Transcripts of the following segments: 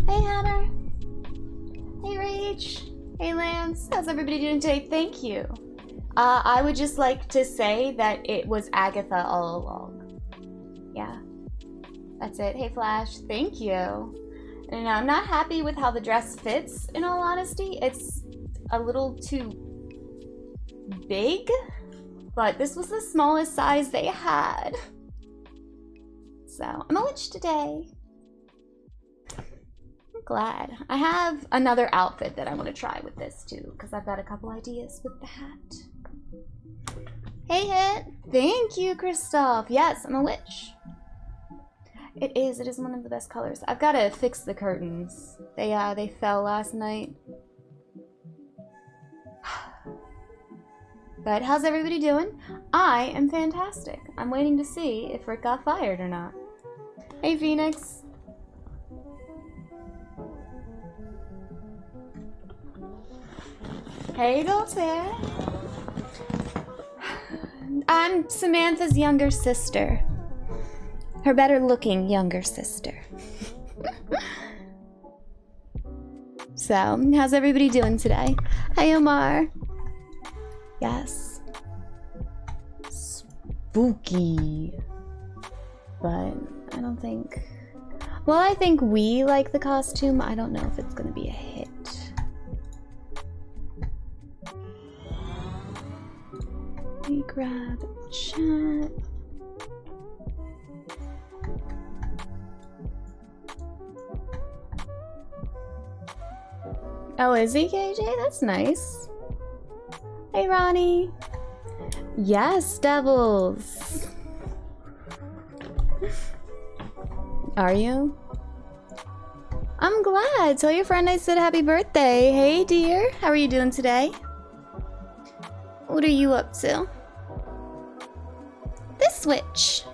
Hey Hammer. Hey Rage. Hey Lance. How's everybody doing today? Thank you. I would just like to say that it was Agatha all along. Yeah. That's it. Hey Flash. Thank you. And I'm not happy with how the dress fits, in all honesty. It's a little too big, but this was the smallest size they had. So, I'm a witch today. Glad. I have another outfit that I want to try with this too, because I've got a couple ideas with the hat. Hey Hit! Thank you, Christoph! Yes, I'm a witch. It is one of the best colors. I've got to fix the curtains. They fell last night. But how's everybody doing? I am fantastic. I'm waiting to see if Rick got fired or not. Hey Phoenix! Hey, Dolce. I'm Samantha's younger sister. Her better looking younger sister. So, how's everybody doing today? Hi, Omar. Yes. Spooky. But I don't think... Well, I think we like the costume. I don't know if it's gonna be a hit. Let me grab chat. Oh, is he KJ? That's nice. Hey, Ronnie. Yes, devils. Are you? I'm glad. Tell your friend I said happy birthday. Hey, dear. How are you doing today? What are you up to? This witch.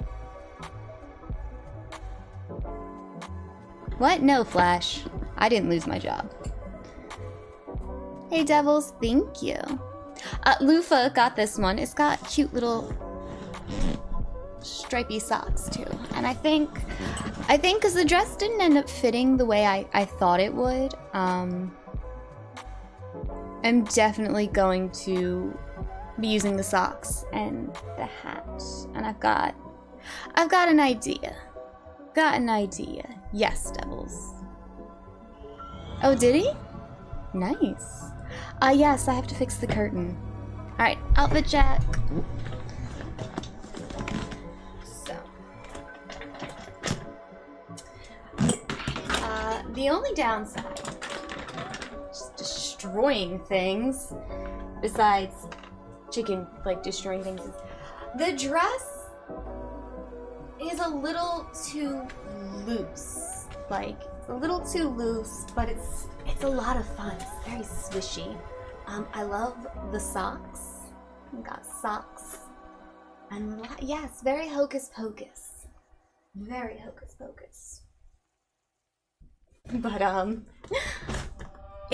What? No, Flash. I didn't lose my job. Hey, devils. Thank you. Lufa got this one. It's got cute little stripy socks, too. And I think because the dress didn't end up fitting the way I thought it would, I'm definitely going to be using the socks and the hat. And I've got an idea. Got an idea. Yes, devils. Oh, did he? Nice. Yes, I have to fix the curtain. Alright, outfit check. So. The only downside, just destroying things, besides chicken, like, destroying things, is the dress is a little too loose. Like, it's a little too loose, but it's a lot of fun. It's very swishy. I love the socks. I've got socks. And yes, very hocus pocus. Very hocus pocus. But,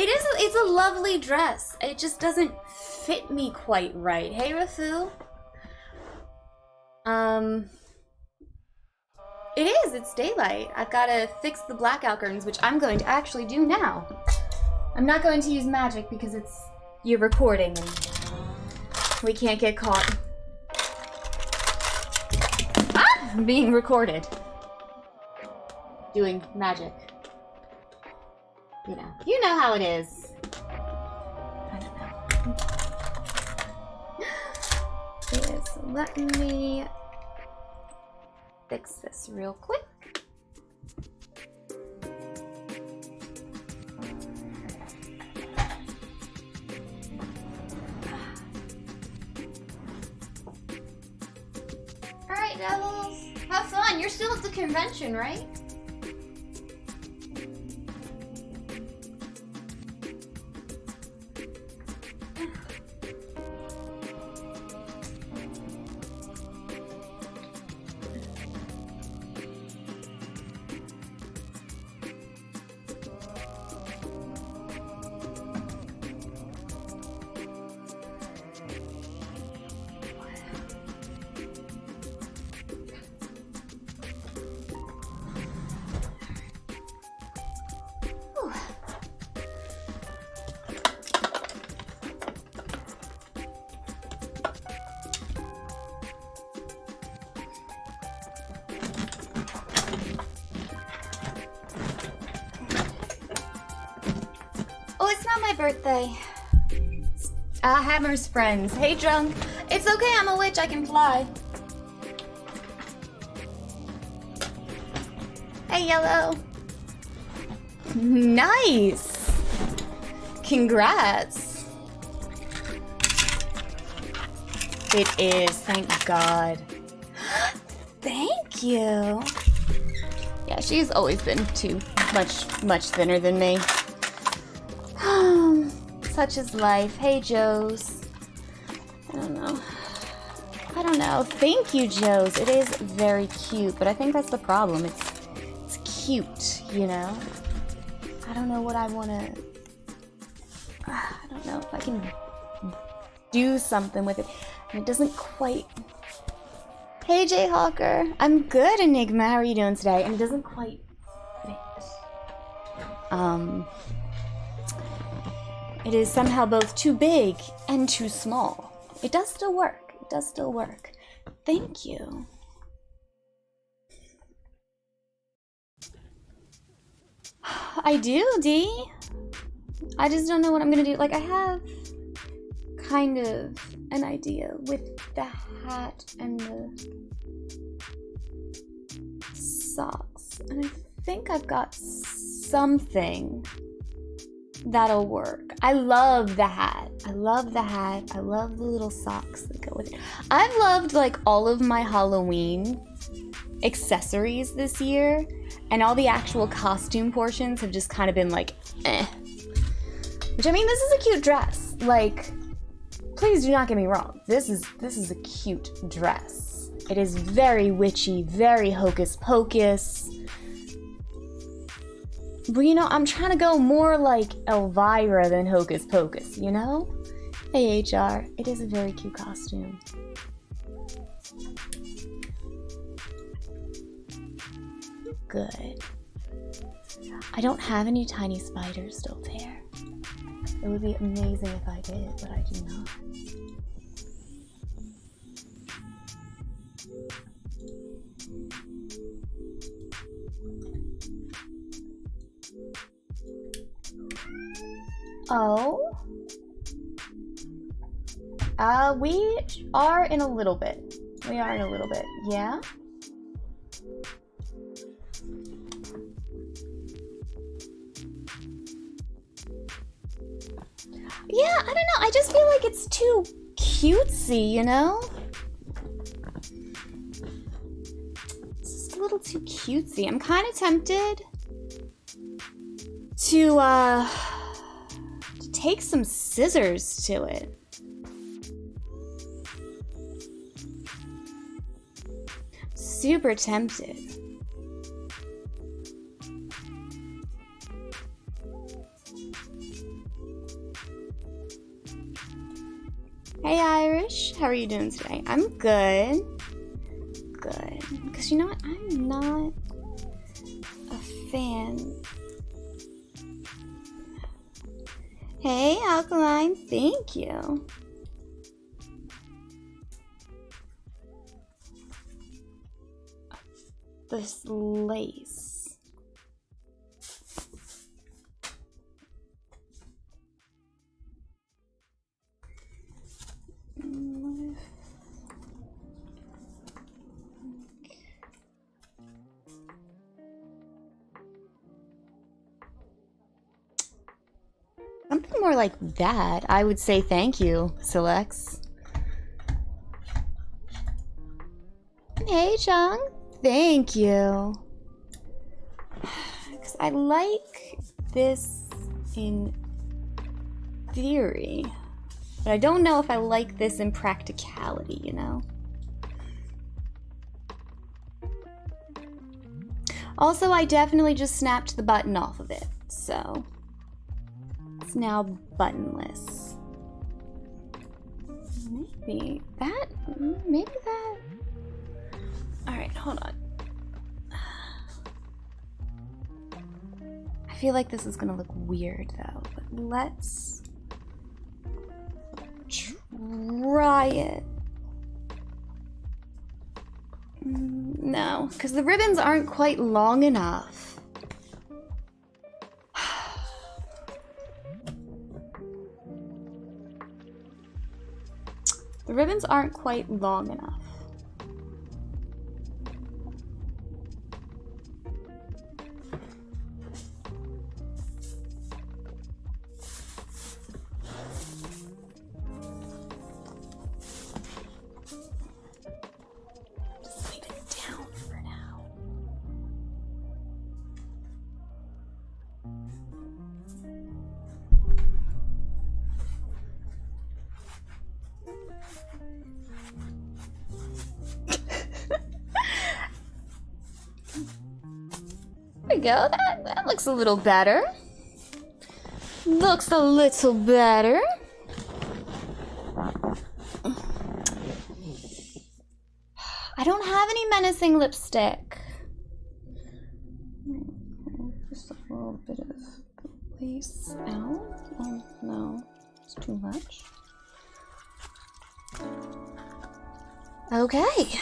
It's a lovely dress. It just doesn't fit me quite right. Hey, Rafu. It is, it's daylight. I've gotta fix the blackout curtains, which I'm going to actually do now. I'm not going to use magic because you're recording and we can't get caught. Ah! I'm being recorded. Doing magic. You know how it is. I don't know. Yes, let me fix this real quick. All right, Devils, have fun. You're still at the convention, right? Birthday. Hammer's friends. Hey, Drunk. It's okay, I'm a witch, I can fly. Hey, Yellow. Nice. Congrats. It is, thank God. Thank you. Yeah, she's always been much thinner than me. Such is life. Hey, Joes. I don't know. Thank you, Joes. It is very cute, but I think that's the problem. It's cute, you know? I don't know what I want to... I don't know if I can do something with it. And it doesn't quite... Hey, Jayhawker. I'm good, Enigma. How are you doing today? And it doesn't quite fit. It is somehow both too big and too small. It does still work. It does still work. Thank you. I do, D. I just don't know what I'm gonna do. Like, I have kind of an idea with the hat and the socks. And I think I've got something that'll work. I love the hat. I love the hat. I love the little socks that go with it. I've loved like all of my Halloween accessories this year, and all the actual costume portions have just kind of been like, eh. Which, I mean, this is a cute dress. Like, please do not get me wrong. This is a cute dress. It is very witchy, very hocus pocus. But, you know, I'm trying to go more like Elvira than Hocus Pocus, you know? Hey, HR. It is a very cute costume. Good. I don't have any tiny spiders still there. It would be amazing if I did, but I do not. Oh. We are in a little bit. We are in a little bit, yeah? Yeah, I don't know. I just feel like it's too cutesy, you know? It's just a little too cutesy. I'm kind of tempted to take some scissors to it. Super tempted. Hey Irish, how are you doing today? I'm good. Good. Because you know what? I'm not a fan. Hey Alkaline, thank you. This lace. Something more like that. I would say thank you, Silex. Hey, Chung. Thank you. Because I like this in theory. But I don't know if I like this in practicality, you know? Also, I definitely just snapped the button off of it, so it's now buttonless. Maybe that. Alright, hold on. I feel like this is gonna look weird though, but let's try it. No, because the ribbons aren't quite long enough. The ribbons aren't quite long enough. Just leave it down for now. There we go. That looks a little better. Looks a little better. I don't have any menacing lipstick. Just a little bit of lace out. Oh no, it's too much. Okay.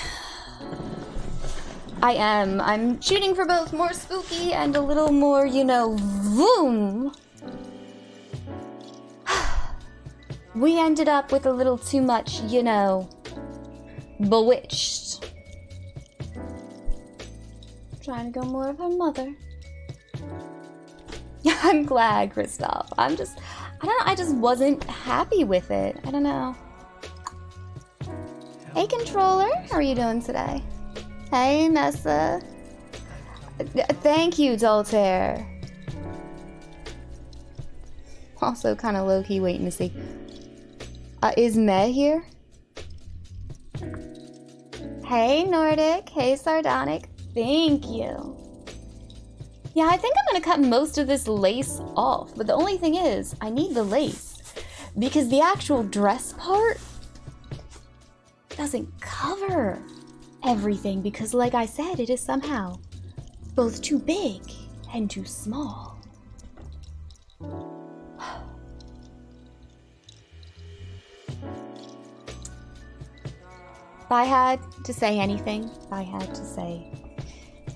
I'm shooting for both more spooky and a little more, you know, vroom. We ended up with a little too much, you know, bewitched. Trying to go more of her mother. Yeah, I'm glad, Kristoff. I don't know, I just wasn't happy with it. I don't know. Hey, controller, how are you doing today? Hey, Messa. Thank you, Doltaire. Also kind of low-key waiting to see. Is Meh here? Hey, Nordic. Hey, Sardonic. Thank you. Yeah, I think I'm gonna cut most of this lace off, but the only thing is, I need the lace because the actual dress part doesn't cover everything because, like I said, it is somehow both too big and too small. If I had to say anything, if I had to say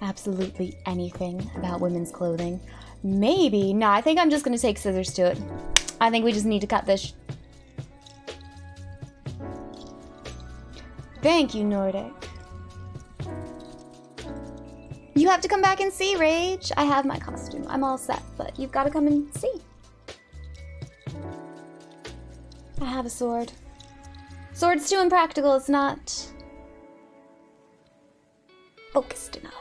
absolutely anything about women's clothing, maybe, no, I think I'm just gonna take scissors to it. I think we just need to cut this. Thank you, Nordic. You have to come back and see, Rage. I have my costume. I'm all set, but you've got to come and see. I have a sword. Sword's too impractical. It's not focused enough.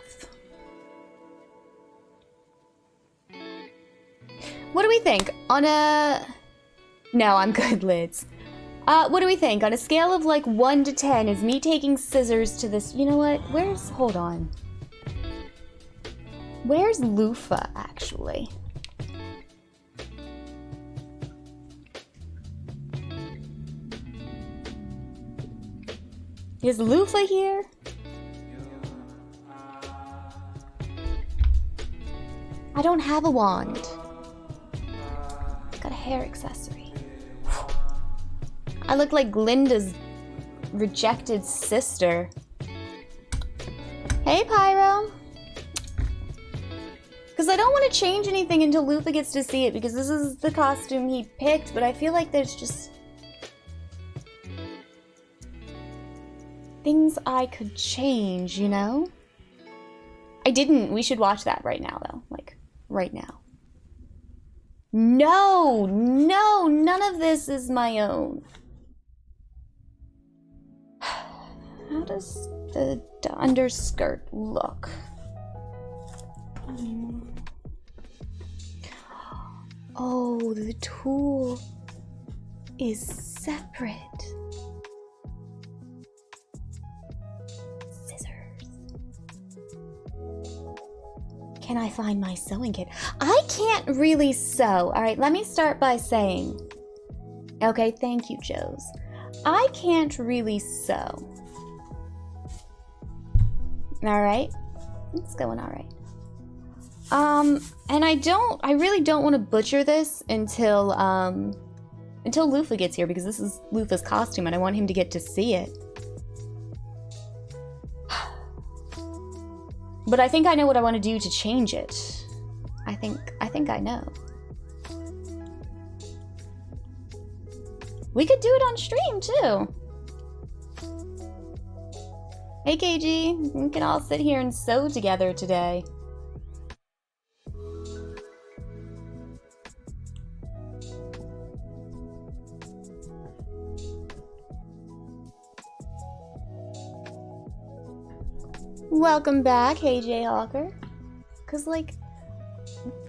What do we think? On a... No, I'm good, Lids. What do we think? On a scale of like 1 to 10, is me taking scissors to this... You know what? Where's... Hold on. Where's Lufa, actually? Is Lufa here? I don't have a wand. Got a hair accessory. I look like Glinda's rejected sister. Hey, Pyro. Because I don't want to change anything until Lufa gets to see it, because this is the costume he picked, but I feel like there's just things I could change, you know? I didn't. We should watch that right now, though. Like, right now. No! No! None of this is my own. How does the underskirt look? Oh, the tool is separate. Can I find my sewing kit? I can't really sew. All right, let me start by saying, okay, thank you, Joes. I can't really sew. All right, it's going all right. And I really don't want to butcher this until Lufa gets here, because this is Lufa's costume and I want him to get to see it. But I think I know what I want to do to change it. I think I know. We could do it on stream too. Hey KG, we can all sit here and sew together today. Welcome back, hey Jayhawker. Cause like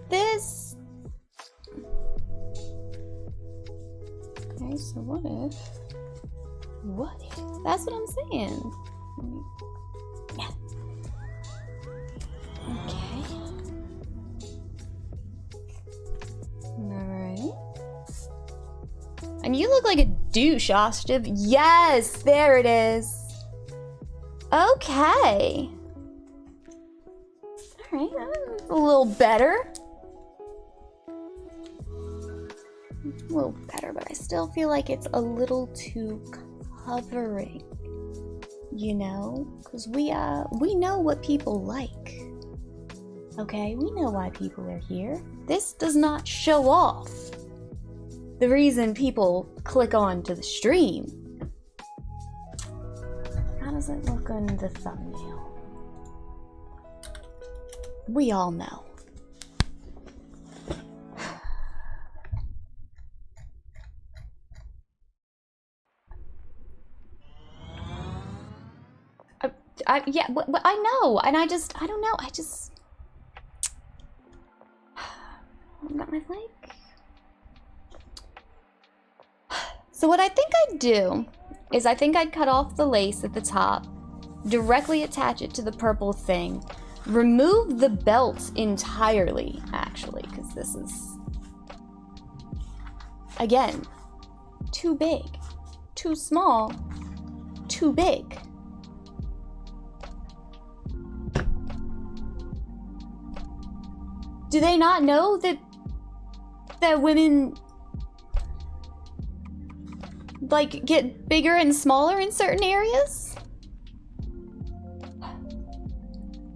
this. Okay, so what if? That's what I'm saying. Yeah. Okay. Alright. And you look like a douche, Ostiv. Yes, there it is. Okay. Alright, a little better. A little better, but I still feel like it's a little too covering. You know? Because we know what people like. Okay? We know why people are here. This does not show off the reason people click on to the stream. How does it look on the thumbnail? We all know. Yeah, but I know, and I don't know, I've got my flank. So what I think I'd do is I think I'd cut off the lace at the top, directly attach it to the purple thing, remove the belt entirely, actually, because this is, again, too big, too small, too big. Do they not know that women like get bigger and smaller in certain areas?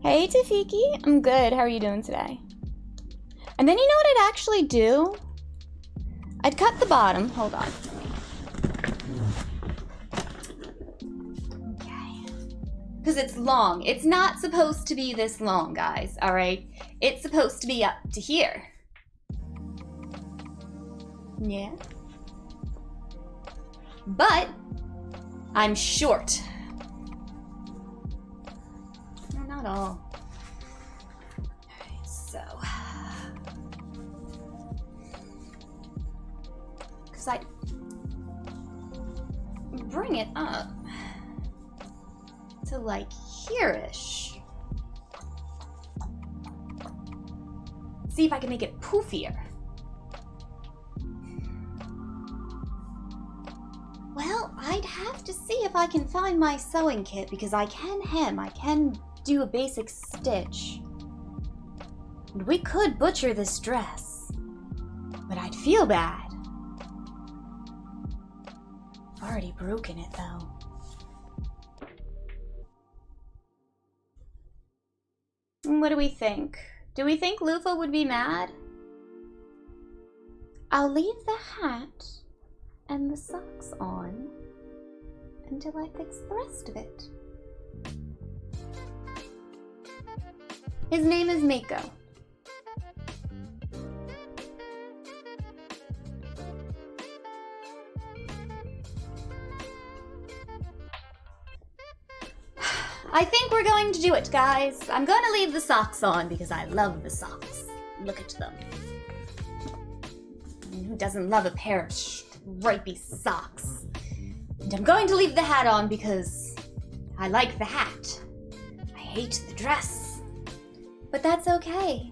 Hey Tafiki, I'm good. How are you doing today? And then you know what I'd actually do? I'd cut the bottom. Hold on. Okay. Because it's long. It's not supposed to be this long, guys. All right. It's supposed to be up to here. Yeah. But I'm short. No, not all. Alright, so. Because I bring it up to like here-ish. See if I can make it poofier. Well, I'd have to see if I can find my sewing kit because I can hem. I can do a basic stitch. And we could butcher this dress, but I'd feel bad. I've already broken it though. What do we think? Do we think Lufa would be mad? I'll leave the hat and the socks on until I fix the rest of it. His name is Miko. I think we're going to do it, guys. I'm going to leave the socks on because I love the socks. Look at them. Who doesn't love a pair of stripy socks? And I'm going to leave the hat on because I like the hat. I hate the dress. But that's okay.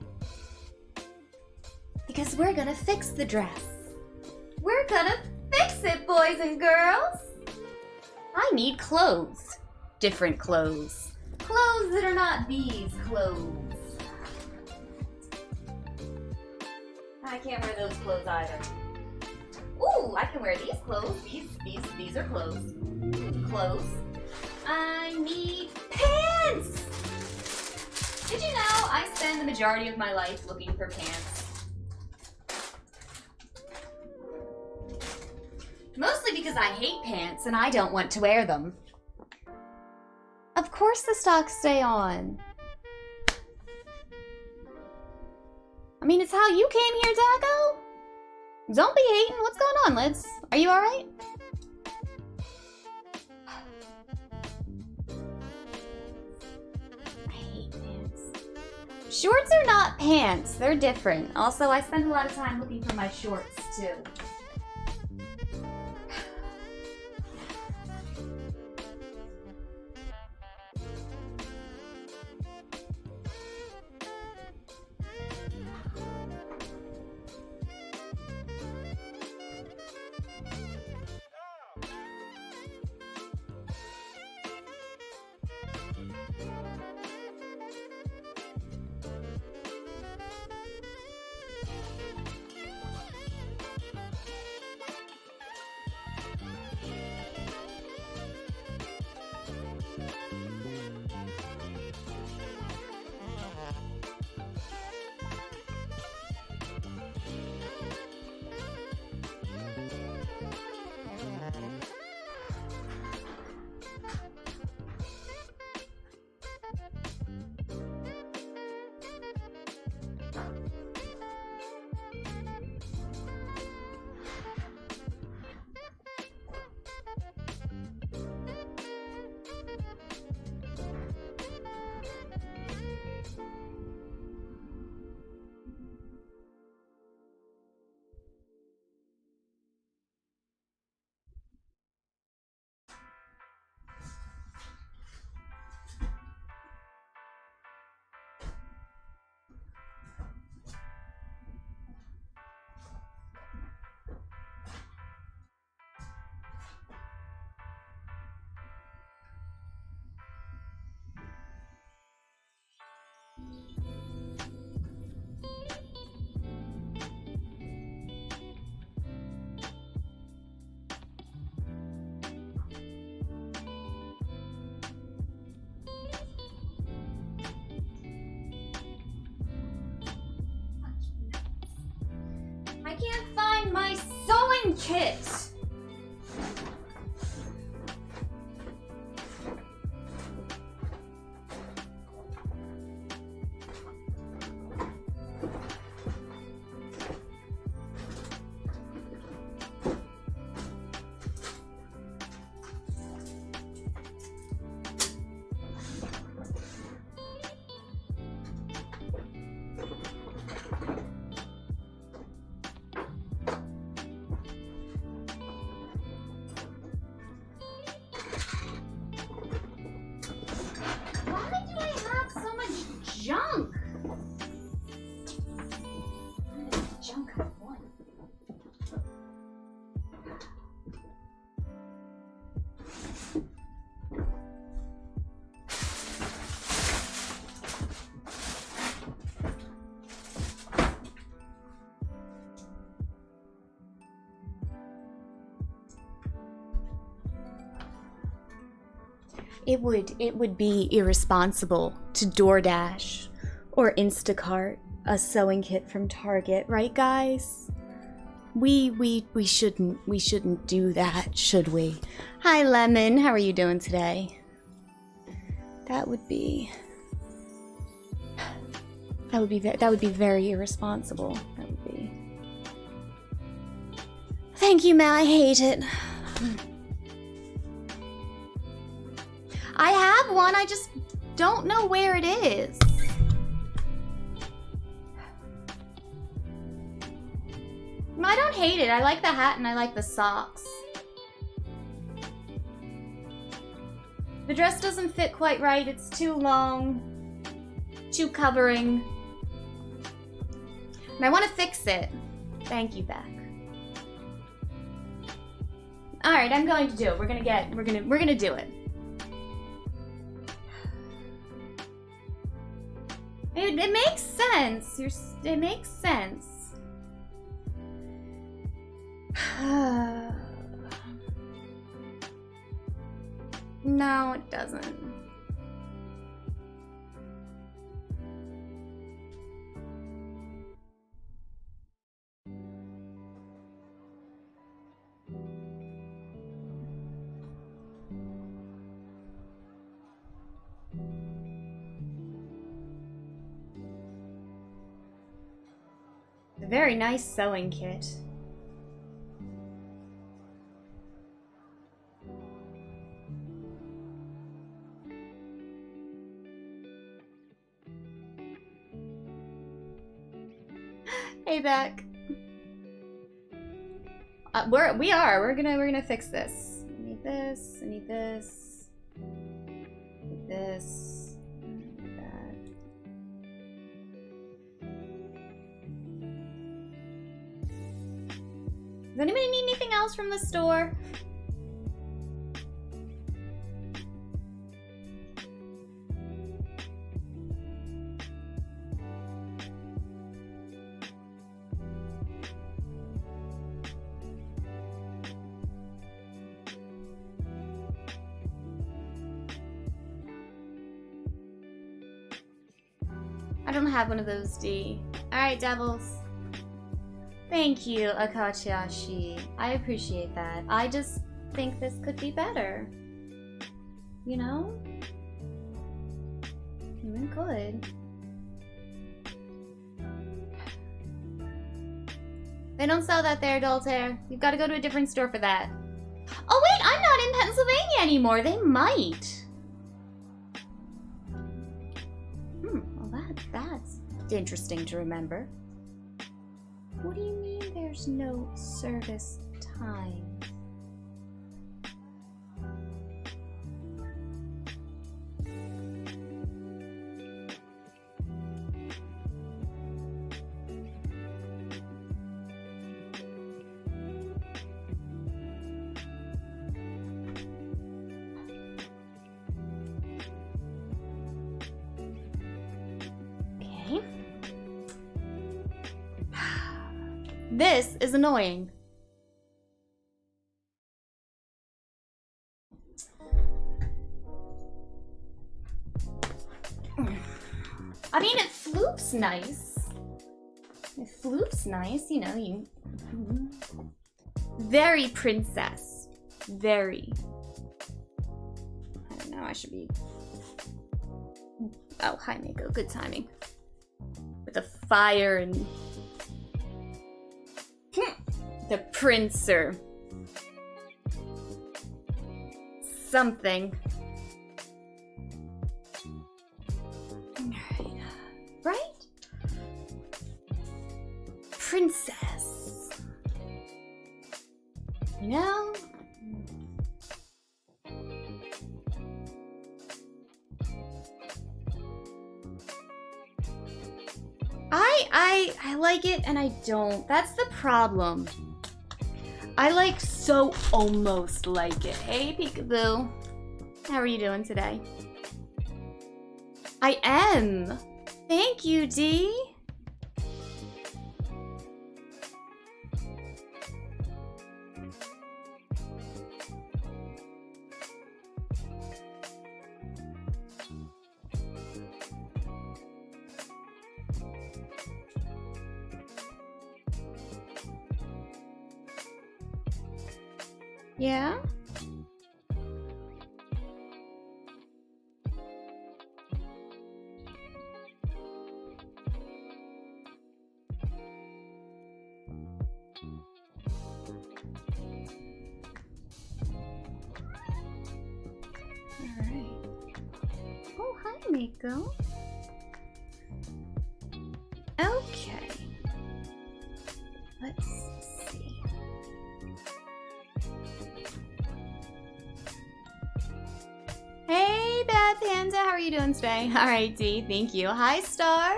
Because we're gonna fix the dress. We're gonna fix it, boys and girls. I need clothes. Different clothes. Clothes that are not these clothes. I can't wear those clothes either. Ooh, I can wear these clothes. These are clothes. Clothes. I need pants! Did you know I spend the majority of my life looking for pants? Mostly because I hate pants and I don't want to wear them. Of course the stocks stay on. I mean, it's how you came here, Dago. Don't be hating. What's going on, Liz? Are you alright? I hate pants. Shorts are not pants. They're different. Also, I spend a lot of time looking for my shorts, too. I can't find my sewing kit! It would be irresponsible to DoorDash or Instacart a sewing kit from Target, right guys? We shouldn't do that, should we? Hi Lemon, how are you doing today? That would be very irresponsible. That would be. Thank you, Matt. I hate it. I have one, I just don't know where it is. No, I don't hate it. I like the hat and I like the socks. The dress doesn't fit quite right. It's too long, too covering. And I want to fix it. Thank you, Beck. All right, I'm going to do it. We're gonna do it. It makes sense. It makes sense. No, it doesn't. A very nice sewing kit. Hey, Beck. We're gonna fix this. I need this. I need this. I need this. I need that. Does anybody need anything else from the store? I don't have one of those, D. Alright, devils. Thank you, Akachiashi. I appreciate that. I just think this could be better. You know? It could. They don't sell that there, Doltaire. You've got to go to a different store for that. Oh wait, I'm not in Pennsylvania anymore. They might. Well, that's interesting to remember. What do you mean there's no service time? This is annoying. I mean, it floops nice. It floops nice, you know, you... Very princess. Very. I don't know, I should be... Oh, hi, Mako. Good timing. With the fire and... The princer. Something. Right? Princess. You know? I like it and I don't. That's the problem. I like so almost like it. Hey, Peekaboo. How are you doing today? I am. Thank you, D. Yeah? Alright. Oh, hi, Miko. Okay. Let's see. Hey, Bad Panda, how are you doing today? Alright, D, thank you. Hi, Star.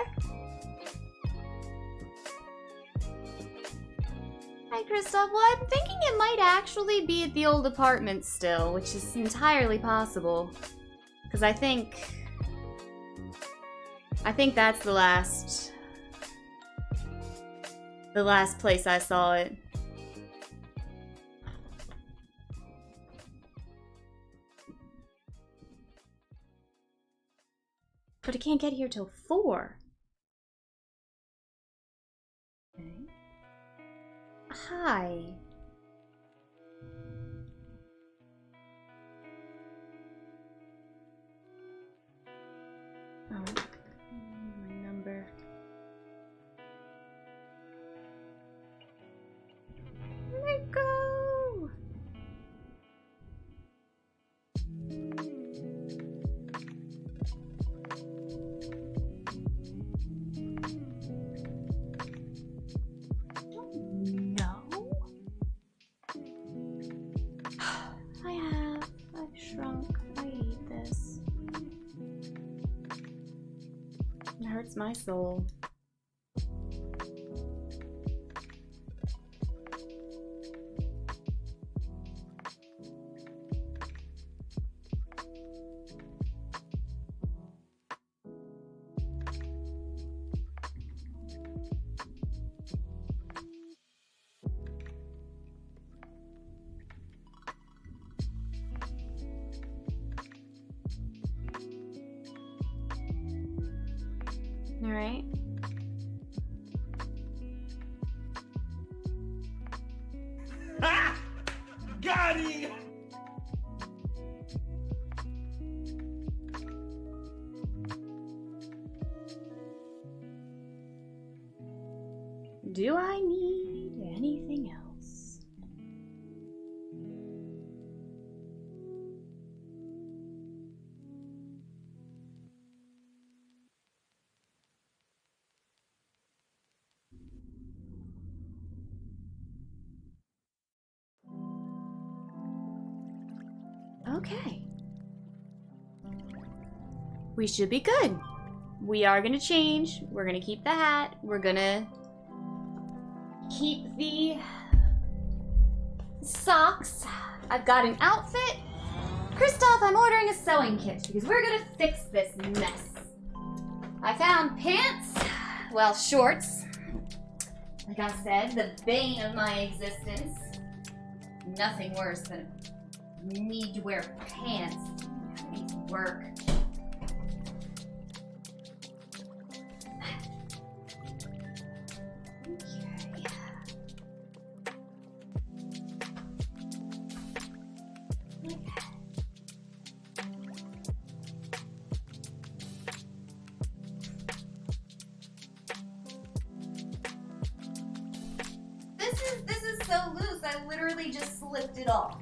Hi, Kristoff. Well, I'm thinking it might actually be at the old apartment still, which is entirely possible. Because I think that's the last place I saw it. But I can't get here till 4. Okay. Hi. Oh, my number. Nico! I've shrunk. I hate this. It hurts my soul. Alright. Ha! Got him! Do I need anything else? Okay. We should be good. We are gonna change. We're gonna keep the hat. We're gonna keep the socks. I've got an outfit. Kristoff, I'm ordering a sewing kit because we're gonna fix this mess. I found pants. Well, shorts. Like I said, the bane of my existence. Nothing worse than need to wear pants. I need to work. This is so loose. I literally just slipped it off.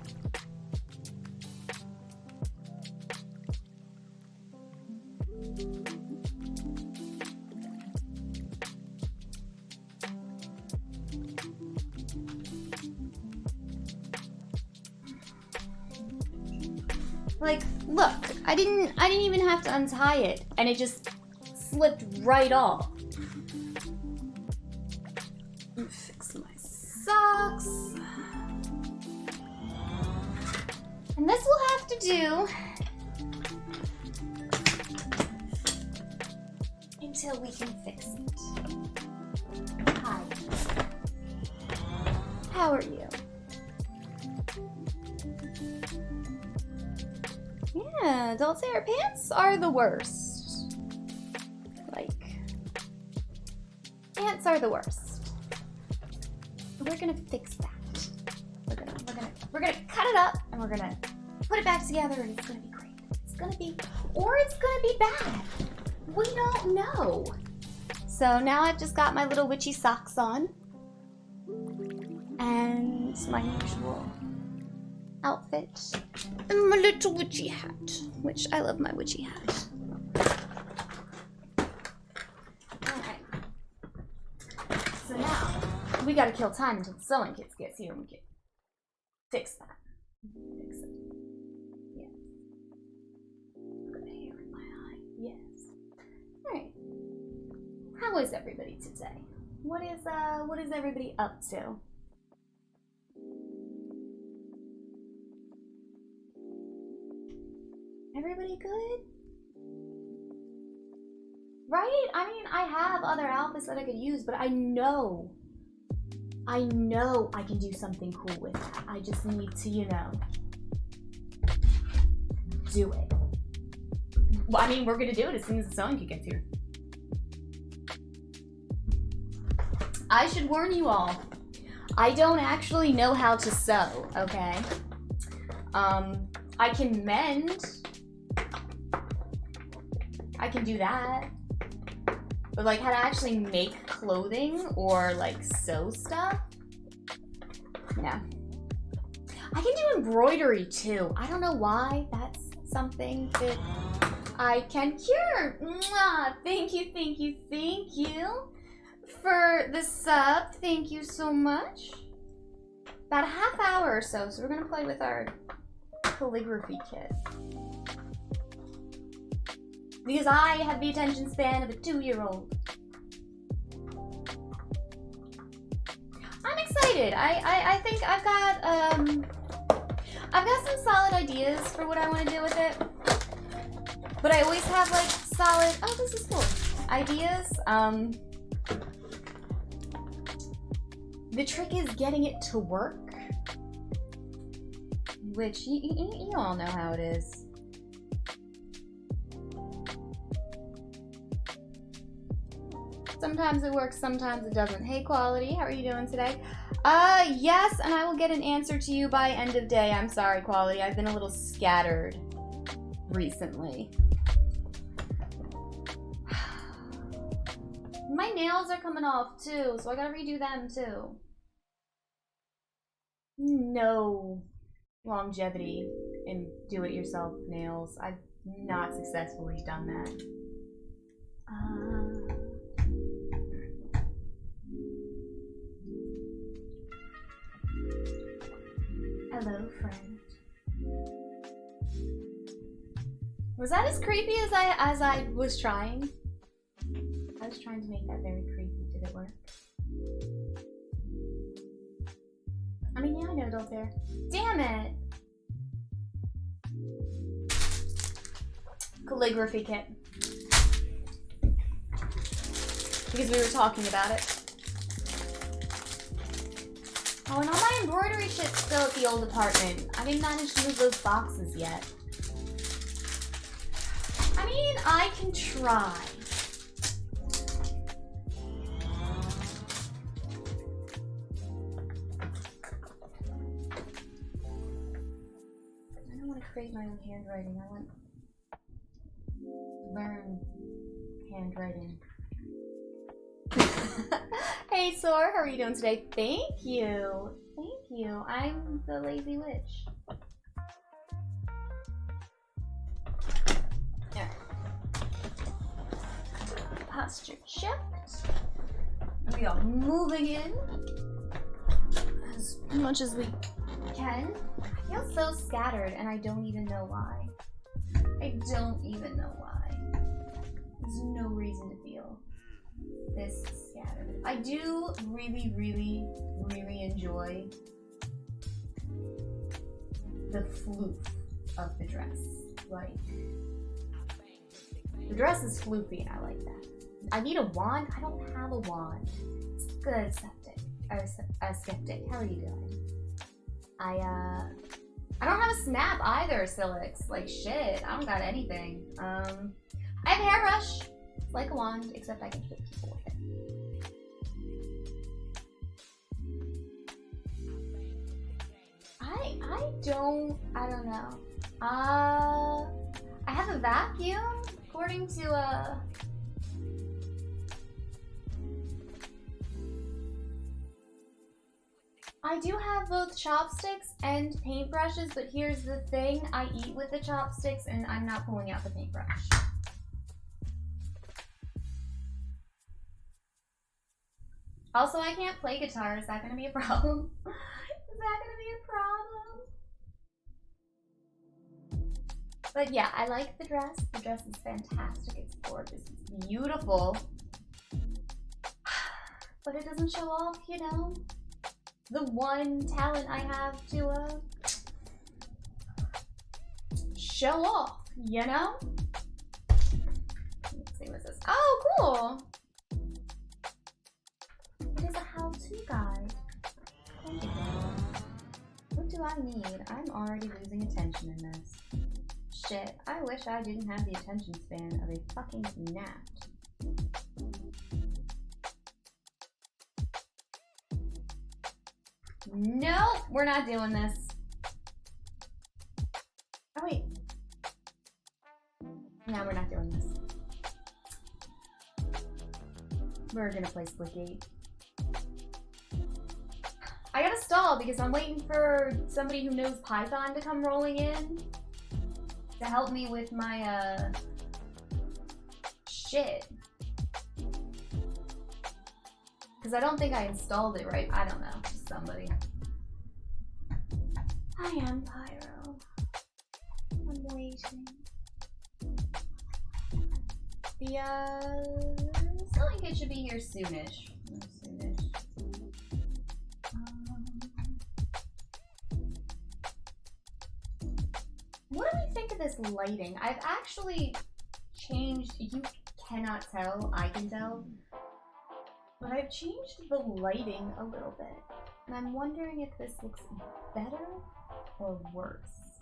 Like, look, I didn't even have to untie it, and it just slipped right off. Fix my socks. And this will have to do until we can fix it. Hi. How are you? Yeah, adult say our pants are the worst. Like, pants are the worst. We're gonna fix that. We're gonna We're gonna cut it up and we're gonna put it back together and it's gonna be great. It's gonna be, or it's gonna be bad. We don't know. So now I've just got my little witchy socks on. And my usual outfit. And my little witchy hat, which I love my witchy hat. Alright. So now, we gotta kill time until the sewing kit gets here and we can fix that. Fix it. Yes. Got hair in my eye. Yes. Alright. How is everybody today? What is everybody up to? Everybody good? Right? I mean, I have other outfits that I could use, but I know I can do something cool with that. I just need to, you know, do it. Well, I mean, we're gonna do it as soon as the sewing kit gets here. I should warn you all, I don't actually know how to sew, okay? I can mend. I can do that. But like how to actually make clothing or like sew stuff? No. I can do embroidery too. I don't know why. That's something that I can cure. Mwah! Thank you, thank you, thank you for the sub. Thank you so much. About a half hour or so, so we're gonna play with our calligraphy kit. Because I have the attention span of a 2-year-old. I'm excited. I think I've got some solid ideas for what I want to do with it. But I always have like solid, oh, this is cool, ideas. The trick is getting it to work. Which you all know how it is. Sometimes it works, sometimes it doesn't. Hey, Quality, how are you doing today? Yes, and I will get an answer to you by end of day. I'm sorry, Quality. I've been a little scattered recently. My nails are coming off, too, so I gotta redo them, too. No longevity in do-it-yourself nails. I've not successfully done that. Hello, friend. Was that as creepy as I was trying? I was trying to make that very creepy. Did it work? I mean, yeah, I know, don't dare. Damn it! Calligraphy kit. Because we were talking about it. Oh, and all my embroidery shit's still at the old apartment. I didn't manage to move those boxes yet. I mean, I can try. I don't want to create my own handwriting. I want to learn handwriting. Hey, Sor, how are you doing today? Thank you. Thank you. I'm the lazy witch. Yeah. Posture checked. We are moving in as much as we can. I feel so scattered and I don't even know why. I don't even know why. There's no reason to feel this scattered. I do really, really, really enjoy the floof of the dress. Like, the dress is floofy and I like that. I need a wand. I don't have a wand. It's good, Skeptic. Skeptic. How are you doing? I don't have a snap either, Silix. Like, shit. I don't got anything. I have a hairbrush. It's like a wand, except I can hit people with it. I don't know. I have a vacuum, according to, I do have both chopsticks and paintbrushes, but here's the thing, I eat with the chopsticks and I'm not pulling out the paintbrush. Also, I can't play guitar. Is that gonna be a problem? Is that gonna be a problem? But yeah, I like the dress. The dress is fantastic. It's gorgeous. It's beautiful. But it doesn't show off, you know? The one talent I have to show off, you know? Let's see what's this. Oh, cool! It is a how-to guide. Thank you. What do I need? I'm already losing attention in this. Shit, I wish I didn't have the attention span of a fucking gnat. Nope, we're not doing this. Oh wait. No, we're not doing this. We're gonna play Splitgate. I gotta stall because I'm waiting for somebody who knows Python to come rolling in to help me with my shit. Because I don't think I installed it right. I don't know. Just somebody. I am Pyro. I'm waiting. The selling kit should be here soonish. What do we think of this lighting? I've actually changed, you cannot tell, I can tell, but I've changed the lighting a little bit. And I'm wondering if this looks better or worse.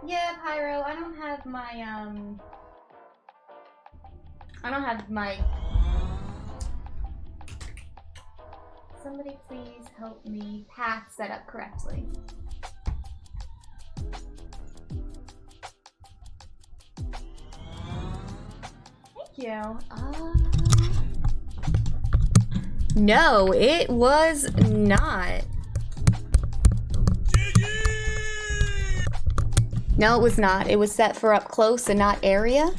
Yeah, Pyro, I don't have my, somebody please help me path set up correctly. Thank you. No, it was not. No, it was not. It was set for up close and not area.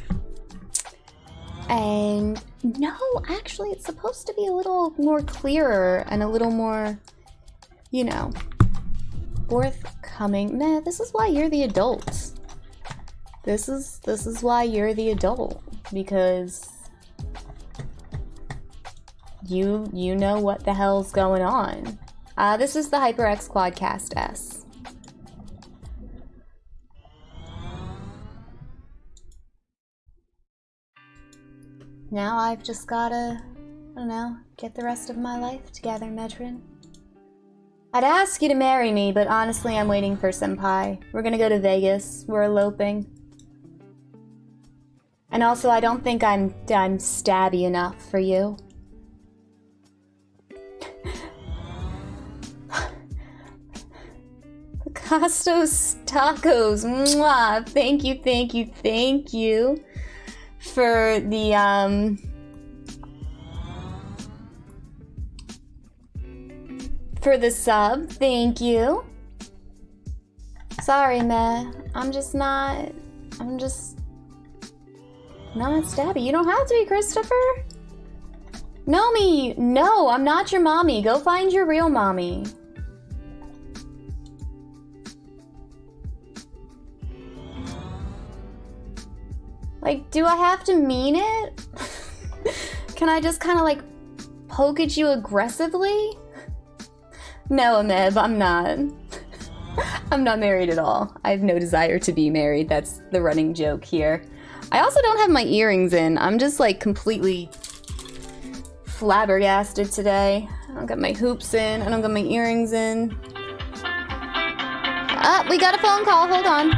And no, actually, it's supposed to be a little more clearer and a little more, you know, forthcoming. Nah, this is why you're the adult. This is why you're the adult, because you know what the hell's going on. This is the HyperX Quadcast S. Now I've just gotta, I don't know, get the rest of my life together, Metrin. I'd ask you to marry me, but honestly I'm waiting for Senpai. We're gonna go to Vegas. We're eloping. And also I don't think I'm stabby enough for you. Costos Tacos. Mwah. Thank you, thank you, thank you. For the for the sub, thank you. Sorry, meh. I'm just not stabby. You don't have to be, Christopher. No, me. No, I'm not your mommy. Go find your real mommy. Like, do I have to mean it? Can I just kind of like poke at you aggressively? No, Ameb, I'm not. I'm not married at all. I have no desire to be married. That's the running joke here. I also don't have my earrings in. I'm just like completely flabbergasted today. I don't got my hoops in. I don't got my earrings in. We got a phone call. Hold on.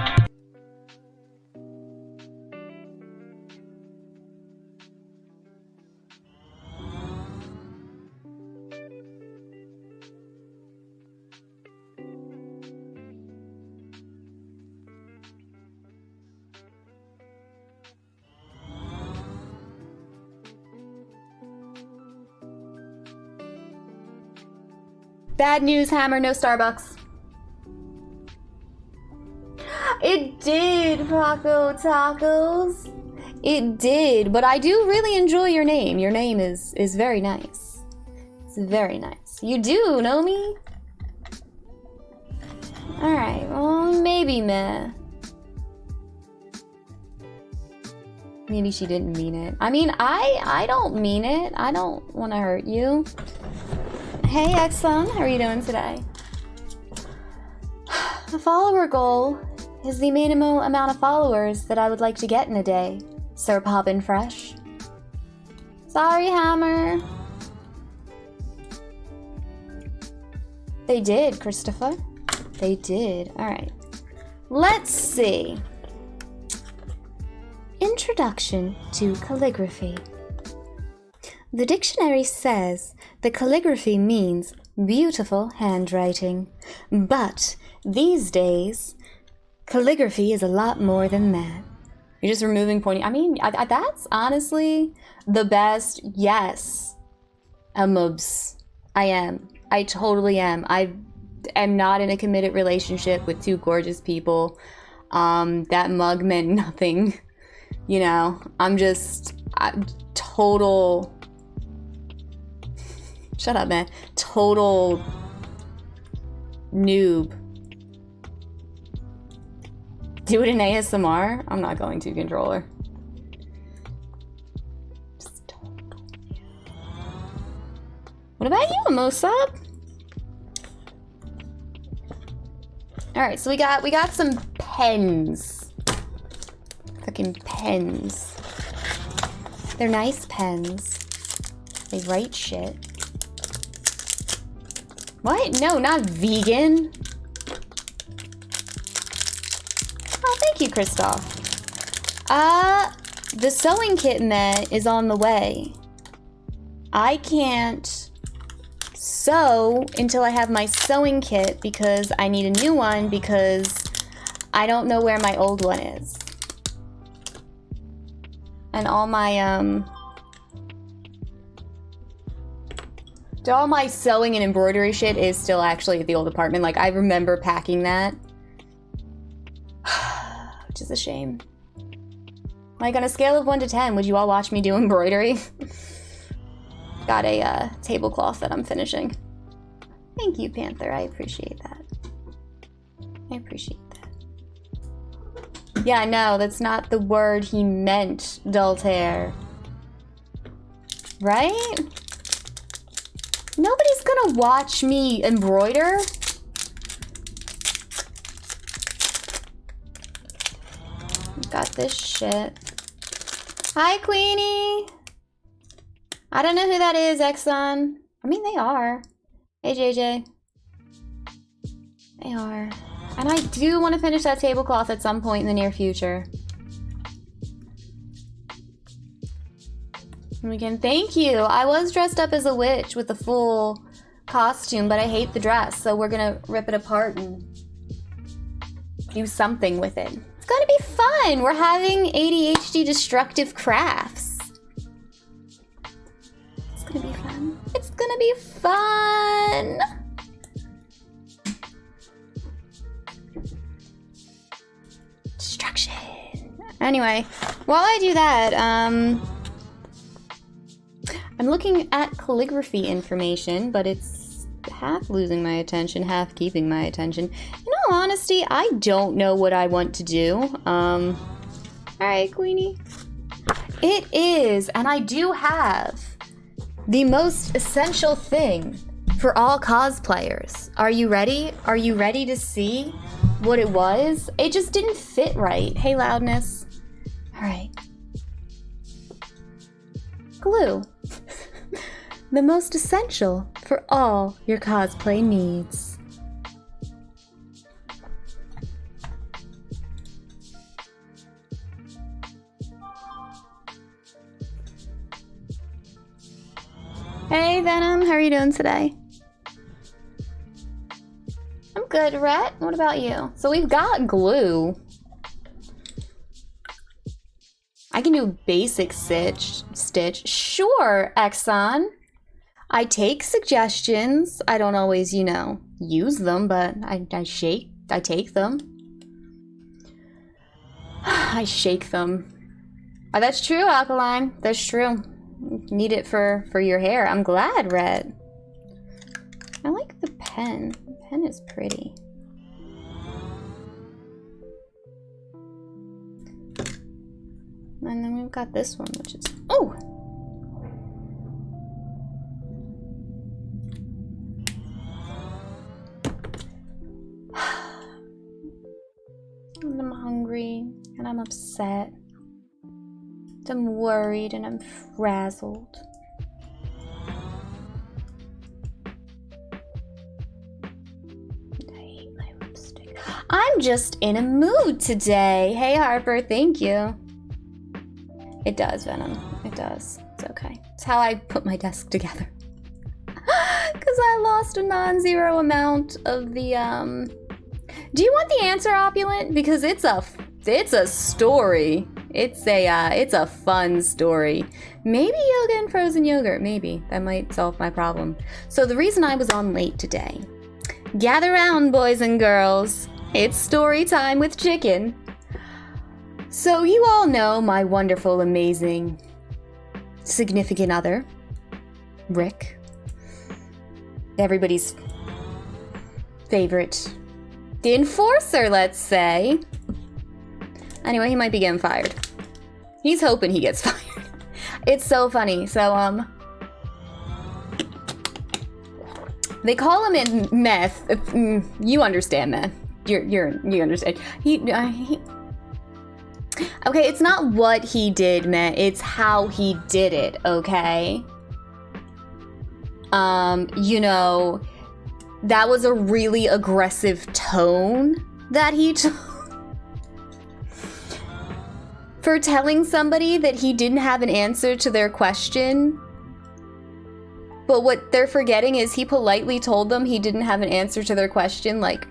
Bad news, Hammer, no Starbucks. It did, Paco Tacos. It did, but I do really enjoy your name. Your name is very nice. It's very nice. You do know me? Alright, well, maybe meh. Maybe she didn't mean it. I mean, I don't mean it. I don't want to hurt you. Hey, Exxon, how are you doing today? The follower goal is the minimum amount of followers that I would like to get in a day. Sir Poppin' Fresh. Sorry, Hammer. They did, Christopher. They did. Alright. Let's see. Introduction to calligraphy. The dictionary says that calligraphy means beautiful handwriting. But these days, calligraphy is a lot more than that. You're just removing pointing. I mean, that's honestly the best. Yes. Amubs. I am. I totally am. I am not in a committed relationship with two gorgeous people. That mug meant nothing. You know, I'm total. Shut up, man. Total noob. Do it in ASMR? I'm not going to, controller. Just total. What about you, Mosab? All right, so we got some pens. Fucking pens. They're nice pens. They write shit. What? No, not vegan. Oh, thank you, Christoph. The sewing kit met is on the way. I can't sew until I have my sewing kit because I need a new one because I don't know where my old one is. And all my sewing and embroidery shit is still actually at the old apartment. Like, I remember packing that. Which is a shame. Like, on a scale of 1 to 10, would you all watch me do embroidery? Got a tablecloth that I'm finishing. Thank you, Panther. I appreciate that. I appreciate that. Yeah, no, that's not the word he meant, Daltair. Right? Nobody's gonna watch me embroider. Got this shit. Hi, Queenie. I don't know who that is, Exxon. I mean, they are. Hey, JJ. They are. And I do want to finish that tablecloth at some point in the near future. And again, thank you. I was dressed up as a witch with a full costume, but I hate the dress, so we're gonna rip it apart and do something with it. It's gonna be fun. We're having ADHD destructive crafts. It's gonna be fun. It's gonna be fun. Destruction. Anyway, while I do that, I'm looking at calligraphy information, but it's half losing my attention, half keeping my attention. In all honesty, I don't know what I want to do. Alright, Queenie. It is, and I do have the most essential thing for all cosplayers. Are you ready? Are you ready to see what it was? It just didn't fit right. Hey, Loudness. Alright. Glue. The most essential for all your cosplay needs. Hey Venom, how are you doing today? I'm good, Rhett. What about you? So we've got glue. I can do basic stitch. Sure, Exxon. I take suggestions. I don't always, you know, use them, but I take them. I shake them. Oh, that's true, Alkaline. That's true. Need it for your hair. I'm glad, Red. I like the pen. The pen is pretty. And then we've got this one, which is... Oh! And I'm hungry, and I'm upset. I'm worried, and I'm frazzled. I hate my lipstick. I'm just in a mood today. Hey, Harper, thank you. It does, Venom. It does. It's okay. It's how I put my desk together. Because I lost a non-zero amount of the, Do you want the answer, Opulent? Because it's a story. It's a fun story. Maybe yoga and frozen yogurt. Maybe. That might solve my problem. So the reason I was on late today. Gather round, boys and girls. It's story time with Chicken. So you all know my wonderful, amazing, significant other, Rick. Everybody's favorite. The enforcer, let's say. Anyway, he might be getting fired. He's hoping he gets fired. It's so funny. So, they call him in meth. You understand, meth. You understand. Okay, it's not what he did, man. It's how he did it, okay? You know, that was a really aggressive tone that he took. For telling somebody that he didn't have an answer to their question. But what they're forgetting is he politely told them he didn't have an answer to their question, like,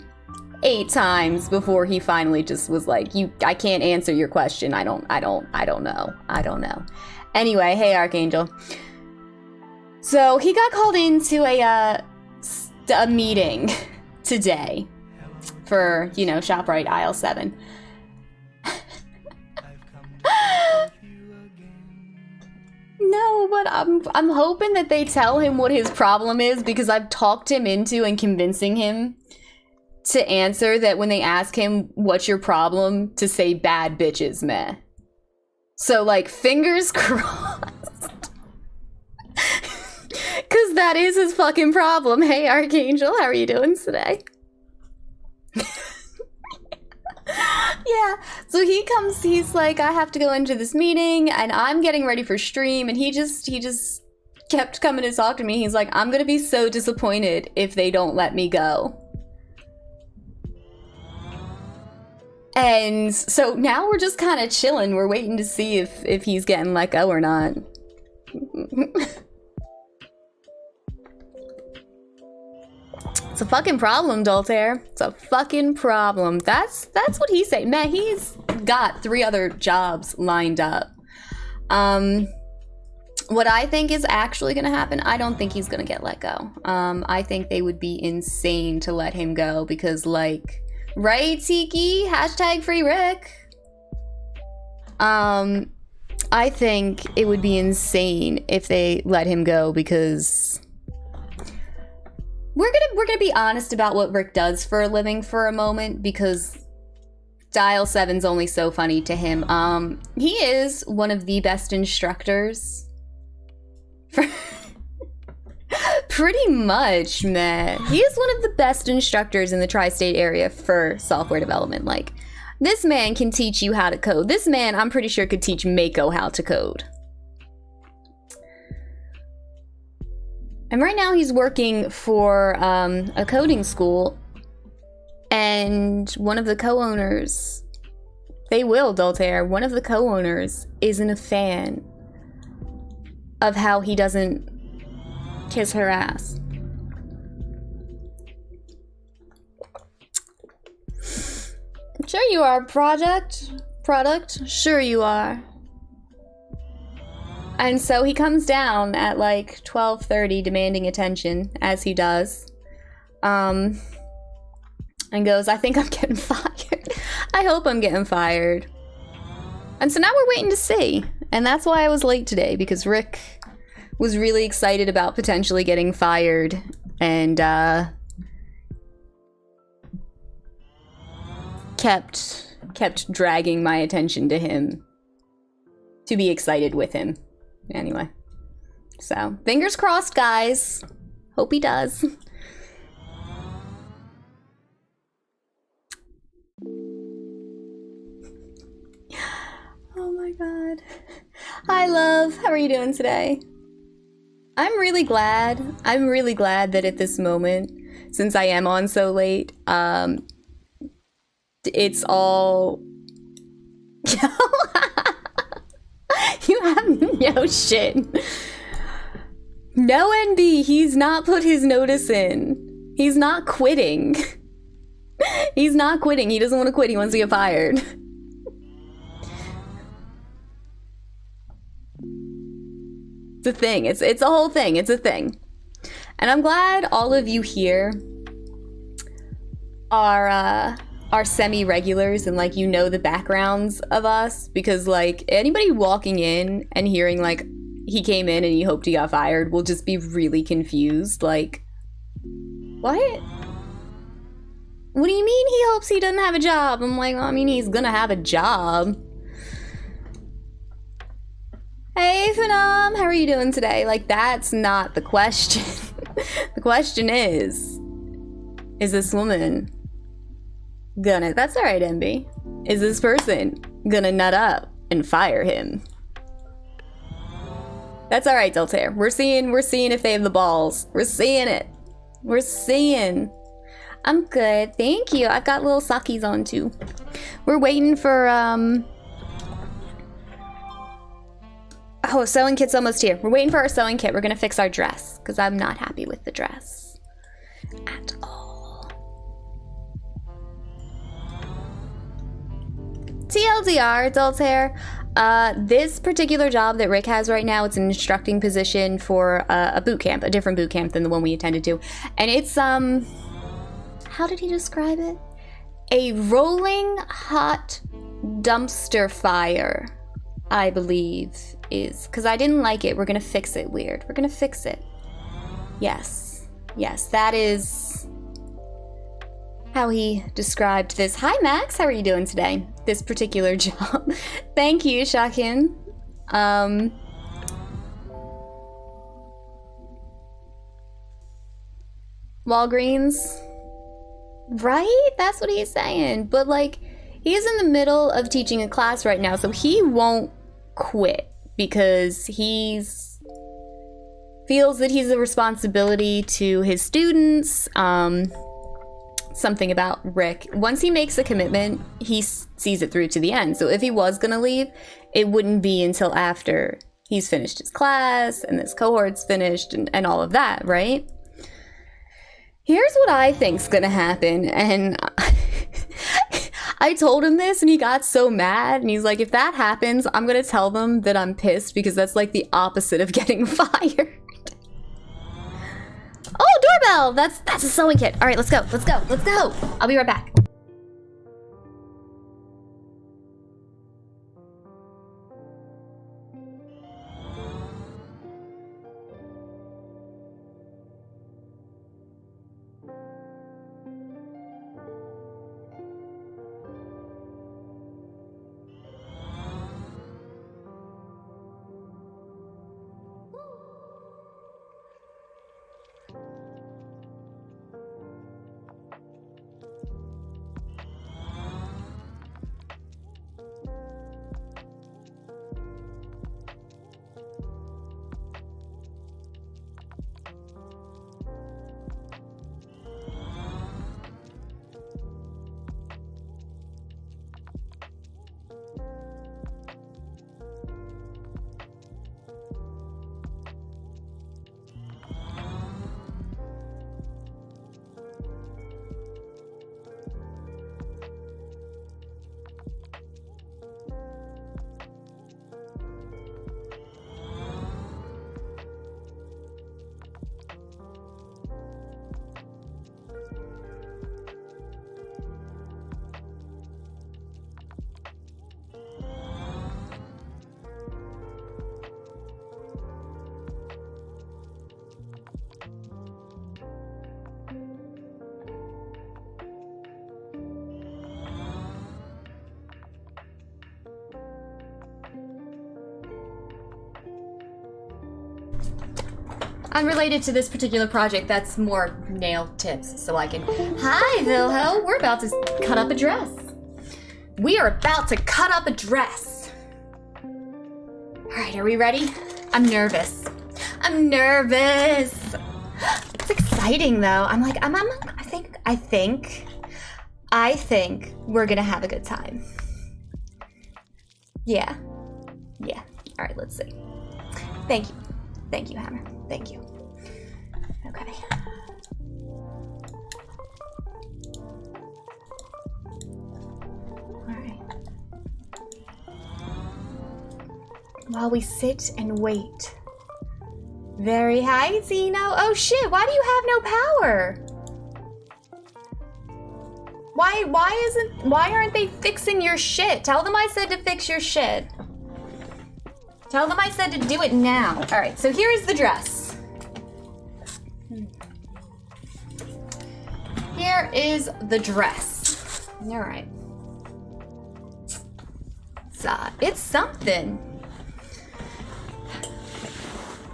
8 times before he finally just was like, I can't answer your question. I don't know. Anyway, hey, Archangel. So he got called into a meeting today for, you know, ShopRite aisle 7. No, but I'm hoping that they tell him what his problem is, because I've talked him into and convincing him to answer that when they ask him, what's your problem, to say bad bitches, meh. So, like, fingers crossed. Because that is his fucking problem. Hey, Archangel, how are you doing today? Yeah, so he comes, he's like, I have to go into this meeting, and I'm getting ready for stream, and he just kept coming to talk to me. He's like, I'm gonna be so disappointed if they don't let me go. And so now we're just kind of chilling. We're waiting to see if he's getting let go or not. It's a fucking problem, Doltaire. It's a fucking problem. That's what he's saying. Man, he's got 3 other jobs lined up. What I think is actually gonna happen, I don't think he's gonna get let go. I think they would be insane to let him go because, like, right, Tiki? Hashtag free Rick. I think it would be insane if they let him go because we're gonna be honest about what Rick does for a living for a moment, because Dial 7's only so funny to him. He is one of the best instructors for pretty much, man. He is one of the best instructors in the tri-state area for software development. Like, this man can teach you how to code. This man, I'm pretty sure, could teach Mako how to code. And right now he's working for a coding school, and one of the co-owners, they will, Doltaire, one of the co-owners isn't a fan of how he doesn't kiss her ass. Sure you are, product. Sure you are. And so he comes down at like 12:30 demanding attention, as he does. And goes, I think I'm getting fired. I hope I'm getting fired. And so now we're waiting to see. And that's why I was late today, because Rick was really excited about potentially getting fired. And kept dragging my attention to him to be excited with him. Anyway. So, fingers crossed, guys. Hope he does. Oh my god. Hi, love. How are you doing today? I'm really glad that at this moment, since I am on so late, it's all... You have no shit. No, NB, he's not put his notice in. He's not quitting. He's not quitting. He doesn't want to quit. He wants to get fired. It's a thing. It's a whole thing. It's a thing. And I'm glad all of you here are semi-regulars and, like, you know the backgrounds of us, because, like, anybody walking in and hearing, like, he came in and he hoped he got fired will just be really confused. Like, what? What do you mean he hopes he doesn't have a job? I'm like, well, I mean, he's gonna have a job. Hey, Phenom, how are you doing today? Like, that's not the question. The question is this woman gonna... That's alright, MB. Is this person gonna nut up and fire him? That's alright, Deltaire. We're seeing if they have the balls. We're seeing it. We're seeing. I'm good, thank you. I've got little sakis on too. We're waiting for oh, sewing kit's almost here. We're waiting for our sewing kit. We're gonna fix our dress, because I'm not happy with the dress at all. TLDR, Deltaire. This particular job that Rick has right now, it's an instructing position for a boot camp, a different boot camp than the one we attended to. And it's, how did he describe it? A rolling hot dumpster fire, I believe is. Because I didn't like it. We're going to fix it, Weird. We're going to fix it. Yes. Yes, that is how he described this. Hi, Max. How are you doing today? This particular job. Thank you, Shakin. Walgreens. Right? That's what he's saying. But, like, he's in the middle of teaching a class right now, so he won't quit because he's feels that he's a responsibility to his students. Something about Rick. Once he makes a commitment, he sees it through to the end. So if he was gonna leave, it wouldn't be until after he's finished his class and this cohort's finished and all of that, right? Here's what I think's gonna happen, and I told him this and he got so mad, and he's like, if that happens, I'm gonna tell them that I'm pissed because that's like the opposite of getting fired. Oh, doorbell! That's a sewing kit. All right, let's go. Let's go. Let's go. I'll be right back. Unrelated to this particular project, that's more nail tips, so I can... Hi, Vilho! We're about to cut up a dress. We are about to cut up a dress. Alright, are we ready? I'm nervous. I'm nervous! It's exciting, though. I'm like, I think we're gonna have a good time. Yeah. Yeah. Alright, let's see. Thank you. Thank you, Hammer. Thank you. Okay. Alright. While we sit and wait. Very high, Zeno. Oh shit, why do you have no power? Why aren't they fixing your shit? Tell them I said to fix your shit. Tell them I said to do it now. All right, so here's the dress. Here is the dress. All right. It's something.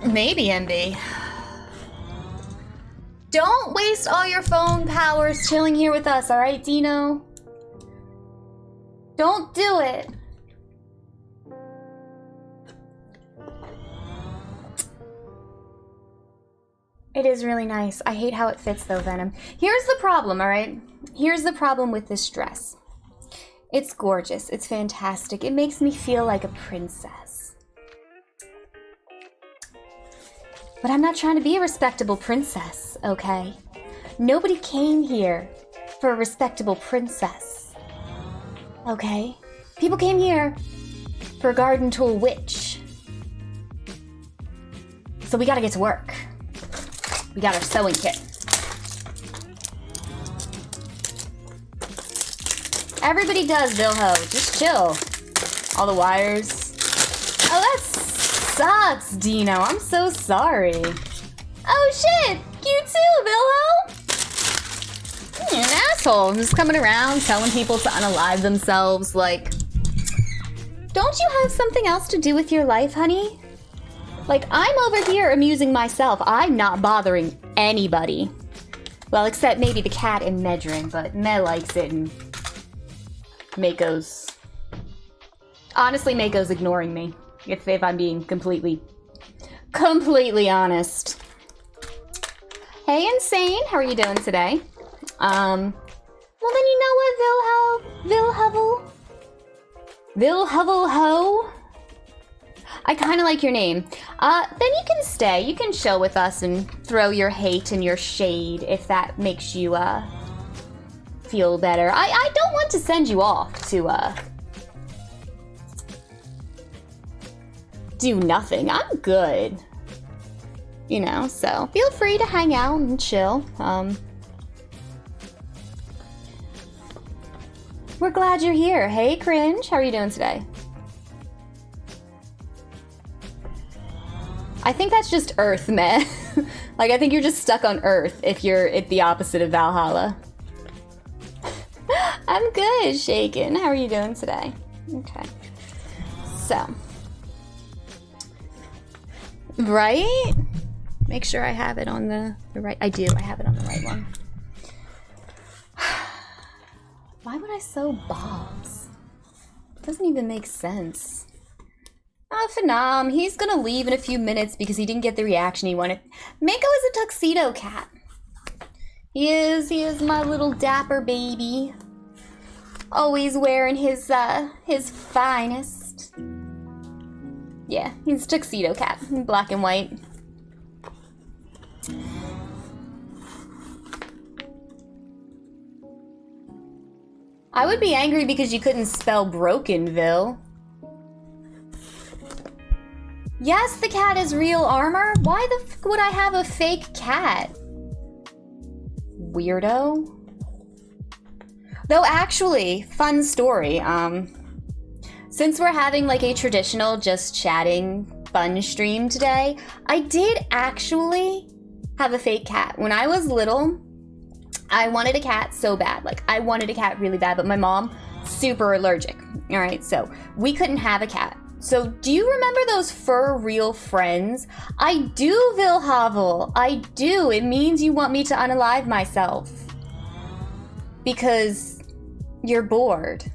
Maybe, MB. Don't waste all your phone powers chilling here with us, all right, Dino? Don't do it. It is really nice. I hate how it fits though, Venom. Here's the problem, all right? Here's the problem with this dress. It's gorgeous. It's fantastic. It makes me feel like a princess. But I'm not trying to be a respectable princess, okay? Nobody came here for a respectable princess, okay? People came here for a garden tool witch. So we gotta get to work. We got our sewing kit. Everybody does, Vilho. Just chill. All the wires. Oh, that sucks, Dino. I'm so sorry. Oh, shit. You too, Vilho. You're an asshole. Just coming around telling people to unalive themselves. Like, don't you have something else to do with your life, honey? Like, I'm over here amusing myself. I'm not bothering anybody. Well, except maybe the cat and Medrin, but Me likes it and Mako's... Honestly, Mako's ignoring me, if I'm being completely honest. Hey, Insane, how are you doing today? Well then you know what, Vilhovel-ho? I kind of like your name. Then you can stay. You can chill with us and throw your hate and your shade if that makes you, feel better. I don't want to send you off to, do nothing. I'm good. You know, so feel free to hang out and chill. We're glad you're here. Hey, Cringe, how are you doing today? I think that's just Earth, meh. Like, I think you're just stuck on Earth if you're at the opposite of Valhalla. I'm good, Shaken. How are you doing today? Okay. So. Right? Make sure I have it on the right. I do. I have it on the right one. Why would I sew Bob's? It doesn't even make sense. Oh, Phenom, he's gonna leave in a few minutes because he didn't get the reaction he wanted. Mako is a tuxedo cat. He is my little dapper baby. Always wearing his finest. Yeah, he's a tuxedo cat, black and white. I would be angry because you couldn't spell Brokenville. Yes, the cat is real armor. Why the f would I have a fake cat? Weirdo. Though actually, fun story. Since we're having like a traditional just chatting fun stream today, I did actually have a fake cat. When I was little, I wanted a cat so bad. Like, I wanted a cat really bad, but my mom, super allergic. All right, so we couldn't have a cat. So, do you remember those fur real friends? I do, Vilhavel. I do. It means you want me to unalive myself. Because you're bored.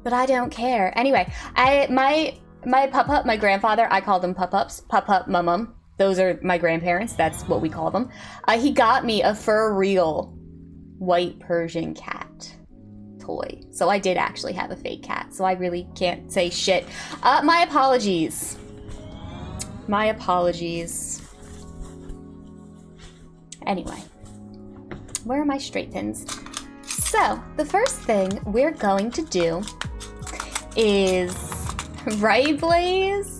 But I don't care. Anyway, my pup-up, my grandfather, I call them pup-ups. Pup-up, mum. Those are my grandparents. That's what we call them. He got me a fur real white Persian cat toy. So I did actually have a fake cat, so I really can't say shit. My apologies. My apologies. Anyway, where are my straight pins? So, the first thing we're going to do is, right, Blaze?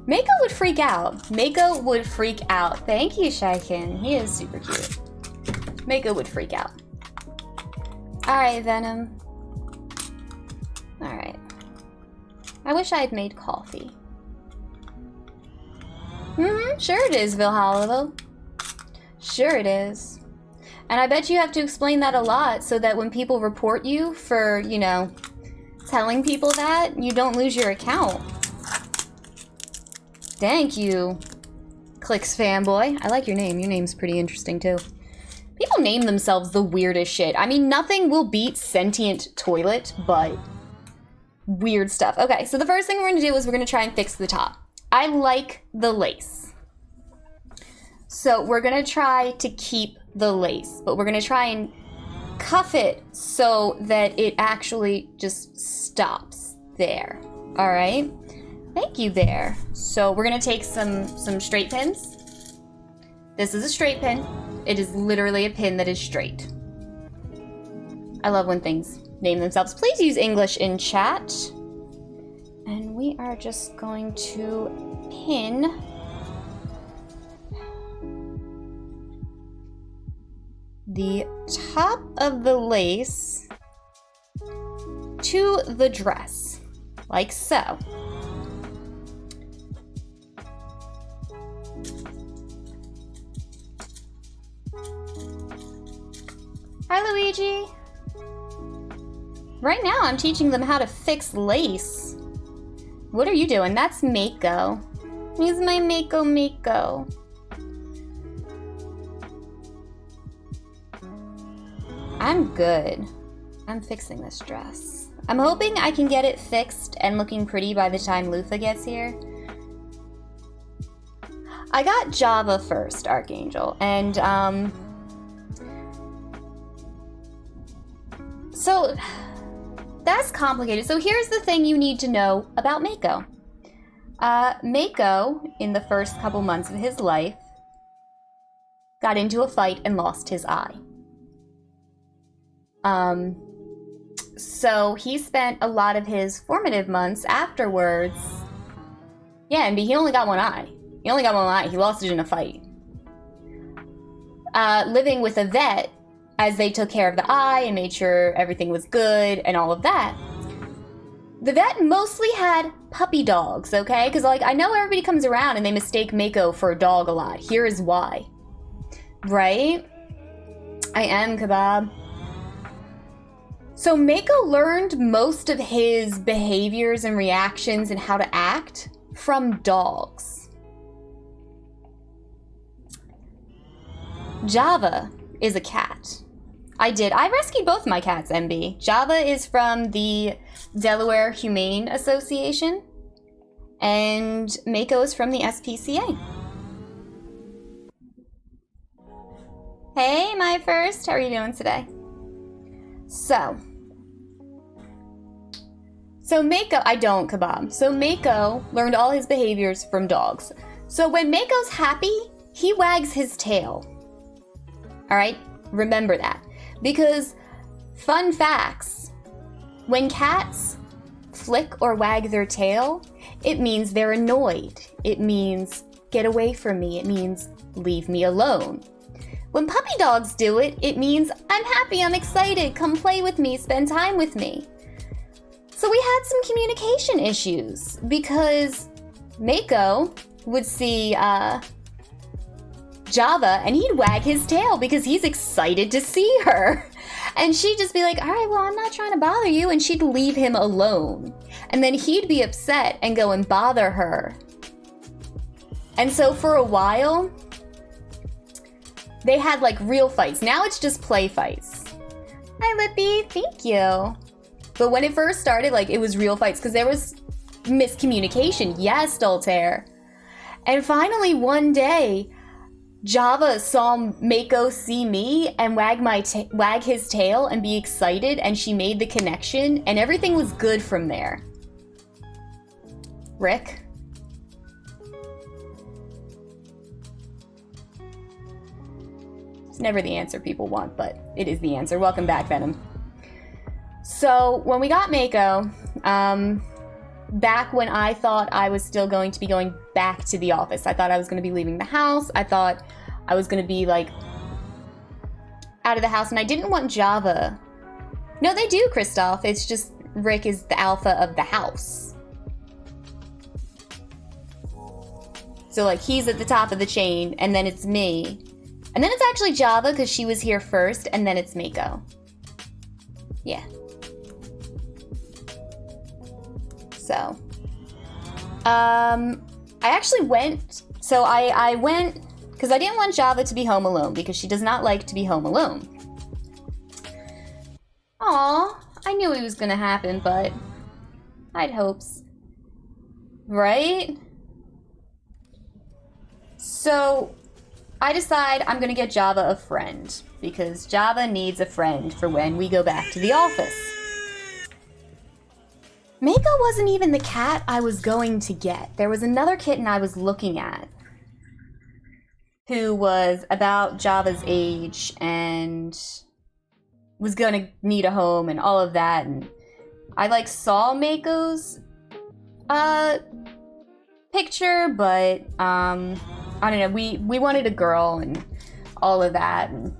Mako would freak out. Mako would freak out. Thank you, Shaikin. He is super cute. Mako would freak out. Alright, Venom. Alright. I wish I had made coffee. Sure it is, Vilhalla. Sure it is. And I bet you have to explain that a lot so that when people report you for, you know, telling people that, you don't lose your account. Thank you, Clicks fanboy. I like your name. Your name's pretty interesting, too. People name themselves the weirdest shit. I mean, nothing will beat sentient toilet, but weird stuff. Okay, so the first thing we're going to do is we're going to try and fix the top. I like the lace. So we're going to try to keep the lace, but we're going to try and cuff it so that it actually just stops there. All right? Thank you, Bear. So we're gonna take some straight pins. This is a straight pin. It is literally a pin that is straight. I love when things name themselves. Please use English in chat. And we are just going to pin the top of the lace to the dress, like so. Hi, Luigi. Right now, I'm teaching them how to fix lace. What are you doing? That's Mako. He's my Mako. I'm good. I'm fixing this dress. I'm hoping I can get it fixed and looking pretty by the time Lutha gets here. I got Java first, Archangel, and, so that's complicated. So here's the thing you need to know about Mako. Mako, in the first couple months of his life, got into a fight and lost his eye. So he spent a lot of his formative months afterwards. Yeah, and he only got one eye. He only got one eye. He lost it in a fight. Living with a vet as they took care of the eye and made sure everything was good and all of that. The vet mostly had puppy dogs, okay? Because, like, I know everybody comes around and they mistake Mako for a dog a lot. Here is why. Right? I am, Kebab. So Mako learned most of his behaviors and reactions and how to act from dogs. Java is a cat. I rescued both my cats, MB. Java is from the Delaware Humane Association, and Mako is from the SPCA. Hey, my first. How are you doing today? So Mako, I don't, Kebab. So Mako learned all his behaviors from dogs. So when Mako's happy, he wags his tail. All right? Remember that. Because, fun facts, when cats flick or wag their tail, it means they're annoyed. It means, get away from me. It means, leave me alone. When puppy dogs do it, it means, I'm happy, I'm excited, come play with me, spend time with me. So we had some communication issues because Mako would see Java and he'd wag his tail because he's excited to see her. And she'd just be like, all right, well, I'm not trying to bother you. And she'd leave him alone. And then he'd be upset and go and bother her. And so for a while, they had like real fights. Now it's just play fights. Hi, Lippy. Thank you. But when it first started, like, it was real fights because there was miscommunication. Yes, Doltaire. And finally, one day, Java saw Mako see me and wag his tail and be excited, and she made the connection, and everything was good from there. Rick? It's never the answer people want, but it is the answer. Welcome back, Venom. So, when we got Mako, back when I thought I was still going to be going back to the office, I thought I was going to be leaving the house, I thought I was going to be, like, out of the house, and I didn't want Java. No, they do, Kristoff. It's just Rick is the alpha of the house. So, like, he's at the top of the chain, and then it's me. And then it's actually Java, because she was here first, and then it's Mako. Yeah. So, I actually went, I went, because I didn't want Java to be home alone, because she does not like to be home alone. Aw, I knew it was gonna happen, but I'd hopes. Right? So, I decide I'm gonna get Java a friend, because Java needs a friend for when we go back to the office. Mako wasn't even the cat I was going to get. There was another kitten I was looking at who was about Java's age and was gonna need a home and all of that. And I like saw Mako's picture, but I don't know. We wanted a girl and all of that. And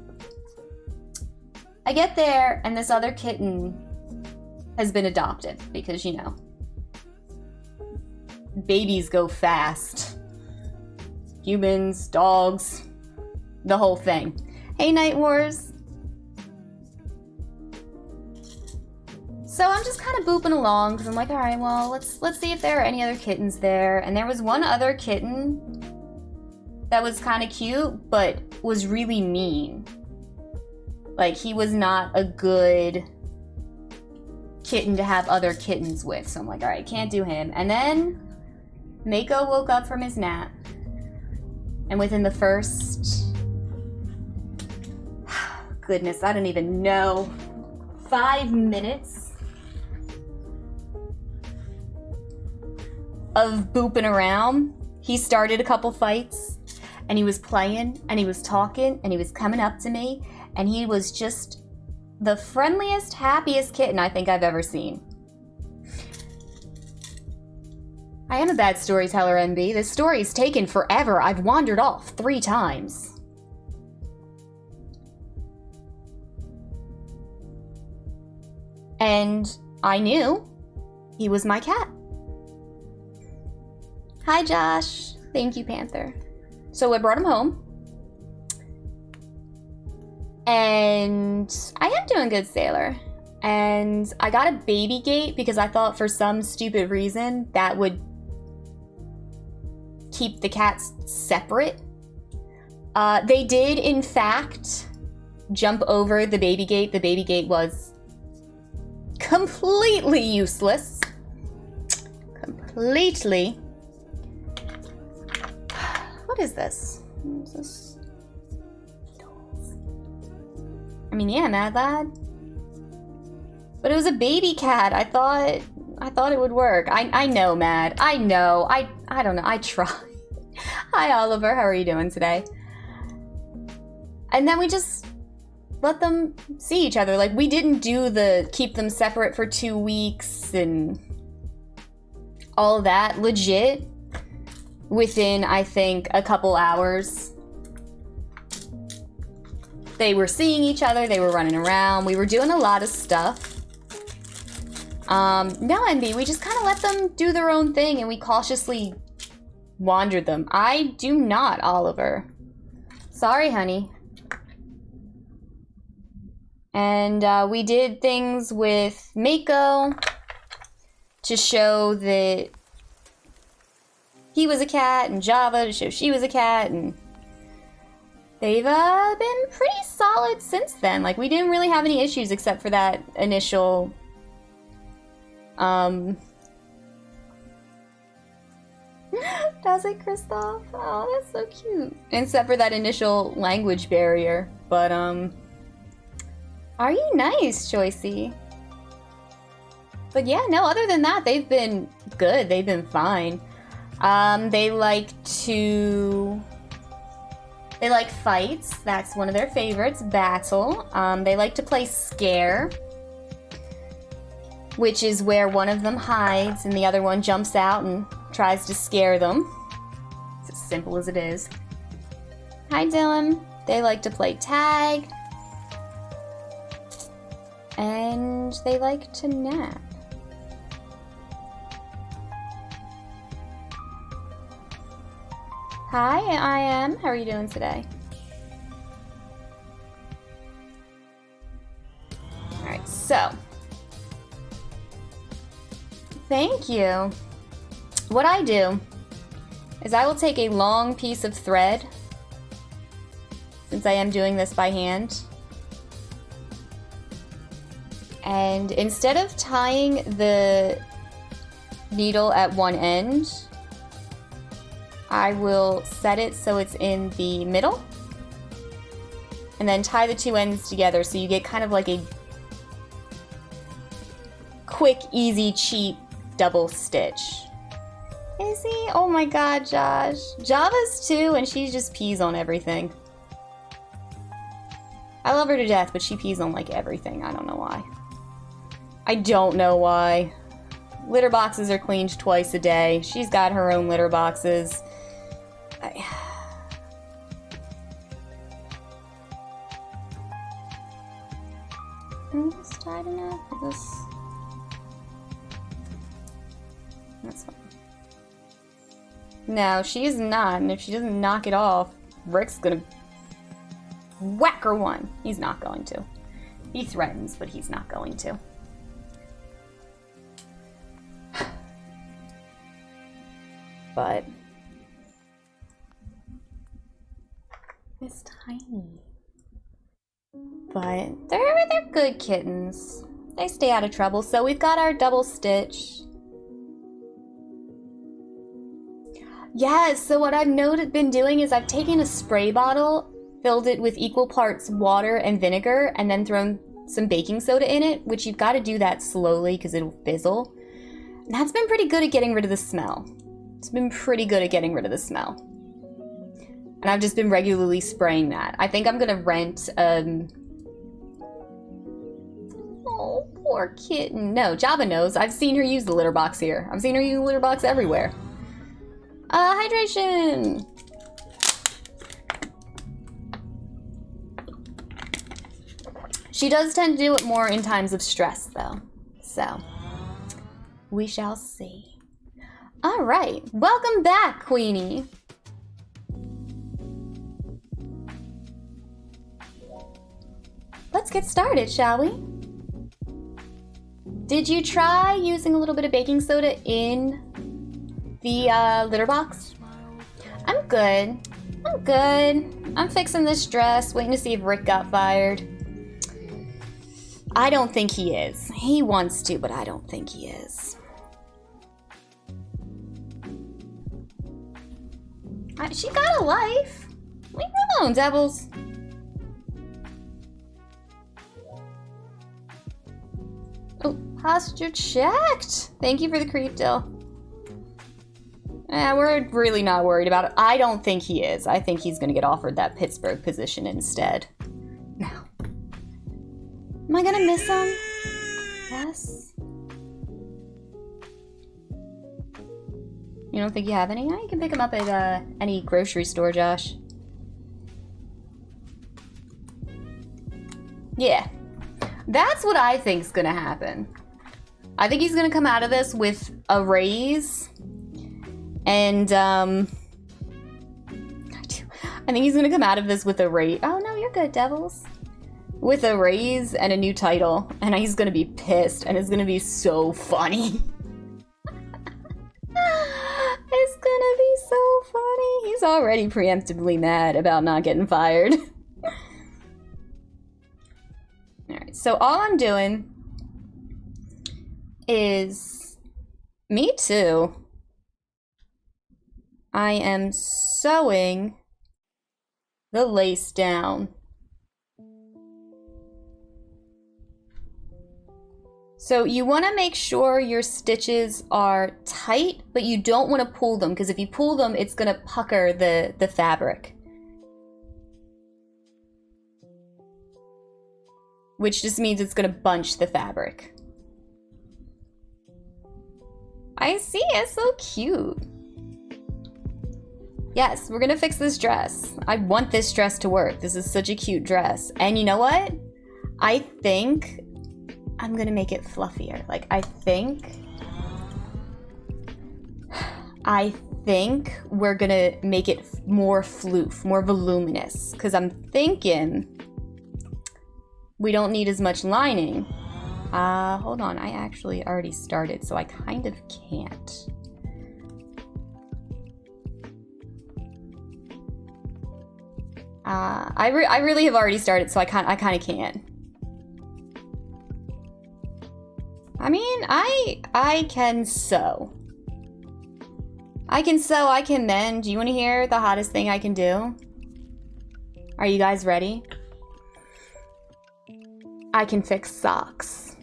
I get there and this other kitten has been adopted because, you know, babies go fast. Humans, dogs, the whole thing. Hey, Night Wars. So I'm just kind of booping along because I'm like, all right, well, let's see if there are any other kittens there. And there was one other kitten that was kind of cute, but was really mean. Like, he was not a good kitten to have other kittens with. So I'm like, all right, can't do him. And then Mako woke up from his nap. And within the first, goodness, I don't even know, 5 minutes of booping around, he started a couple fights, and he was playing, and he was talking, and he was coming up to me, and he was just the friendliest, happiest kitten I think I've ever seen. I am a bad storyteller, MB. This story's taken forever. I've wandered off 3 times. And I knew he was my cat. Hi, Josh. Thank you, Panther. So I brought him home. And I am doing good, Sailor. And I got a baby gate because I thought for some stupid reason that would keep the cats separate. They did, in fact, jump over the baby gate. The baby gate was completely useless. Completely. What is this? What is this? I mean, yeah, Mad Lad. But it was a baby cat. I thought it would work. I know, Mad. I know. I don't know. I tried. Hi, Oliver. How are you doing today? And then we just let them see each other. Like, we didn't do the keep them separate for 2 weeks and all that. Legit, within, I think, a couple hours, they were seeing each other. They were running around. We were doing a lot of stuff. No, MB, we just kind of let them do their own thing and we cautiously wandered them. I do not, Oliver. Sorry, honey. And we did things with Mako to show that he was a cat, and Java to show she was a cat, and they've been pretty solid since then. Like, we didn't really have any issues except for that initial does it, Kristoff? Oh, that's so cute. Except for that initial language barrier. But, are you nice, Choicey? But yeah, no, other than that, they've been good. They've been fine. They like fights. That's one of their favorites. Battle. They like to play Scare, which is where one of them hides and the other one jumps out and tries to scare them. It's as simple as it is. Hi, Dylan. They like to play tag. And they like to nap. Hi, I am. How are you doing today? Alright, so. Thank you. What I do is I will take a long piece of thread, since I am doing this by hand, and instead of tying the needle at one end, I will set it so it's in the middle, and then tie the two ends together so you get kind of like a quick, easy, cheap double stitch. Is he? Oh my god, Josh. Java's too, and she just pees on everything. I love her to death, but she pees on like everything. I don't know why. I don't know why. Litter boxes are cleaned twice a day. She's got her own litter boxes. Is this tight enough? Is this... That's fine. No, she is not, and if she doesn't knock it off, Rick's gonna whack her one. He's not going to. He threatens, but he's not going to. But it's tiny. But they're good kittens. They stay out of trouble. So we've got our double stitch. Yes, so what I've been doing is I've taken a spray bottle, filled it with equal parts water and vinegar, and then thrown some baking soda in it, which you've got to do that slowly because it'll fizzle. And that's been pretty good at getting rid of the smell. It's been pretty good at getting rid of the smell. And I've just been regularly spraying that. I think I'm gonna rent, oh, poor kitten. No, Java knows. I've seen her use the litter box here. I've seen her use the litter box everywhere. Hydration! She does tend to do it more in times of stress, though. So, we shall see. Alright, welcome back, Queenie. Let's get started, shall we? Did you try using a little bit of baking soda in the litter box? I'm good. I'm good. I'm fixing this dress, waiting to see if Rick got fired. I don't think he is. He wants to, but I don't think he is. She got a life. Leave her alone, devils. Oh, posture checked. Thank you for the creep, Dill. We're really not worried about it. I don't think he is. I think he's going to get offered that Pittsburgh position instead. No. Am I going to miss him? Yes. You don't think you have any? You can pick them up at any grocery store, Josh. Yeah. That's what I think's gonna happen. I think he's gonna come out of this with a raise. And, I think he's gonna come out of this with a raise. Oh, no, you're good, Devils. with a raise and a new title, and he's gonna be pissed, and it's gonna be so funny. It's gonna be so funny. He's already preemptively mad about not getting fired. Alright, so all I'm doing is... Me too. I am sewing the lace down. So you want to make sure your stitches are tight, but you don't want to pull them, because if you pull them, it's going to pucker the fabric. Which just means it's going to bunch the fabric. I see, it's so cute. Yes, we're going to fix this dress. I want this dress to work. This is such a cute dress. And you know what? I think I'm gonna make it fluffier. Like, I think we're gonna make it more floof, more voluminous. Because I'm thinking we don't need as much lining. Hold on, I actually already started, so I kind of can't. I really have already started, so I kind of can't. I mean, I can sew. I can sew, I can mend. Do you want to hear the hottest thing I can do? Are you guys ready? I can fix socks.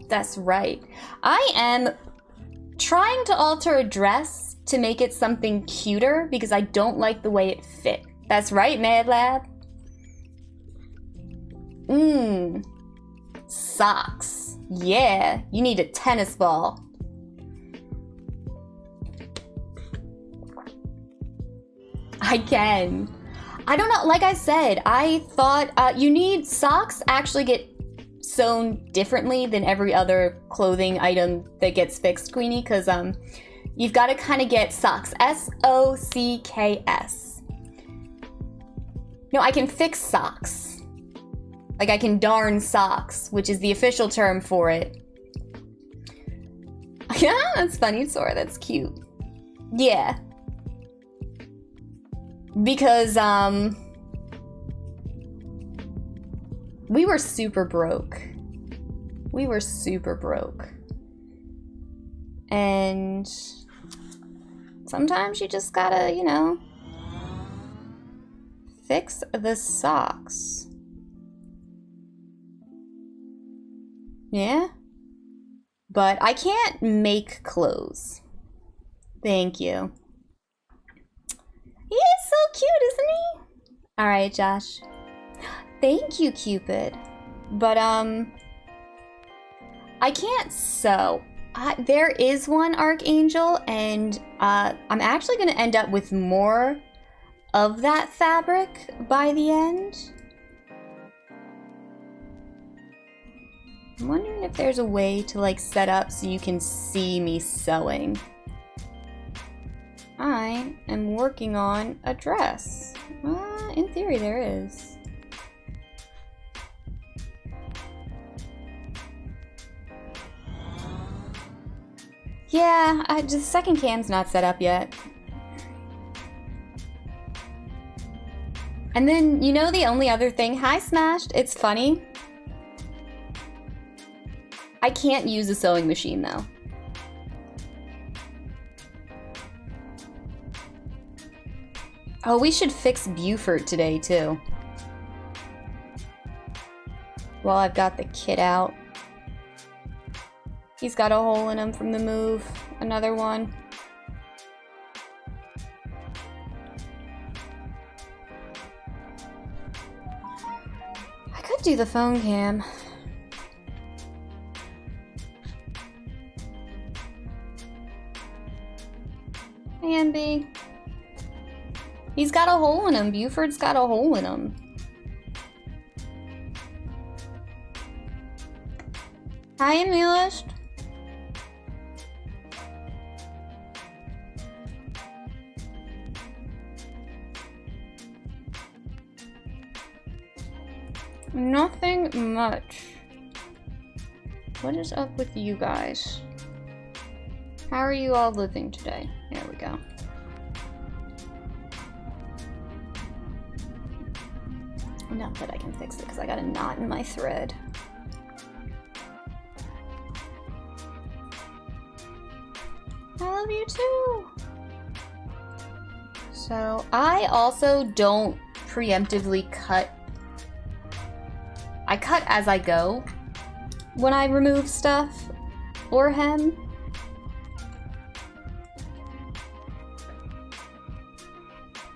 That's right. I am trying to alter a dress to make it something cuter because I don't like the way it fit. That's right, Mad Lab. Socks. Yeah, you need a tennis ball. I can. I don't know, like I said, I thought you need socks actually get sewn differently than every other clothing item that gets fixed, Queenie, because you've got to kind of get socks. S-O-C-K-S. No, I can fix socks. Like, I can darn socks, which is the official term for it. Yeah, that's funny, Sora. That's cute. Yeah. Because, we were super broke. We were super broke. And sometimes you just gotta, you know, fix the socks. Yeah? But I can't make clothes. Thank you. He is so cute, isn't he? Alright, Josh. Thank you, Cupid. But, I can't sew. There is one Archangel, and I'm actually going to end up with more of that fabric by the end. I'm wondering if there's a way to, like, set up so you can see me sewing. I am working on a dress. In theory, there is. Yeah, the second cam's not set up yet. And then, you know the only other thing? Hi, Smashed. It's funny. I can't use a sewing machine, though. Oh, we should fix Buford today, too. While I've got the kit out. He's got a hole in him from the move. Another one. I could do the phone cam. Hey, MB. He's got a hole in him. Buford's got a hole in him. Hi, Emilist. Nothing much. What is up with you guys? How are you all living today? There we go. Not that I can fix it because I got a knot in my thread. I love you too! So, I also don't preemptively cut. I cut as I go when I remove stuff or hem.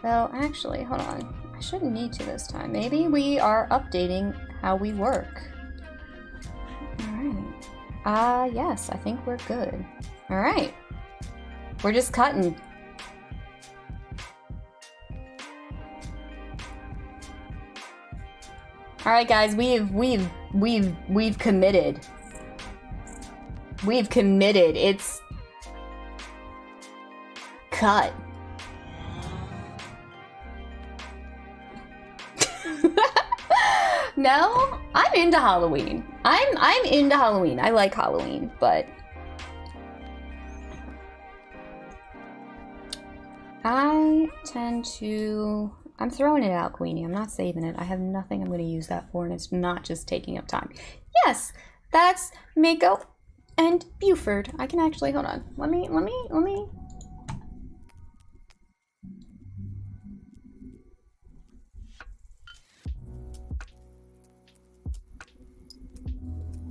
Well, actually, hold on. I shouldn't need to this time. Maybe we are updating how we work. Alright. Yes, I think we're good. Alright. We're just cutting. Alright guys, we've committed. We've committed. It's cut. No, I'm into Halloween. I'm into Halloween. I like Halloween, but I tend to. I'm throwing it out, Queenie. I'm not saving it. I have nothing I'm going to use that for, and it's not just taking up time. Yes, that's Mako and Buford. I can actually hold on. Let me.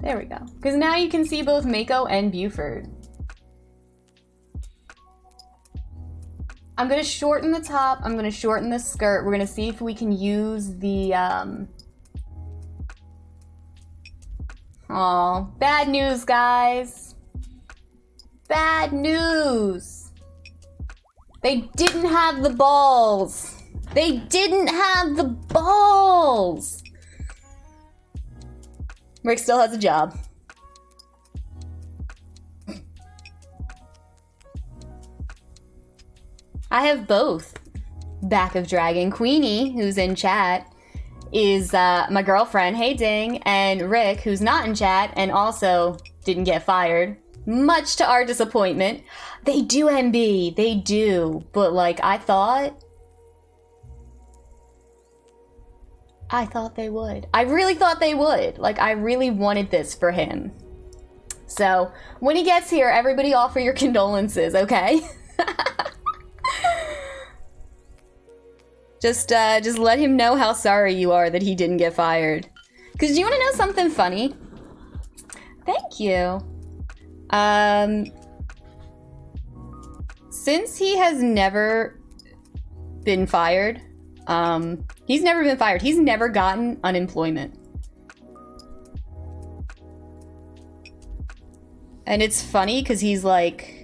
There we go. Because now you can see both Mako and Buford. I'm gonna shorten the top, I'm gonna shorten the skirt. We're gonna see if we can use the, Aw, bad news, guys. Bad news. They didn't have the balls. They didn't have the balls. Rick still has a job. I have both. Back of Dragon. Queenie, who's in chat, is my girlfriend, hey Ding, and Rick, who's not in chat and also didn't get fired. Much to our disappointment. They do, MB, they do. But like, I thought they would. I really thought they would. Like, I really wanted this for him. So, when he gets here, everybody offer your condolences, okay? Just let him know how sorry you are that he didn't get fired. Because do you want to know something funny? Thank you. Since he has never been fired, he's never been fired. He's never gotten unemployment. And it's funny because he's like,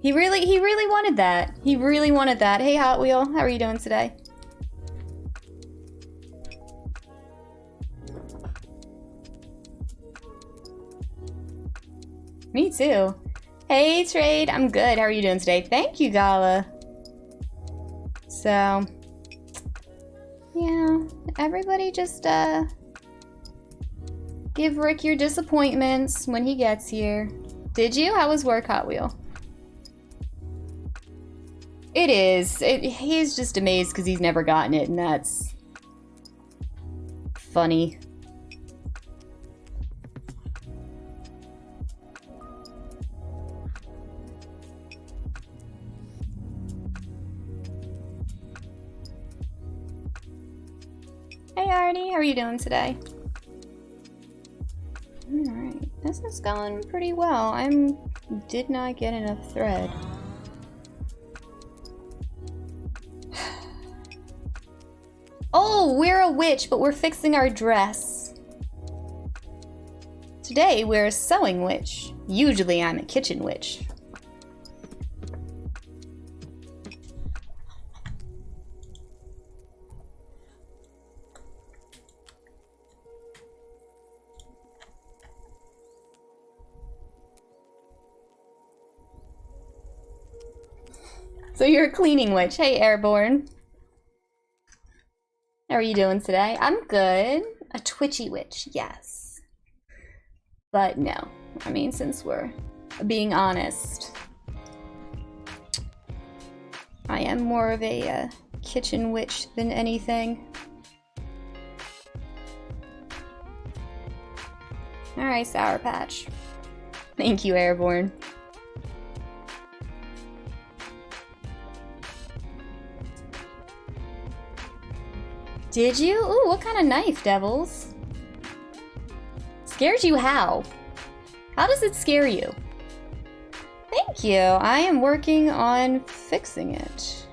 he really wanted that. He really wanted that. Hey, Hot Wheel, how are you doing today? Me too. Hey, Trade, I'm good. How are you doing today? Thank you, Gala. So, yeah, everybody just, give Rick your disappointments when he gets here. Did you? How was work, Hot Wheel? It is. He's just amazed because he's never gotten it, and that's funny. Hey Artie, how are you doing today? Alright, this is going pretty well. Did not get enough thread. Oh, we're a witch, but we're fixing our dress. Today, we're a sewing witch. Usually, I'm a kitchen witch. So you're a cleaning witch. Hey, Airborne. How are you doing today? I'm good. A twitchy witch, yes. But no. I mean, since we're being honest, I am more of a kitchen witch than anything. Alright, Sour Patch. Thank you, Airborne. Did you? Ooh, what kind of knife, Devils? Scares you how? How does it scare you? Thank you. I am working on fixing it.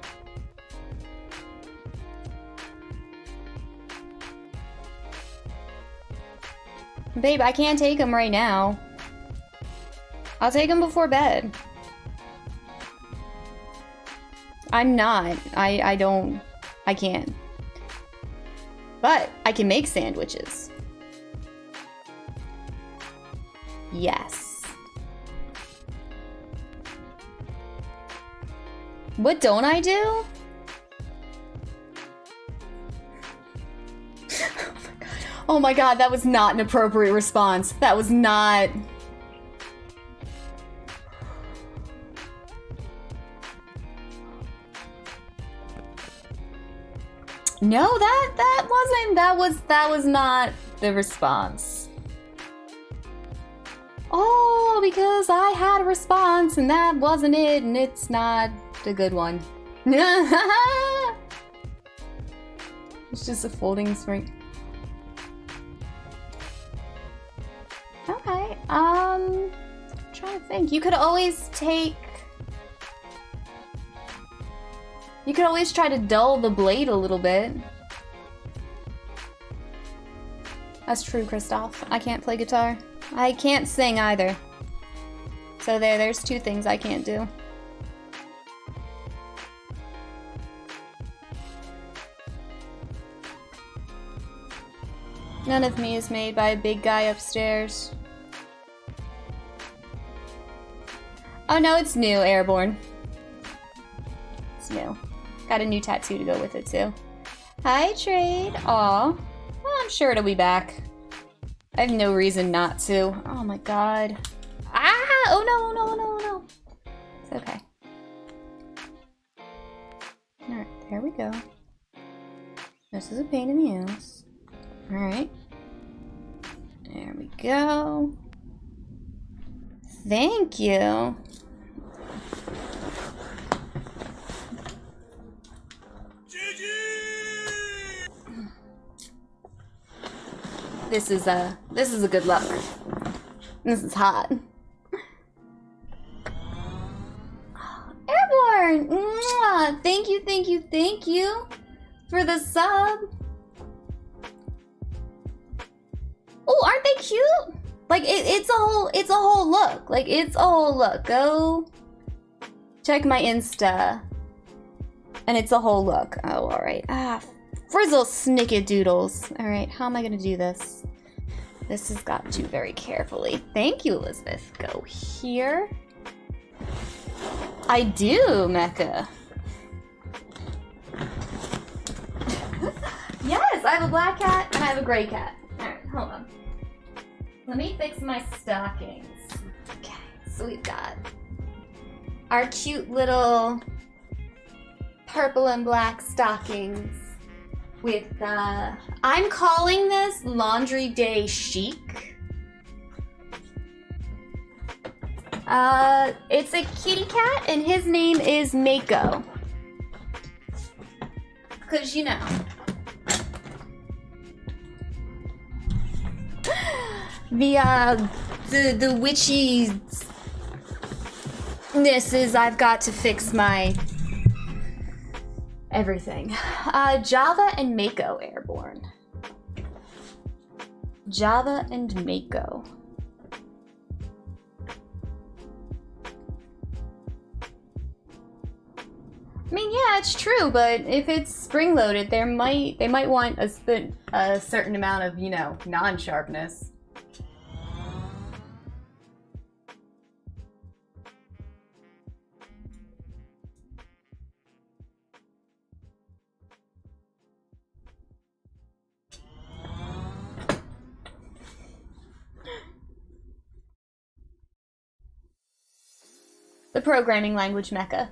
Babe, I can't take them right now. I'll take them before bed. I'm not. I can't. But I can make sandwiches. Yes. What don't I do? Oh my god, that was not an appropriate response. That was not... No, that was not the response. Oh, because I had a response and that wasn't it, and it's not a good one. It's just a folding spring. Okay, trying to think. You could always try to dull the blade a little bit. That's true, Christoph. I can't play guitar. I can't sing either. So there's two things I can't do. None of me is made by a big guy upstairs. Oh no, it's new, Airborne. It's new. Got a new tattoo to go with it too. Hi, Trade. Aw. Well, I'm sure it'll be back. I have no reason not to. Oh my god. Ah! Oh no, no, no, no. It's okay. Alright, there we go. This is a pain in the ass. Alright. There we go. Thank you. This is a good look. This is hot. Airborne! Mwah! Thank you, thank you, thank you for the sub. Oh, aren't they cute? Like it's a whole look. Like it's a whole look. Go check my Insta. And it's a whole look. Oh, alright. Ah, frizzle snickerdoodles. Alright, how am I gonna do this? This has got to do very carefully. Thank you, Elizabeth. Go here. I do, Mecca. Yes, I have a black cat and I have a gray cat. Alright, hold on. Let me fix my stockings. Okay, so we've got our cute little purple and black stockings with, I'm calling this Laundry Day Chic. It's a kitty cat and his name is Mako. 'Cause you know. The witchy-ness is I've got to fix my everything. Java and Mako Airborne. Java and Mako. I mean, yeah, it's true, but if it's spring-loaded, they might want a certain amount of, you know, non-sharpness. The programming language mecca.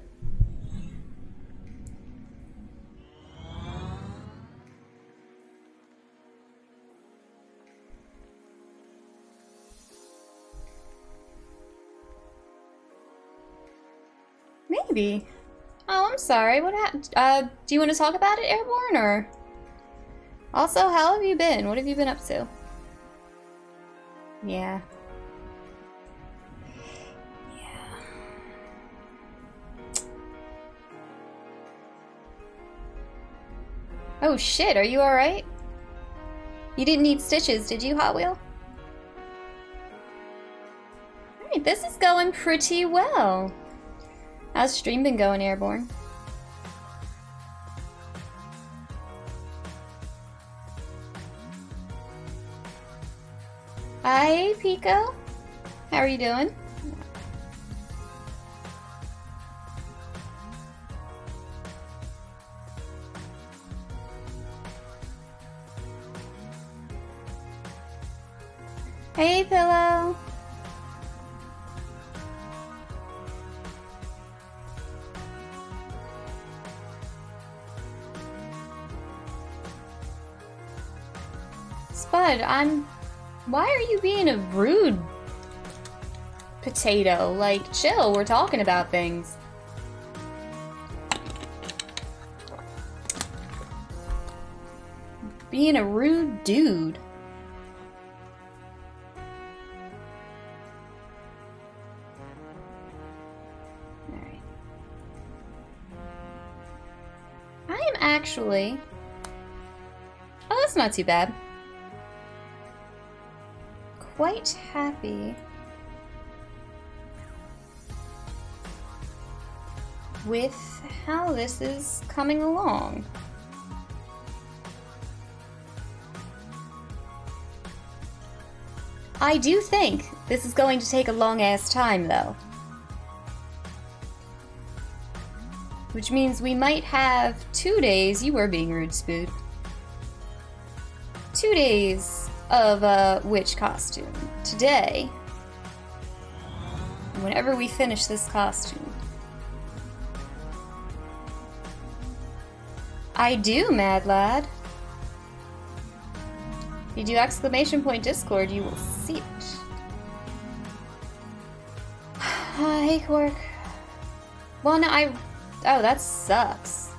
Maybe. Oh, I'm sorry. What happened? Do you want to talk about it, Airborne, or? Also, how have you been? What have you been up to? Yeah. Oh shit, are you alright? You didn't need stitches, did you, Hot Wheel? Alright, this is going pretty well. How's stream been going, Airborne? Hi, Pico. How are you doing? Hey, Pillow. Spud, why are you being a rude potato? Like, chill, we're talking about things. Being a rude dude. Alright. I am actually... Oh, that's not too bad. Quite happy with how this is coming along. I do think this is going to take a long-ass time, though. Which means we might have 2 days, you were being rude, Spood. 2 days of a witch costume. Today, whenever we finish this costume. I do, Mad Lad. If you do exclamation point Discord, you will see it. Hey, Quark. Well, no, oh, that sucks.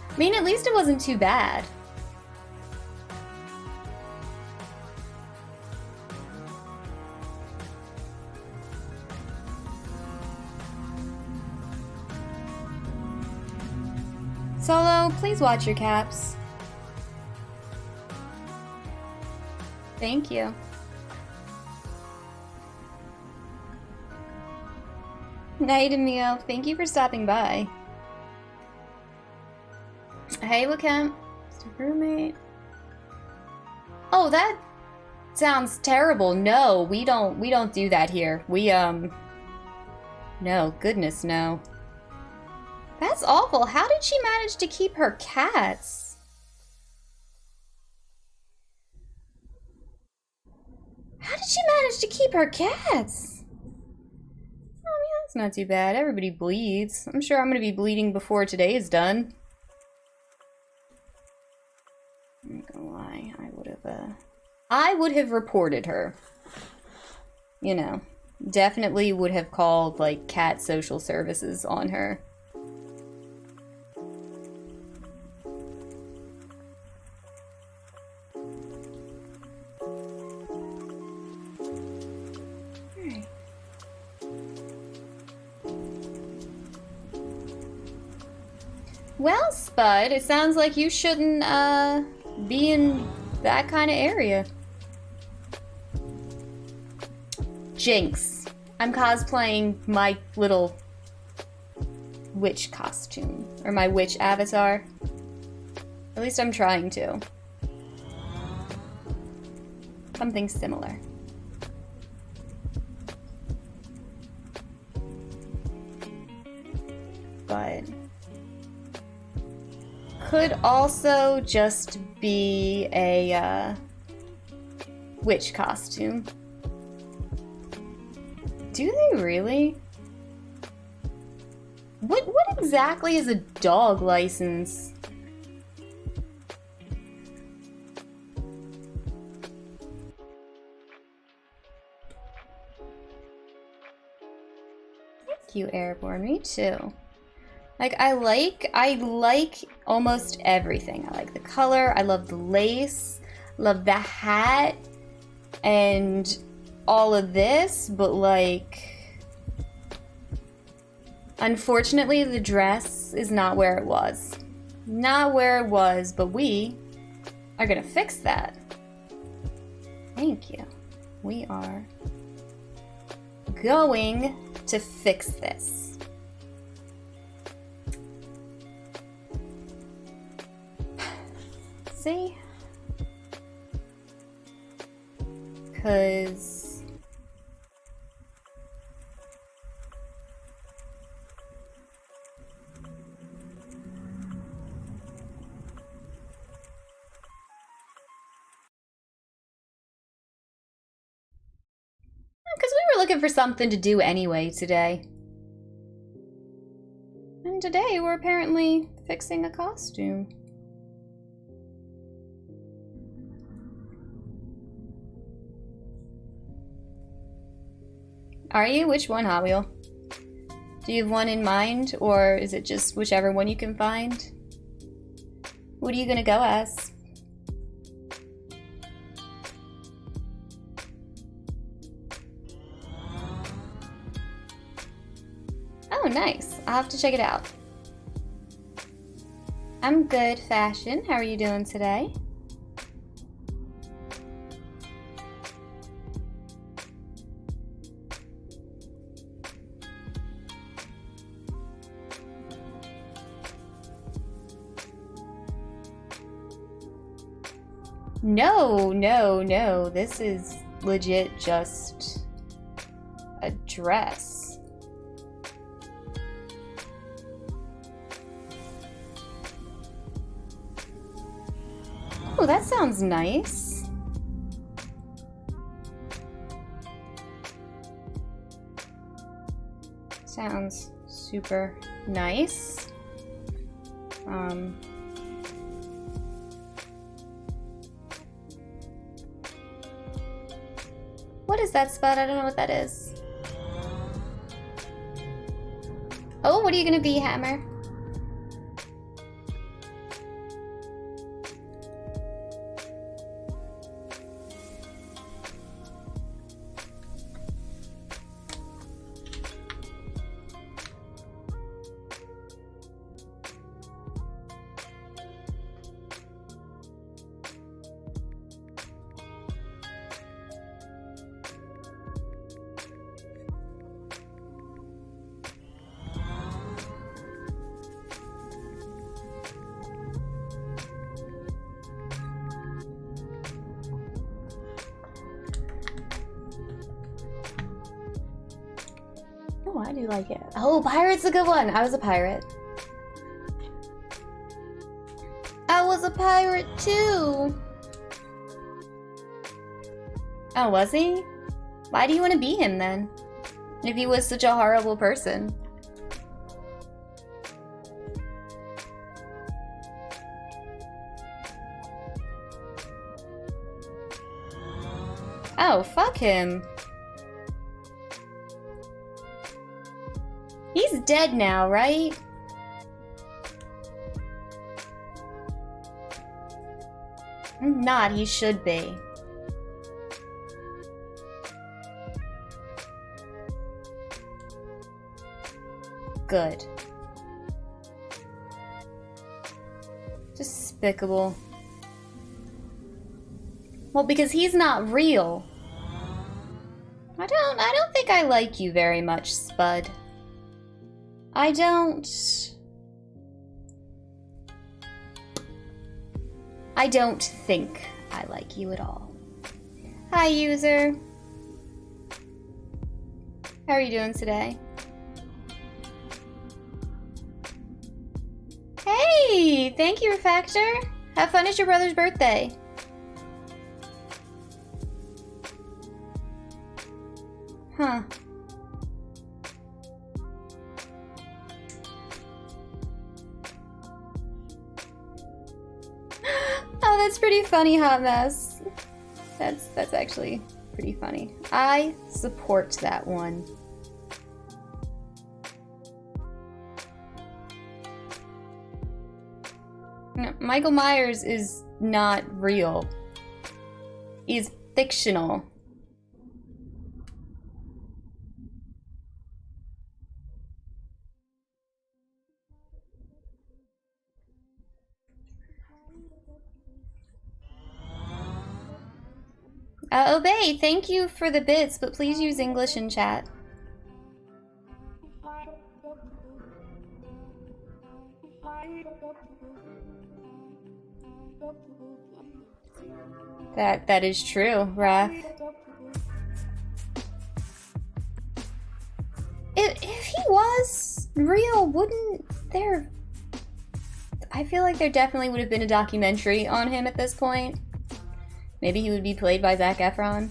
I mean, at least it wasn't too bad. Solo, please watch your caps. Thank you. Night, Emil. Thank you for stopping by. Hey, Wakemp. Roommate. Oh, that sounds terrible. No, we don't do that here. No, goodness, no. That's awful. How did she manage to keep her cats? How did she manage to keep her cats? Oh, yeah, that's not too bad. Everybody bleeds. I'm sure I'm gonna be bleeding before today is done. I'm not gonna lie. I would have reported her. You know, definitely would have called, like, cat social services on her. Well, Spud, it sounds like you shouldn't, be in that kind of area. Jinx. I'm cosplaying my little witch costume. Or my witch avatar. At least I'm trying to. Something similar. But... could also just be a, witch costume. Do they really? exactly is a dog license? Thank you, Airborne. Me too. Like, I like almost everything. I like the color, I love the lace, love the hat, and all of this, but like, unfortunately the dress is not where it was. Not where it was, but we are gonna fix that. Thank you. We are going to fix this. See? Because we were looking for something to do anyway today. And today we're apparently fixing a costume. Are you? Which one, Hot Wheel? Do you have one in mind, or is it just whichever one you can find? What are you gonna go as? Oh, nice. I'll have to check it out. I'm good, Fashion. How are you doing today? No, no, no. This is legit just a dress. Oh, that sounds nice. Sounds super nice. What is that, Spud? I don't know what that is. Oh, what are you gonna be, Hammer? Oh, I do like it. Oh, pirate's a good one. I was a pirate. I was a pirate too. Oh, was he? Why do you want to be him then? If he was such a horrible person. Oh, fuck him. He's dead now, right? Not, he should be. Good. Despicable. Well, because he's not real. I don't think I like you very much, Spud. I don't think I like you at all. Hi, user. How are you doing today? Hey, thank you, Refactor. Have fun at your brother's birthday. Huh. Oh, that's pretty funny, Hot Mess. That's actually pretty funny. I support that one. No, Michael Myers is not real. He's fictional. Obey, thank you for the bits, but please use English in chat. That is true, Raph. If he was real, wouldn't there... I feel like there definitely would have been a documentary on him at this point. Maybe he would be played by Zac Efron.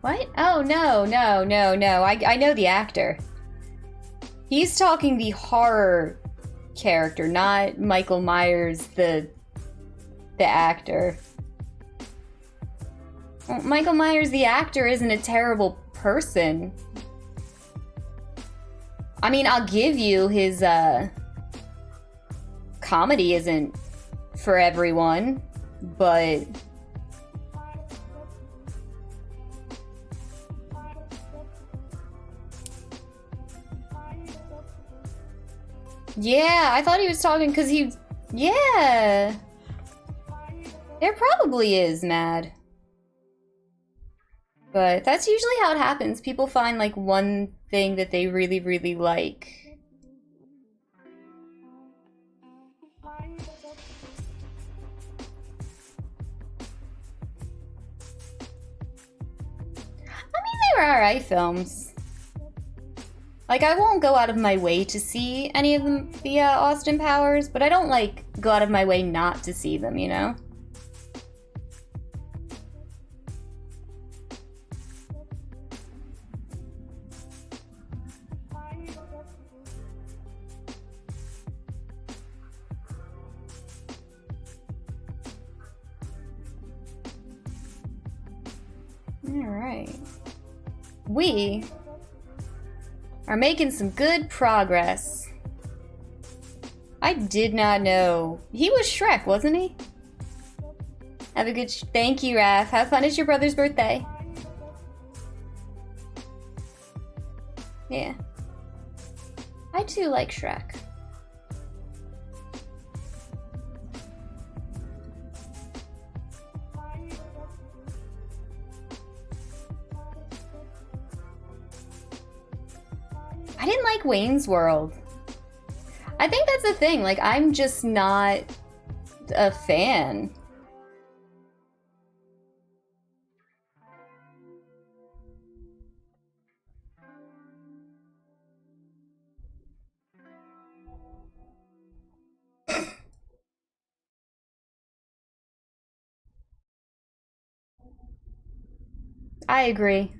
What? Oh, no. I know the actor. He's talking the horror character, not Michael Myers, the actor. Well, Michael Myers, the actor, isn't a terrible person. I mean, I'll give you his, comedy isn't for everyone, but... Yeah, I thought he was talking because he... Yeah! There probably is, Mad. But that's usually how it happens. People find, like, one thing that they really, really like. I mean, they were alright films. Like, I won't go out of my way to see any of the Austin Powers, but I don't, like, go out of my way not to see them, you know? Alright. We are making some good progress. I did not know. He was Shrek, wasn't he? Have a good thank you, Raph. Have fun. It's your brother's birthday. Yeah. I too like Shrek. I didn't like Wayne's World. I think that's the thing, like, I'm just not a fan. I agree.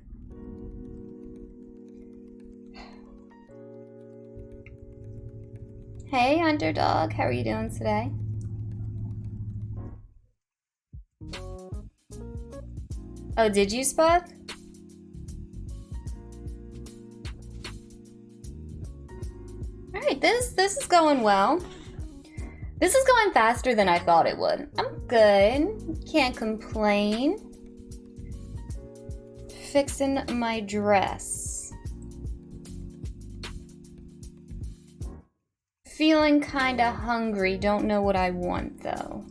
Hey, Underdog, how are you doing today? Oh, did you, Spud? Alright, this is going well. This is going faster than I thought it would. I'm good. Can't complain. Fixing my dress. Feeling kinda hungry. Don't know what I want, though.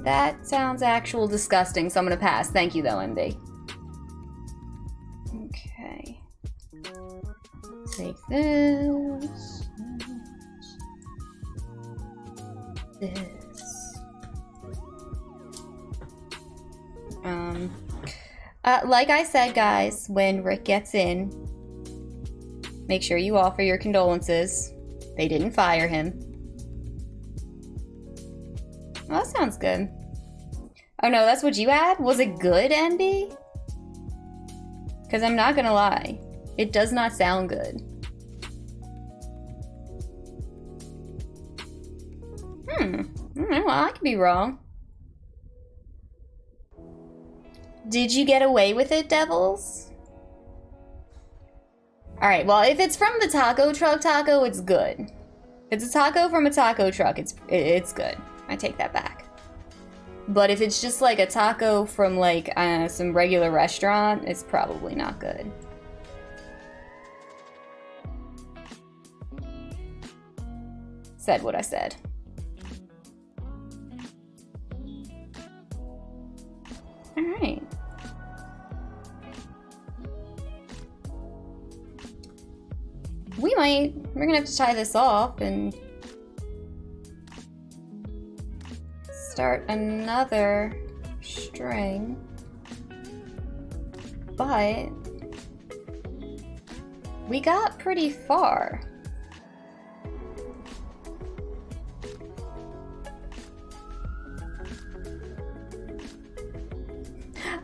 That sounds actual disgusting, so I'm gonna pass. Thank you, though, MD. Okay. Take this. this? Like I said, guys, when Rick gets in, make sure you offer your condolences. They didn't fire him. Well, that sounds good. Oh no, that's what you had? Was it good, NB? Because I'm not gonna lie, it does not sound good. Well, I could be wrong. Did you get away with it, Devils? Alright, well, if it's from the taco truck taco, it's good. If it's a taco from a taco truck, it's good. I take that back. But if it's just like a taco from like some regular restaurant, it's probably not good. Said what I said. Alright. We're gonna have to tie this off and start another string. But we got pretty far.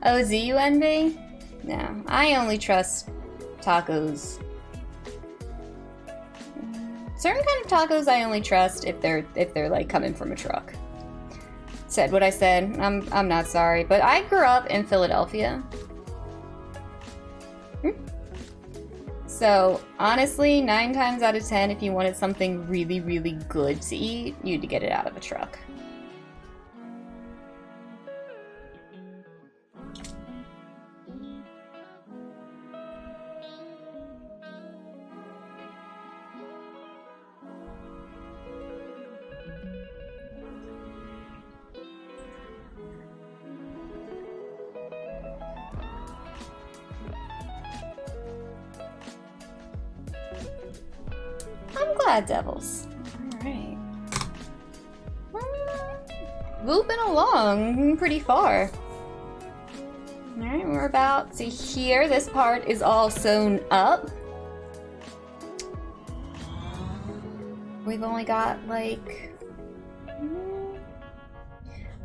Oh, ZUNB? No, I only trust tacos. Certain kind of tacos I only trust if they're like coming from a truck. Said what I said. I'm not sorry, but I grew up in Philadelphia. So honestly, 9 times out of 10, if you wanted something really, really good to eat, you'd get it out of a truck. I'm glad, Devils. Alright. Looping along pretty far. Alright, we're about to here. This part is all sewn up. We've only got like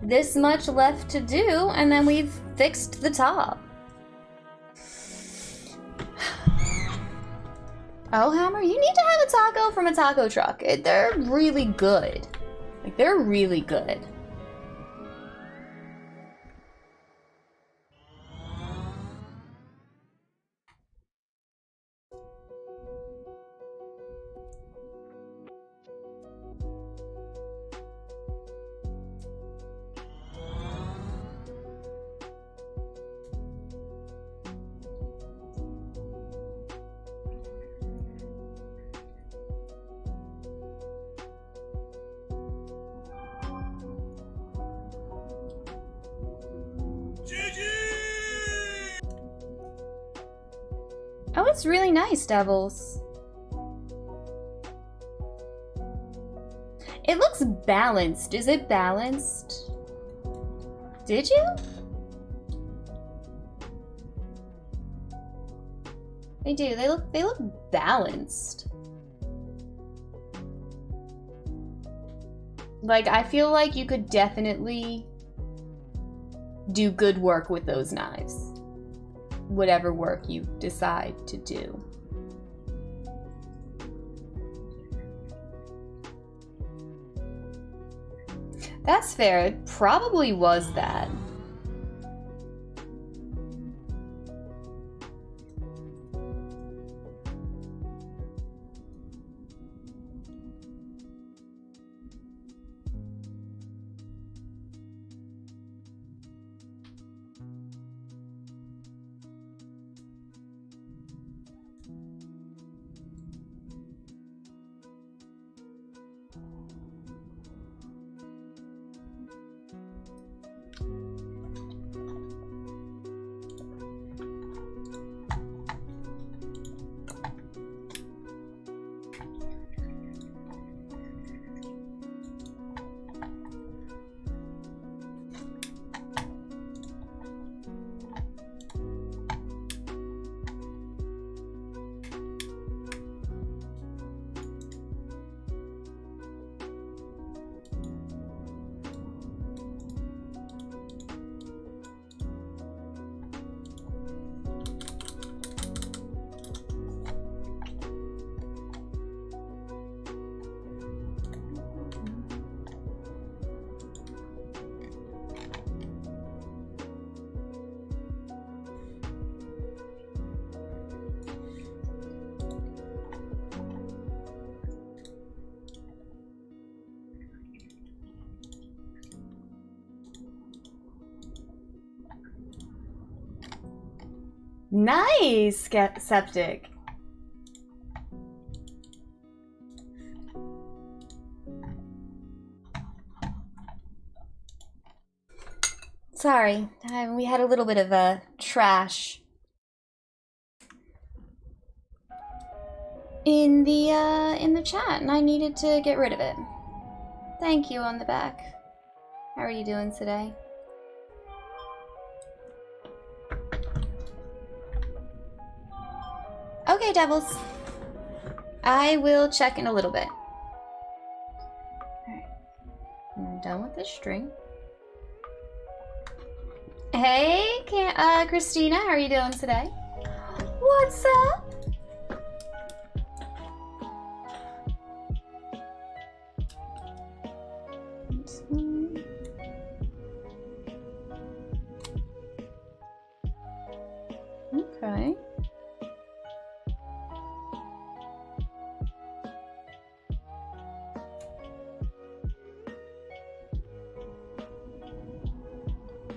this much left to do, and then we've fixed the top. Oh, Hammer, you need to have a taco from a taco truck. They're really good. Like, they're really good. Oh, it's really nice, Devils. It looks balanced. Is it balanced? Did you? They do. They look balanced. Like, I feel like you could definitely do good work with those knives. Whatever work you decide to do. That's fair. It probably was that. Nice, Septic. Sorry, we had a little bit of trash in the chat, and I needed to get rid of it. Thank you on the back. How are you doing today? Okay, devils. I will check in a little bit. Alright. I'm done with this string. Hey, Christina, how are you doing today? What's up? Okay.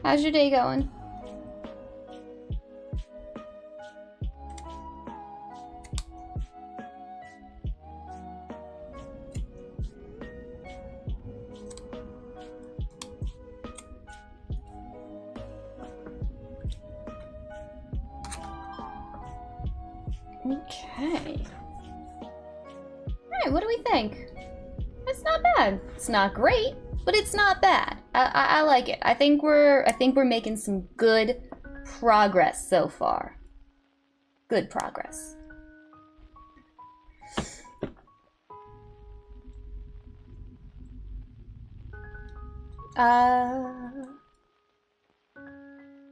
How's your day going? Okay. Alright, what do we think? It's not bad. It's not great, but it's not bad. I like it. I think we're making some good progress so far. Good progress.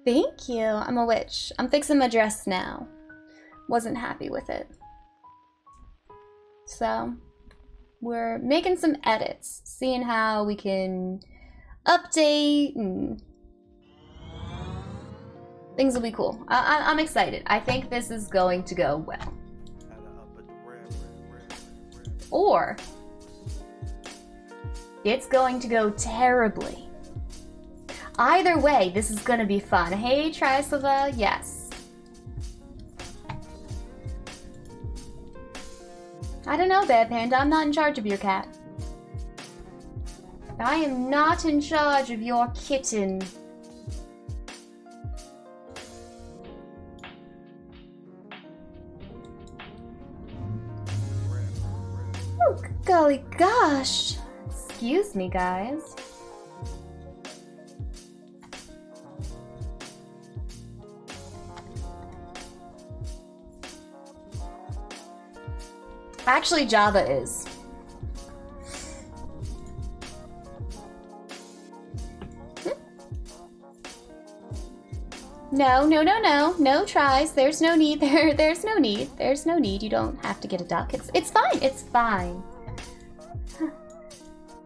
Thank you. I'm a witch. I'm fixing my dress now. Wasn't happy with it. So, we're making some edits, seeing how we can update and things will be cool. I'm excited. I think this is going to go well. Or it's going to go terribly. Either way, this is going to be fun. Hey, Trisilva, yes. I don't know, Bad Panda. I'm not in charge of your cat. I am not in charge of your kitten. Oh, golly gosh. Excuse me, guys. Actually, Java is. No, no, no, no. No tries. There's no need. There's no need. There's no need. You don't have to get a duck. It's fine. It's fine.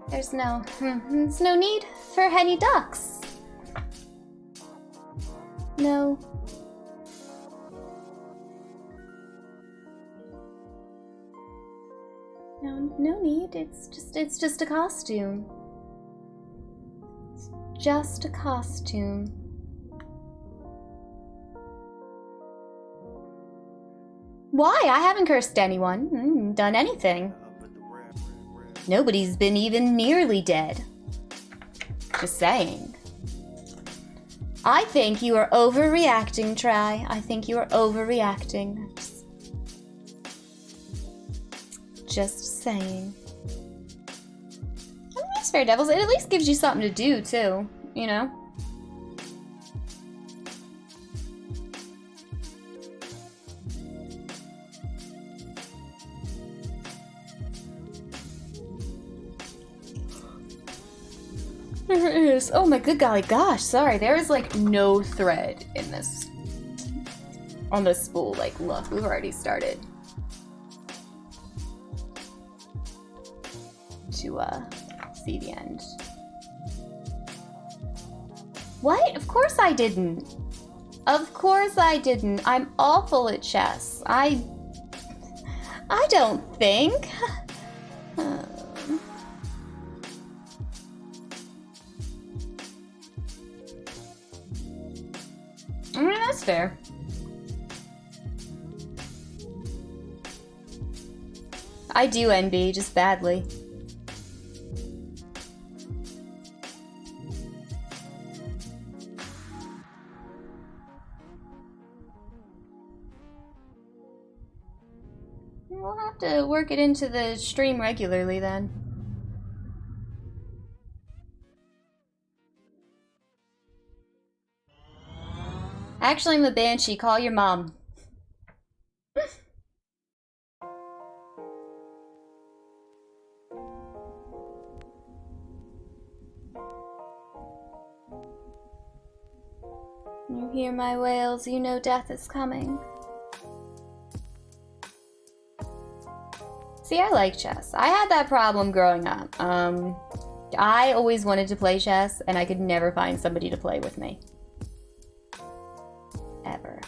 There's no need for any ducks. No. No need. It's just a costume. It's just a costume. Why? I haven't cursed anyone. Done anything. Nobody's been even nearly dead. Just saying. I think you are overreacting, Try. I think you are overreacting. Just saying. I mean, that's fair, Devils. It at least gives you something to do, too. You know? There is. Oh my good golly gosh. Sorry, there is like no thread in this. On this spool. Like, look, we've already started. To see the end. What? Of course I didn't. Of course I didn't. I'm awful at chess. I don't think. I mean, that's fair. I do NB, just badly. We'll have to work it into the stream regularly then. Actually, I'm a banshee. Call your mom. You hear my wails, you know death is coming. See, I like chess. I had that problem growing up. I always wanted to play chess, and I could never find somebody to play with me. Ever.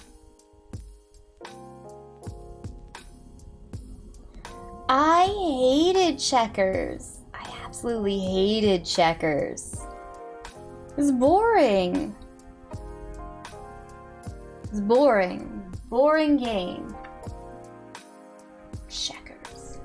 I hated checkers. I absolutely hated checkers. It was boring. It was boring. Boring game. Checkers.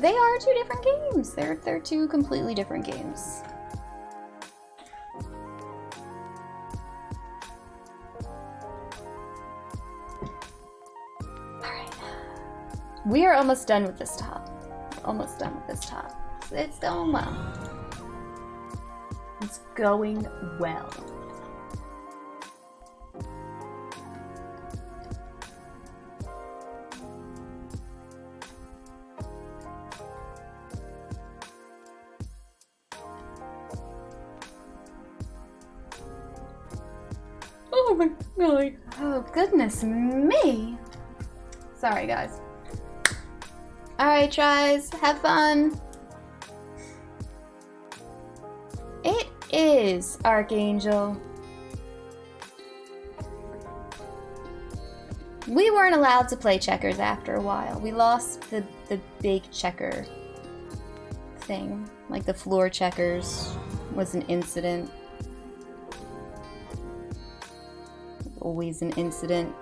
They are two different games. They're two completely different games. Alright. We are almost done with this top. Almost done with this top. It's going well. It's going well. Oh my golly. Oh goodness me. Sorry guys. Alright tries, have fun. It is Archangel. We weren't allowed to play checkers after a while. We lost the big checker thing. Like the floor checkers was an incident. Always an incident.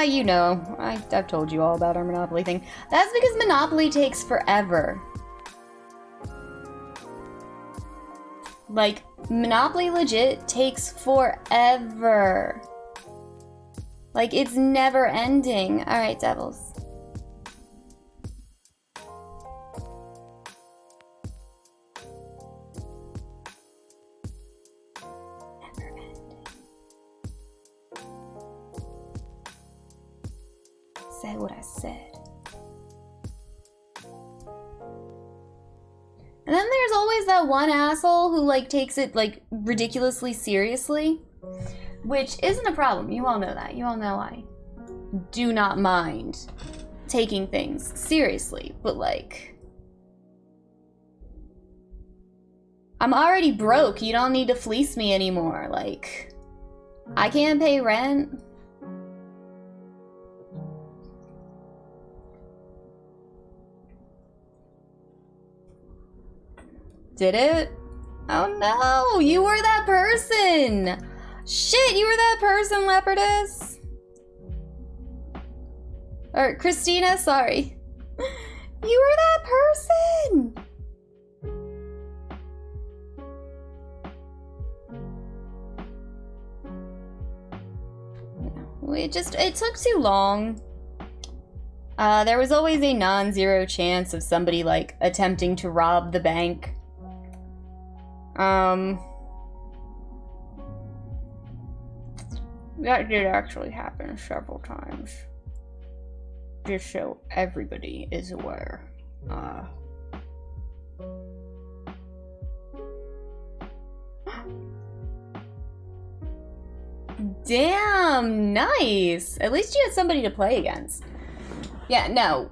You know, I've told you all about our Monopoly thing. That's because Monopoly takes forever. Like, Monopoly legit takes forever. Like, it's never ending. Alright, Devils. Never ending. Said what I said. And then there's always that one asshole who, like, takes it, like, ridiculously seriously. Which isn't a problem. You all know that. You all know I do not mind taking things seriously. But, like, I'm already broke. You don't need to fleece me anymore. Like, I can't pay rent. Did it? Oh no, you were that person! Shit, you were that person, Leopardus! Or Christina, sorry. You were that person! It took too long. There was always a non-zero chance of somebody, like, attempting to rob the bank. That did actually happen several times. Just so everybody is aware. Damn, nice! At least you had somebody to play against. Yeah, no,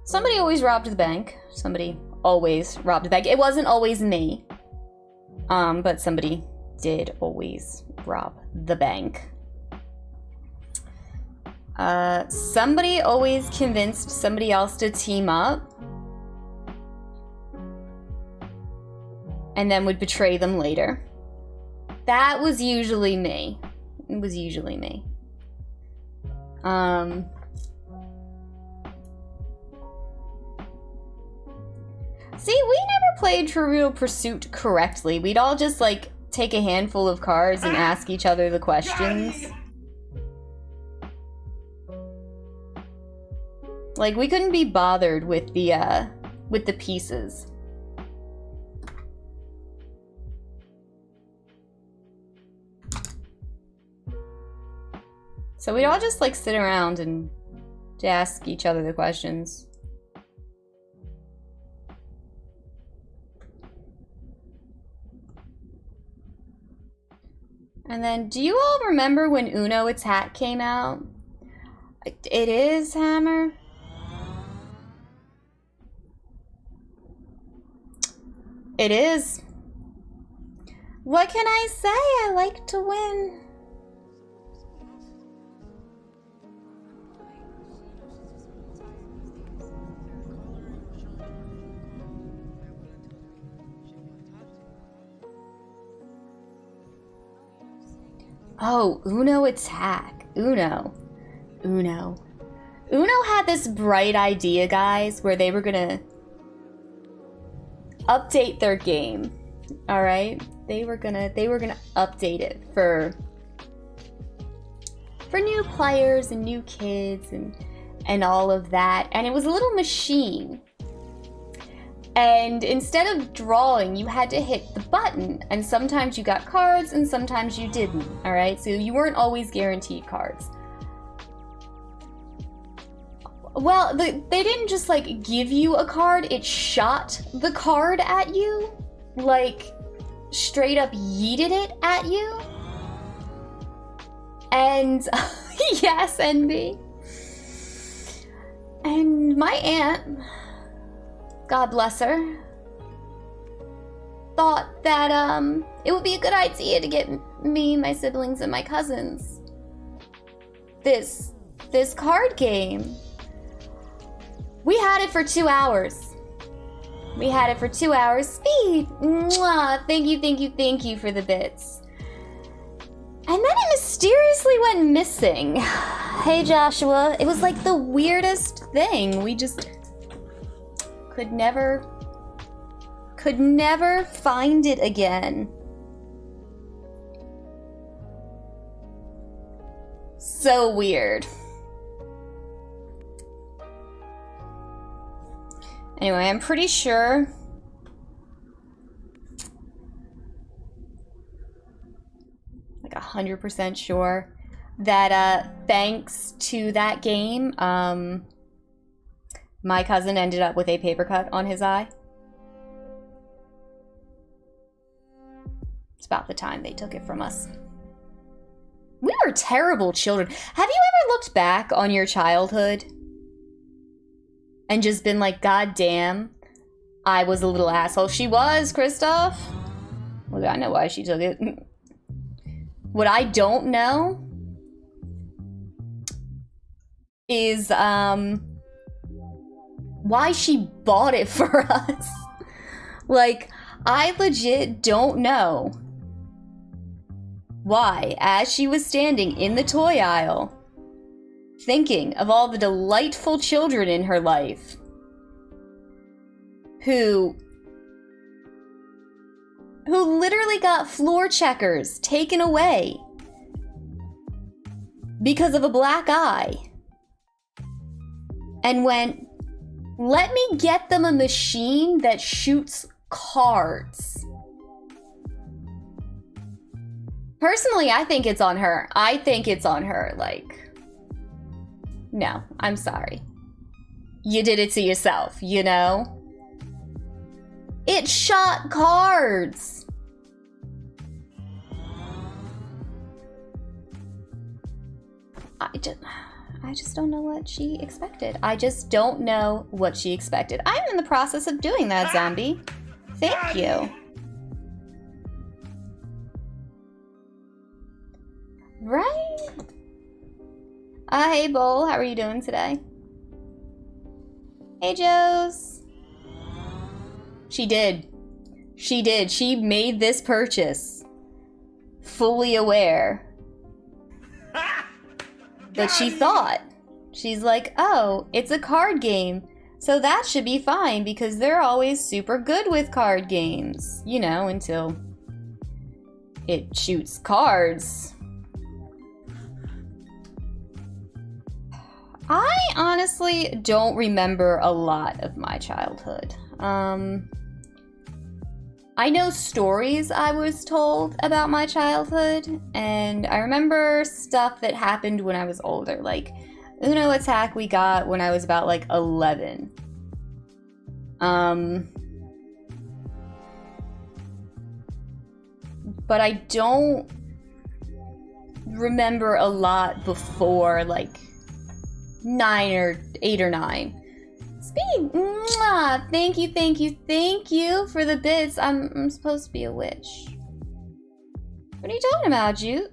somebody always robbed the bank. Somebody always rob the bank. It wasn't always me. But somebody did always rob the bank. Somebody always convinced somebody else to team up. And then would betray them later. That was usually me. It was usually me. See, we never played Trivial Pursuit correctly. We'd all just, like, take a handful of cards and ask each other the questions. Like, we couldn't be bothered with the pieces. So we'd all just, like, sit around and ask each other the questions. And then, do you all remember when Uno Attack came out? It is, Hammer? It is. What can I say? I like to win. Oh, Uno Attack. Uno had this bright idea, guys, where they were gonna update their game. All right? They were gonna update it for new players and new kids and all of that. And it was a little machine. And instead of drawing, you had to hit the button. And sometimes you got cards and sometimes you didn't, all right? So you weren't always guaranteed cards. Well, they didn't just, like, give you a card. It shot the card at you. Like, straight up yeeted it at you. And, yes, NB. And my aunt, God bless her, thought that it would be a good idea to get me, my siblings, and my cousins this card game. We had it for 2 hours. We had it for 2 hours. Speed! Mwah! Thank you for the bits. And then it mysteriously went missing. Hey Joshua, it was like the weirdest thing. We just could never find it again. So weird. Anyway, I'm pretty sure like 100% sure that thanks to that game, my cousin ended up with a paper cut on his eye. It's about the time they took it from us. We were terrible children. Have you ever looked back on your childhood and just been like, God damn, I was a little asshole? She was, Kristoff. Well, I know why she took it. What I don't know is why she bought it for us. Like, I legit don't know why, as she was standing in the toy aisle, thinking of all the delightful children in her life who literally got floor checkers taken away because of a black eye, and went, let me get them a machine that shoots cards. Personally, I think it's on her. Like, no, I'm sorry. You did it to yourself, you know? It shot cards. I just don't know what she expected. I just don't know what she expected. I'm in the process of doing that, zombie. Thank you. Right? Hey, Bowl. How are you doing today? Hey, Joes. She did. She did. She made this purchase. Fully aware. But she thought. She's like, oh, it's a card game. So that should be fine because they're always super good with card games. You know, until it shoots cards. I honestly don't remember a lot of my childhood. I know stories I was told about my childhood, and I remember stuff that happened when I was older, like Uno attack we got when I was about like 11. But I don't remember a lot before like 9 or 8 or 9. Speed, mwah, thank you for the bits. I'm supposed to be a witch. What are you talking about, Jute?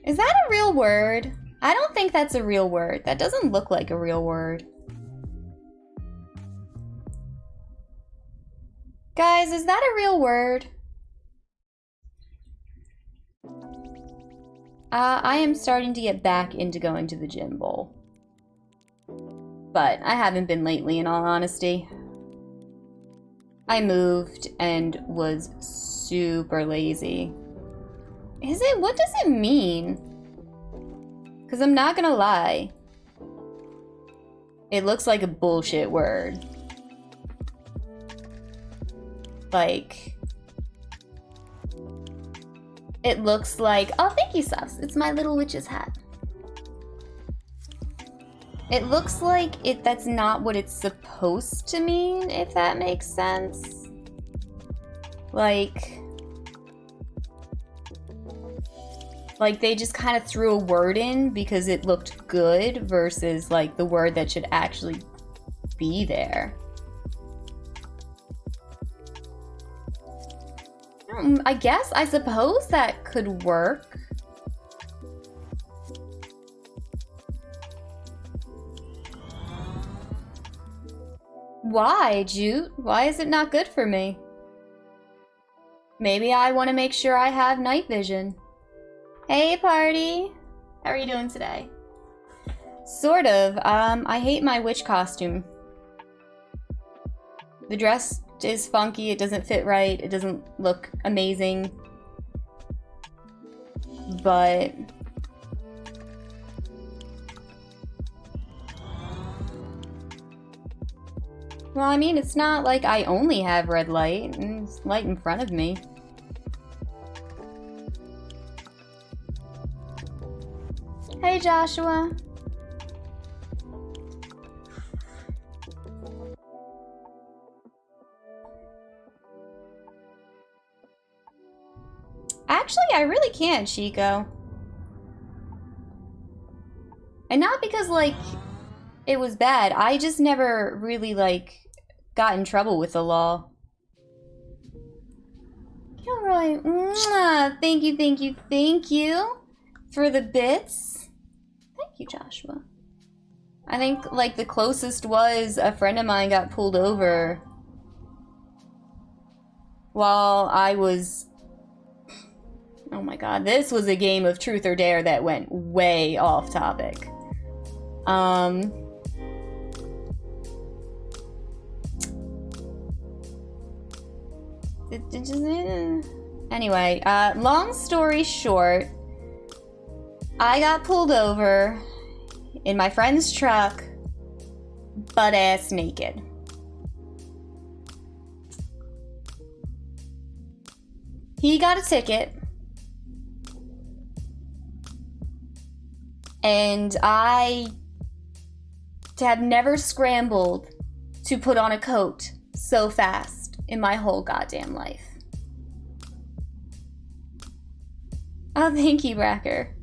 Is that a real word? I don't think that's a real word. That doesn't look like a real word. Guys, is that a real word? I am starting to get back into going to the gym bowl. But I haven't been lately, in all honesty. I moved and was super lazy. Is it? What does it mean? Because I'm not gonna lie. It looks like a bullshit word. Like... It looks like... Oh, thank you, Sus. It's my little witch's hat. It looks like that's not what it's supposed to mean, if that makes sense. Like they just kind of threw a word in because it looked good versus like the word that should actually be there. I suppose that could work. Why, Jute? Why is it not good for me? Maybe I want to make sure I have night vision. Hey, party! How are you doing today? Sort of. I hate my witch costume. The dress is funky, it doesn't fit right, it doesn't look amazing. But... well, I mean, it's not like I only have red light. It's light in front of me. Hey, Joshua. Actually, I really can't, Chico. And not because, like, it was bad. I just never really, like, got in trouble with the law. Gilroy, mwah, thank you for the bits. Thank you, Joshua. I think, like, the closest was a friend of mine got pulled over while I was... oh my god, this was a game of truth or dare that went way off topic. Anyway, long story short, I got pulled over in my friend's truck, butt-ass naked. He got a ticket. And I have never scrambled to put on a coat so fast in my whole goddamn life. Oh, thank you, Bracker.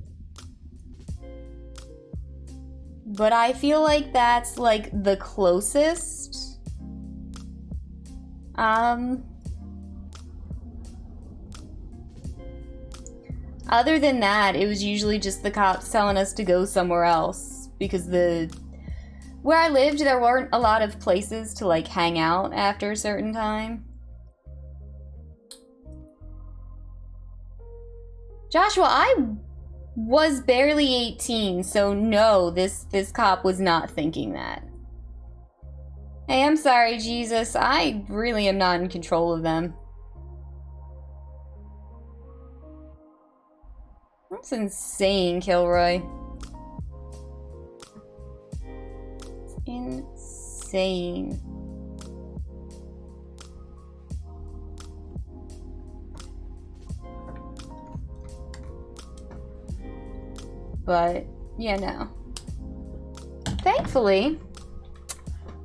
But I feel like that's like the closest. Other than that, it was usually just the cops telling us to go somewhere else because where I lived, there weren't a lot of places to like hang out after a certain time. Joshua, I was barely 18, so no, this cop was not thinking that. Hey, I'm sorry, Jesus. I really am not in control of them. That's insane, Kilroy. It's insane. But, yeah, no. Thankfully,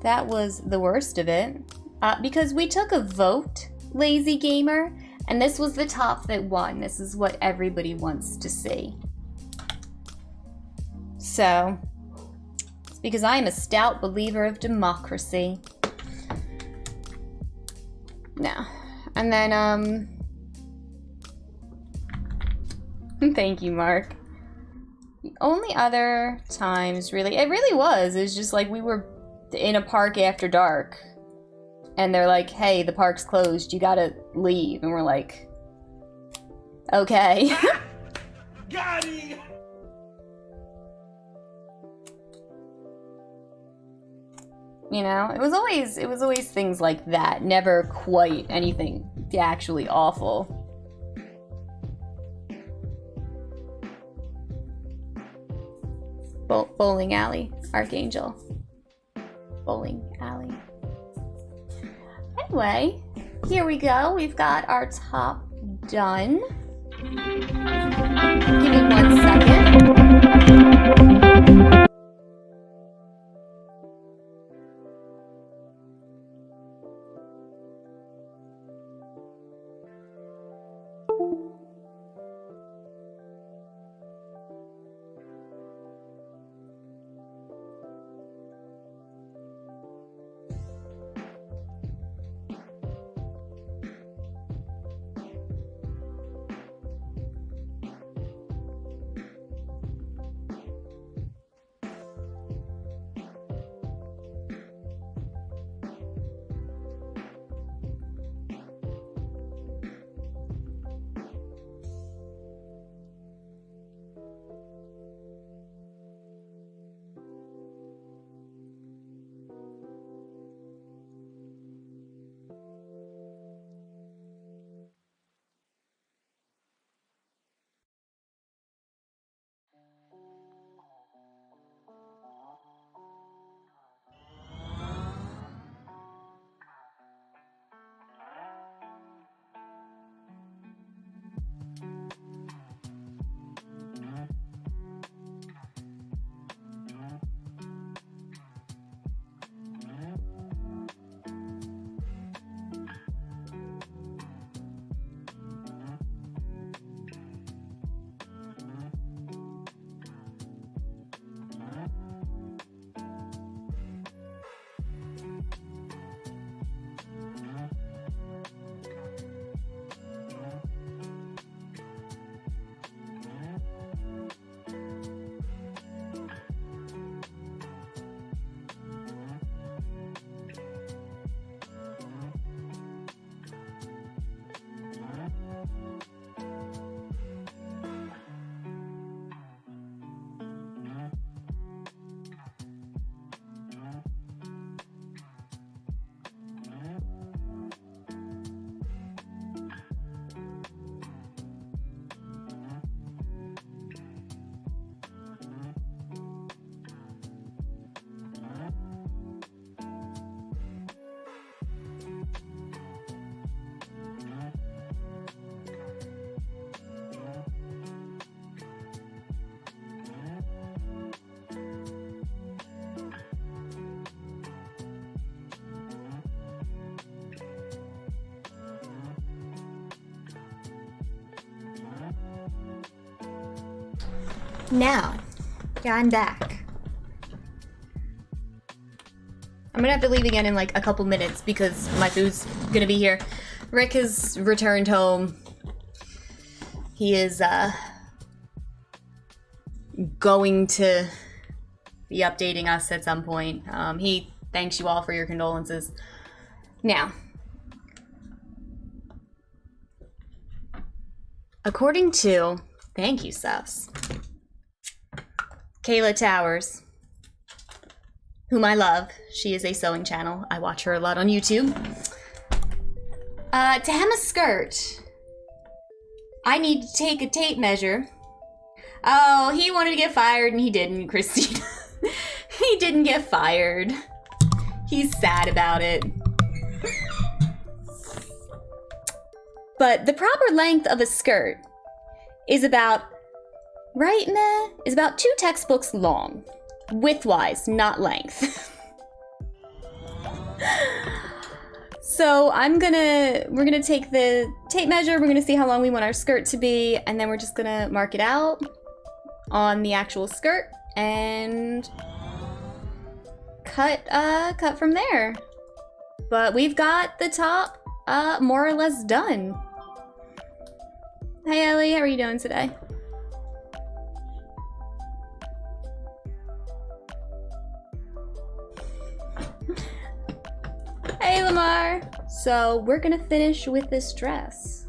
that was the worst of it. Because we took a vote, Lazy Gamer, and this was the top that won. This is what everybody wants to see. So, it's because I am a stout believer of democracy. No. And then, thank you, Mark. The only other times, really, it was just like we were in a park after dark. And they're like, hey, the park's closed, you gotta leave. And we're like, okay. Got him! You know, it was always things like that. Never quite anything actually awful. Bowling alley, Archangel. Bowling alley. Anyway, here we go. We've got our top done. Give me 1 second. Now, yeah, I'm back. I'm gonna have to leave again in like a couple minutes because my food's gonna be here. Rick has returned home. He is going to be updating us at some point. He thanks you all for your condolences. Now, according to, thank you, Sus, Kayla Towers, whom I love. She is a sewing channel. I watch her a lot on YouTube. To hem a skirt, I need to take a tape measure. Oh, he wanted to get fired and he didn't, Christina. He didn't get fired. He's sad about it. But the proper length of a skirt is about, right, meh? Is about 2 textbooks long. Width-wise, not length. So we're gonna take the tape measure, we're gonna see how long we want our skirt to be, and then we're just gonna mark it out on the actual skirt and cut from there. But we've got the top more or less done. Hey Ellie, how are you doing today? Hey Lamar! So we're gonna finish with this dress.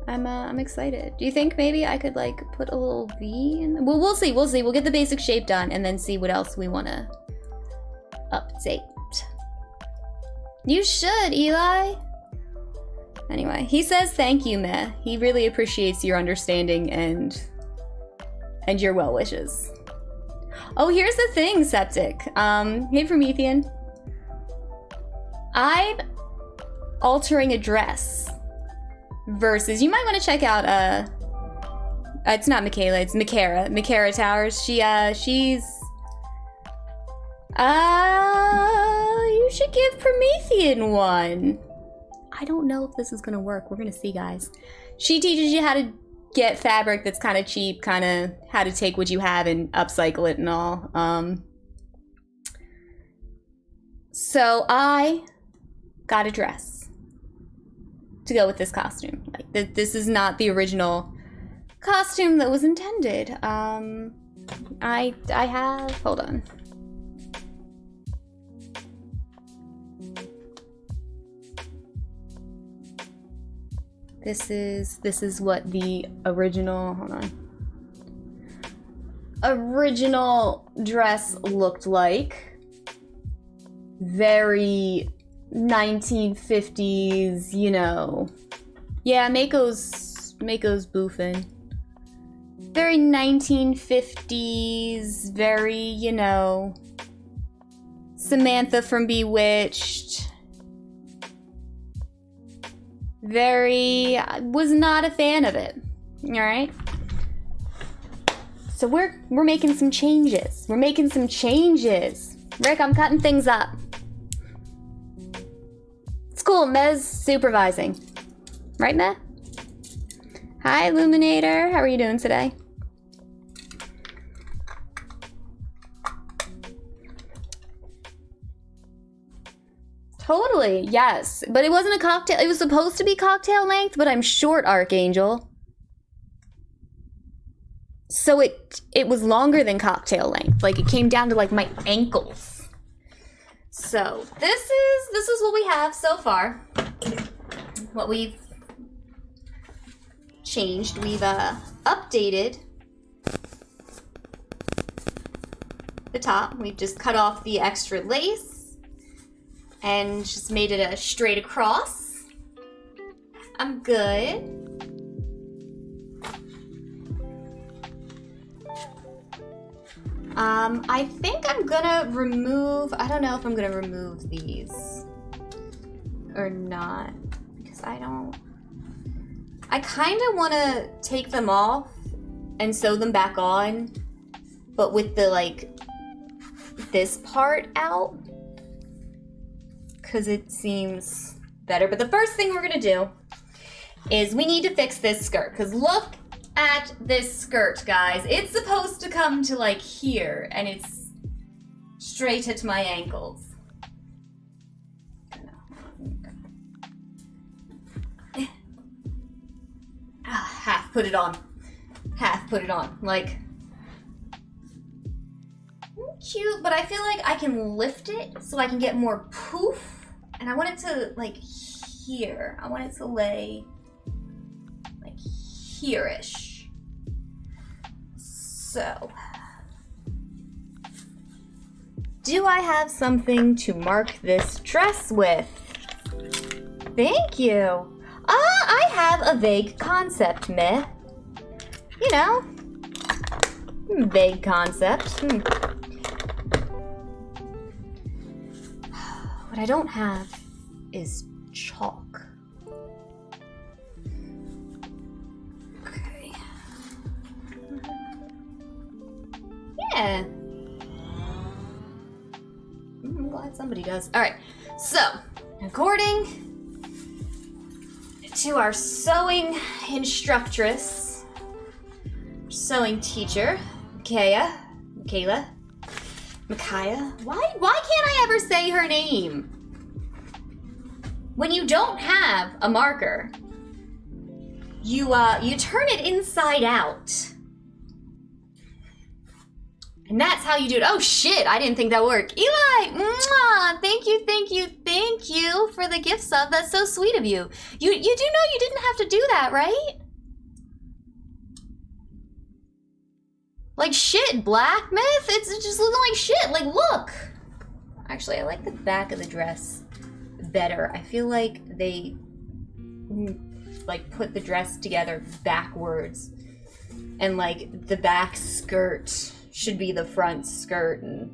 I'm excited. Do you think maybe I could like put a little V in? Well, we'll see. We'll get the basic shape done and then see what else we wanna update. You should, Eli. Anyway, he says thank you, meh. He really appreciates your understanding and your well wishes. Oh, here's the thing, Septic. Hey Promethean. I'm altering a dress versus, you might want to check out it's not Michaela, it's Makara Towers. She's you should give Promethean one. I don't know if this is gonna work. We're gonna see, guys. She teaches you how to get fabric that's kind of cheap, kind of how to take what you have and upcycle it and all. So I got a dress to go with this costume. Like this is not the original costume that was intended. I have, hold on. This is what the original, hold on. Original dress looked like. Very 1950s, you know. Yeah, Mako's boofing. Very 1950s, very, you know, Samantha from Bewitched. Very, I was not a fan of it. All right. So we're making some changes. We're making some changes. Rick, I'm cutting things up. It's cool, Mez supervising. Right, Meh? Hi, Illuminator. How are you doing today? Totally, yes. But it wasn't a cocktail. It was supposed to be cocktail length, but I'm short, Archangel. So it was longer than cocktail length. Like, it came down to, like, my ankles. So, this is what we have so far. What we've changed. We've updated the top. We've just cut off the extra lace and just made it a straight across. I'm good. I think I'm gonna remove, I don't know if I'm gonna remove these or not, because I kind of want to take them off and sew them back on, but with the, like, this part out, because it seems better. But the first thing we're gonna do is we need to fix this skirt, because look at this skirt, guys. It's supposed to come to like here, and it's straight at my ankles. Half put it on. Half put it on. Like, cute, but I feel like I can lift it so I can get more poof. And I want it to, like, here. I want it to lay, like, here-ish. So, do I have something to mark this dress with? Thank you. I have a vague concept, meh. You know, vague concept. What I don't have is chalk. Okay. Yeah. I'm glad somebody does. All right. So, according to our sewing instructress, sewing teacher, Micaiah. Why can't I ever say her name? When you don't have a marker, you turn it inside out. And that's how you do it. Oh shit, I didn't think that worked. Eli, mwah, thank you for the gift sub. That's so sweet of you. You do know you didn't have to do that, right? Like shit, Black Myth. It's just looking like shit. Like, look. Actually, I like the back of the dress better. I feel like they like put the dress together backwards, and like the back skirt should be the front skirt, and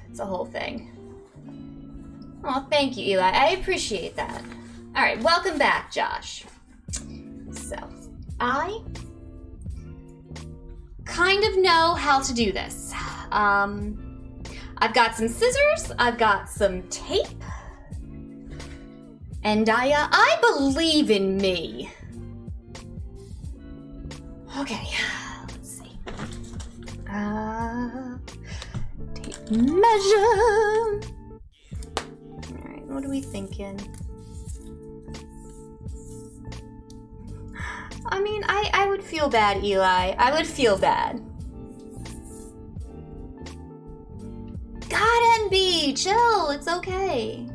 it's a whole thing. Oh, thank you, Eli. I appreciate that. All right, welcome back, Josh. So, I kind of know how to do this. I've got some scissors, I've got some tape, and I believe in me. Okay, let's see. Tape measure. All right, what are we thinking? I mean, I would feel bad, Eli. I would feel bad. God, NB, chill. It's okay.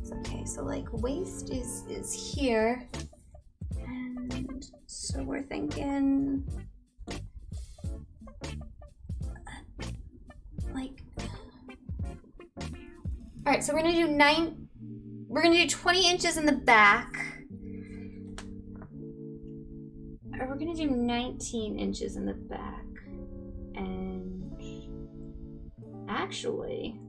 It's okay. So like waist is here, and so we're thinking like. All right, so we're gonna do We're gonna do 20 inches in the back. Or we're gonna do 19 inches in the back. And actually,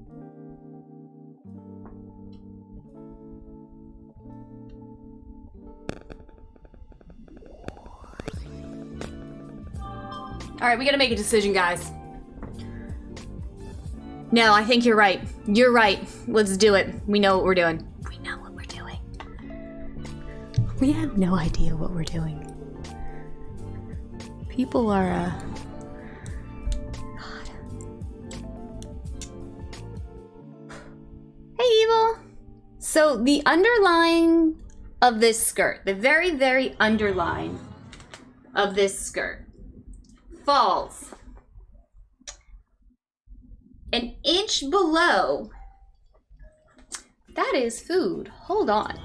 all right, we gotta make a decision, guys. No, I think you're right. You're right. Let's do it. We know what we're doing. We know what we're doing. We have no idea what we're doing. People are, God. Hey, Evil. So the underline of this skirt, the very, very underline of this skirt, falls an inch below. That is food. Hold on.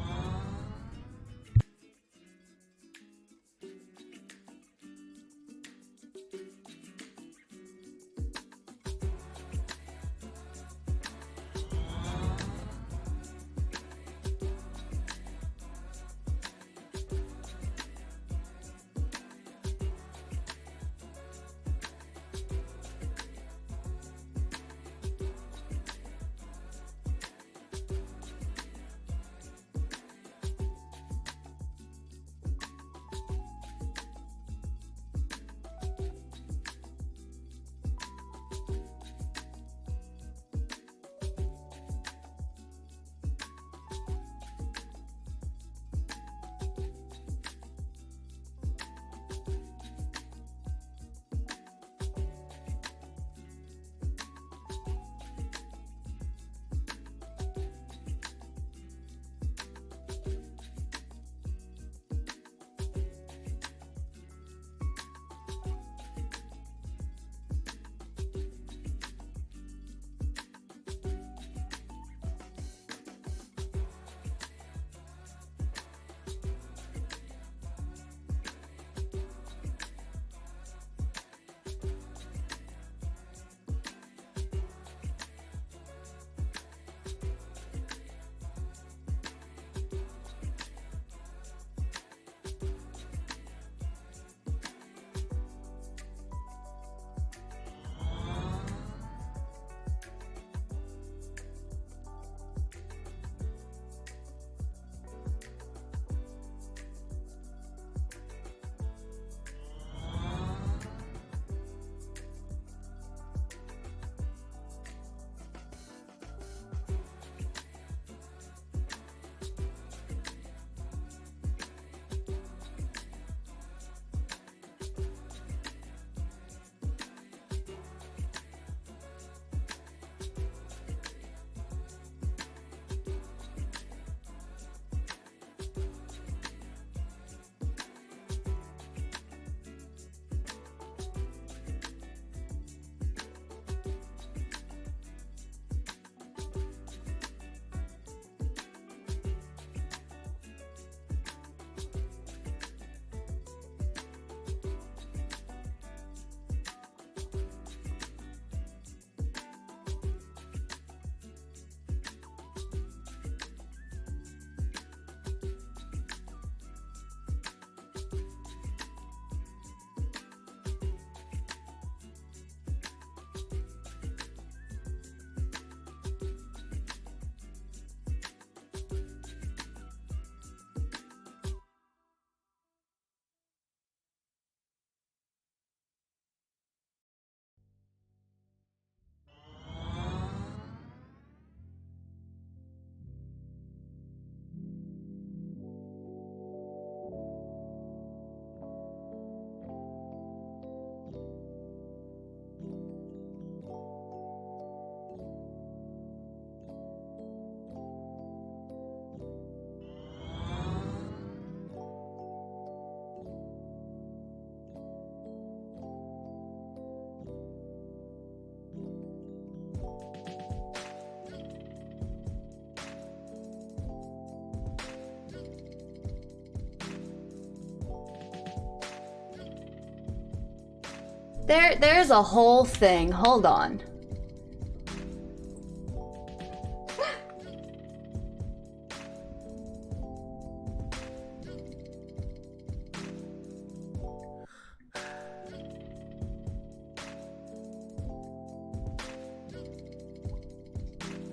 There's a whole thing. Hold on.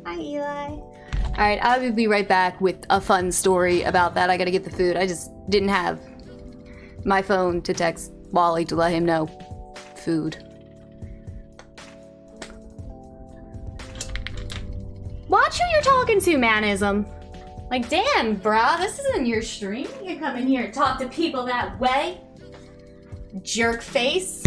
Hi, Eli. Alright, I will be right back with a fun story about that. I gotta get the food. I just didn't have my phone to text Wally to let him know. Food. Watch who you're talking to, manism. Like, damn, brah, this isn't your stream. You can come in here and talk to people that way. Jerk face.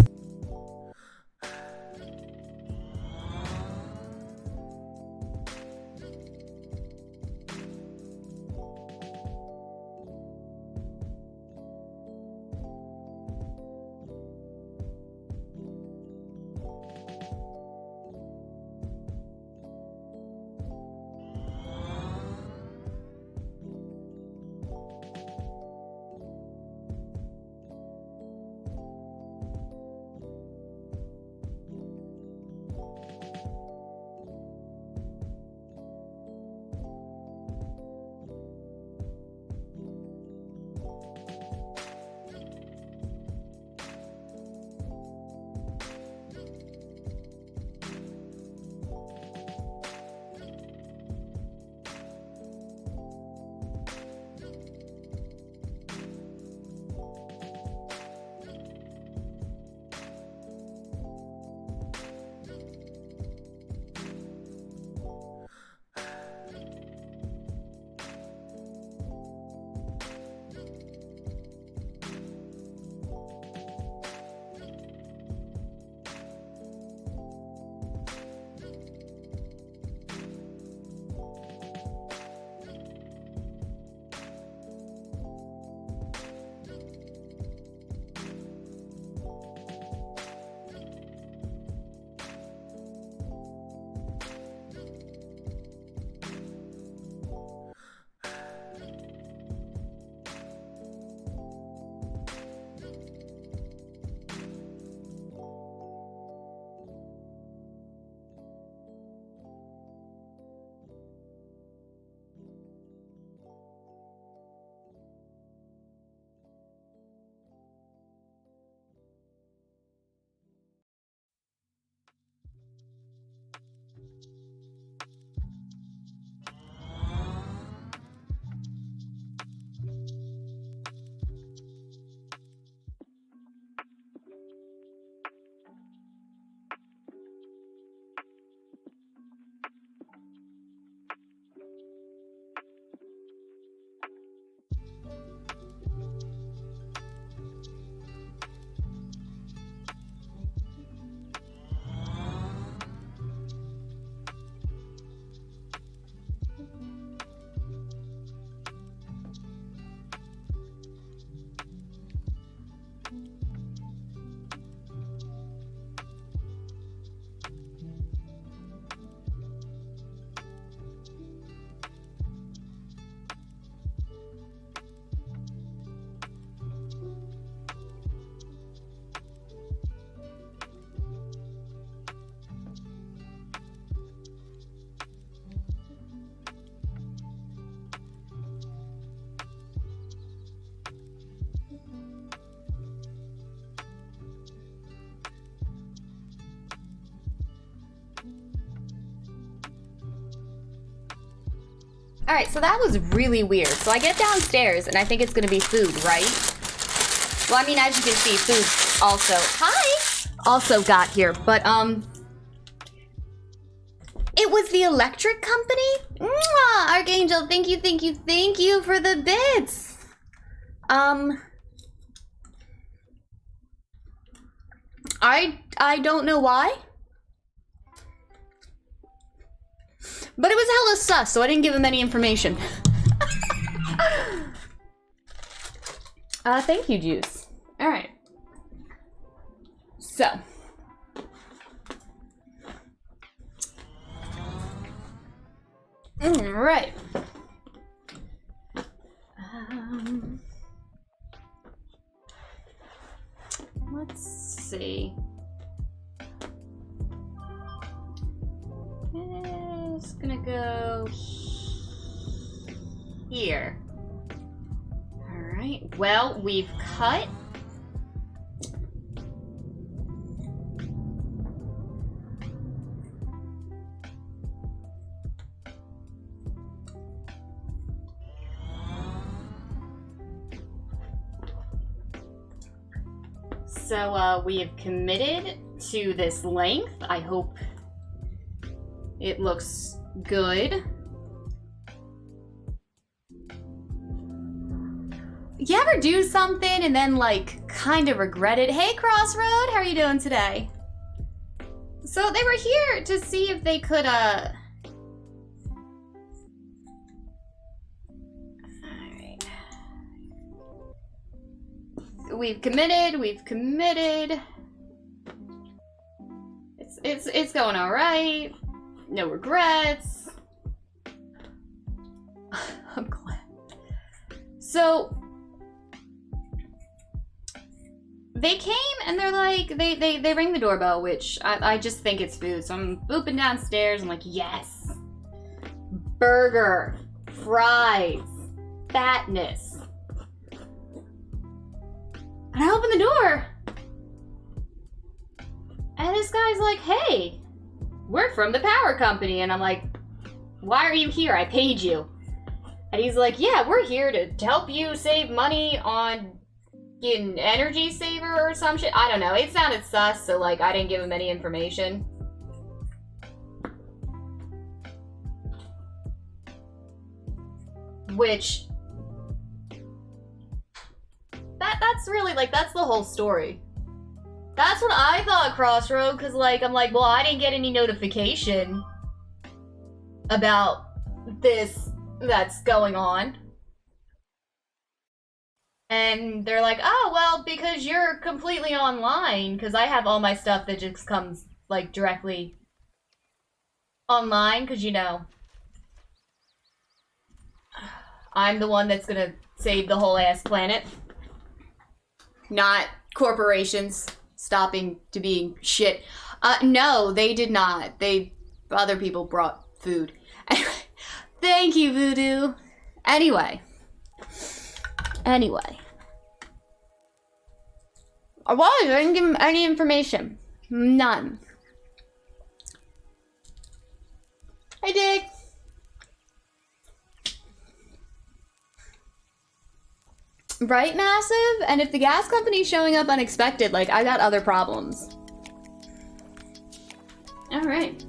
Alright, so that was really weird. So I get downstairs and I think it's gonna be food, right? Well, I mean, as you can see, food also... Hi! Also got here, but, it was the electric company? Mwah! Archangel, thank you for the bits! I don't know why. But it was hella sus, so I didn't give him any information. Thank you, Juice. Alright. So. Alright. Let's see. here. Alright, well, we've cut. So, we have committed to this length. I hope it looks good. You ever do something and then, like, kind of regret it? Hey, Crossroad, how are you doing today? So, they were here to see if they could, Alright. We've committed. It's going alright. No regrets. I'm glad. So, they came and they're like, they ring the doorbell, which I just think it's food. So I'm booping downstairs. I'm like, yes. Burger, fries, fatness. And I open the door. And this guy's like, hey, we're from the power company. And I'm like, why are you here? I paid you. And he's like, yeah, we're here to help you save money on an energy saver or some shit. I don't know. It sounded sus, so like I didn't give him any information. Which that's really like that's the whole story. That's what I thought, Crossroad, because like I'm like, well, I didn't get any notification about this that's going on. And they're like, oh, well, because you're completely online, because I have all my stuff that just comes, like, directly online, because, you know, I'm the one that's gonna save the whole ass planet. Not corporations stopping to being shit. No, they did not. Other people brought food. Anyway, thank you, Voodoo. Anyway. I didn't give him any information. None. Hey, Dick. Right, Massive? And if the gas company's showing up unexpected, like, I got other problems. Alright.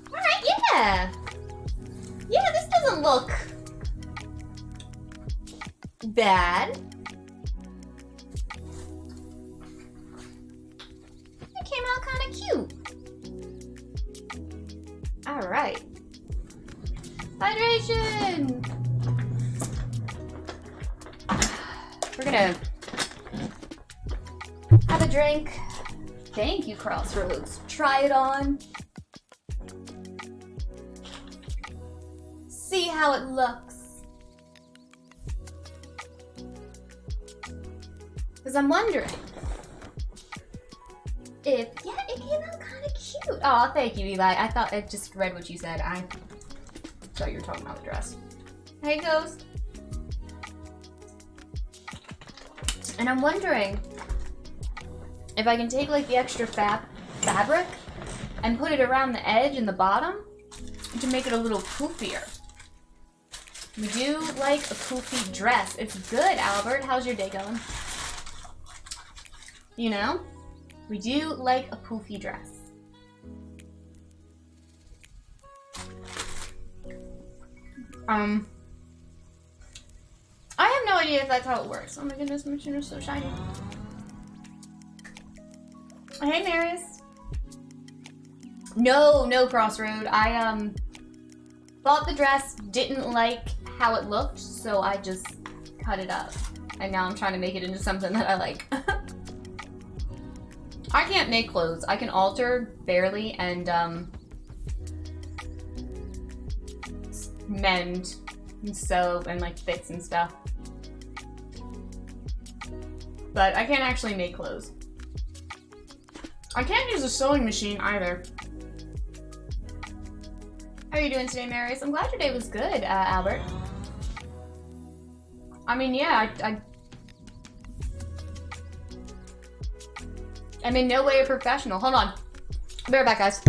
Alright, yeah! Yeah, this doesn't look bad. It came out kind of cute. Alright. Hydration! We're gonna have a drink. Thank you, Crossroads. Try it on. See how it looks. Because I'm wondering if, yeah, it came out kind of cute. Oh, thank you, Eli. I thought I just read what you said. I thought you were talking about the dress. Hey, Ghost. And I'm wondering if I can take like the extra fabric and put it around the edge and the bottom to make it a little poofier. We do like a poofy dress. It's good, Albert. How's your day going? You know? We do like a poofy dress. I have no idea if that's how it works. Oh my goodness, my chin is so shiny. Hey, Maris. No, Crossroad. I, bought the dress, didn't like how it looked, so I just cut it up. And now I'm trying to make it into something that I like. I can't make clothes. I can alter barely and, mend and sew and like fix and stuff. But I can't actually make clothes. I can't use a sewing machine either. How are you doing today, Marius? I'm glad your day was good, Albert. I mean, yeah, I'm in no way a professional. Hold on. I'll be right back, guys.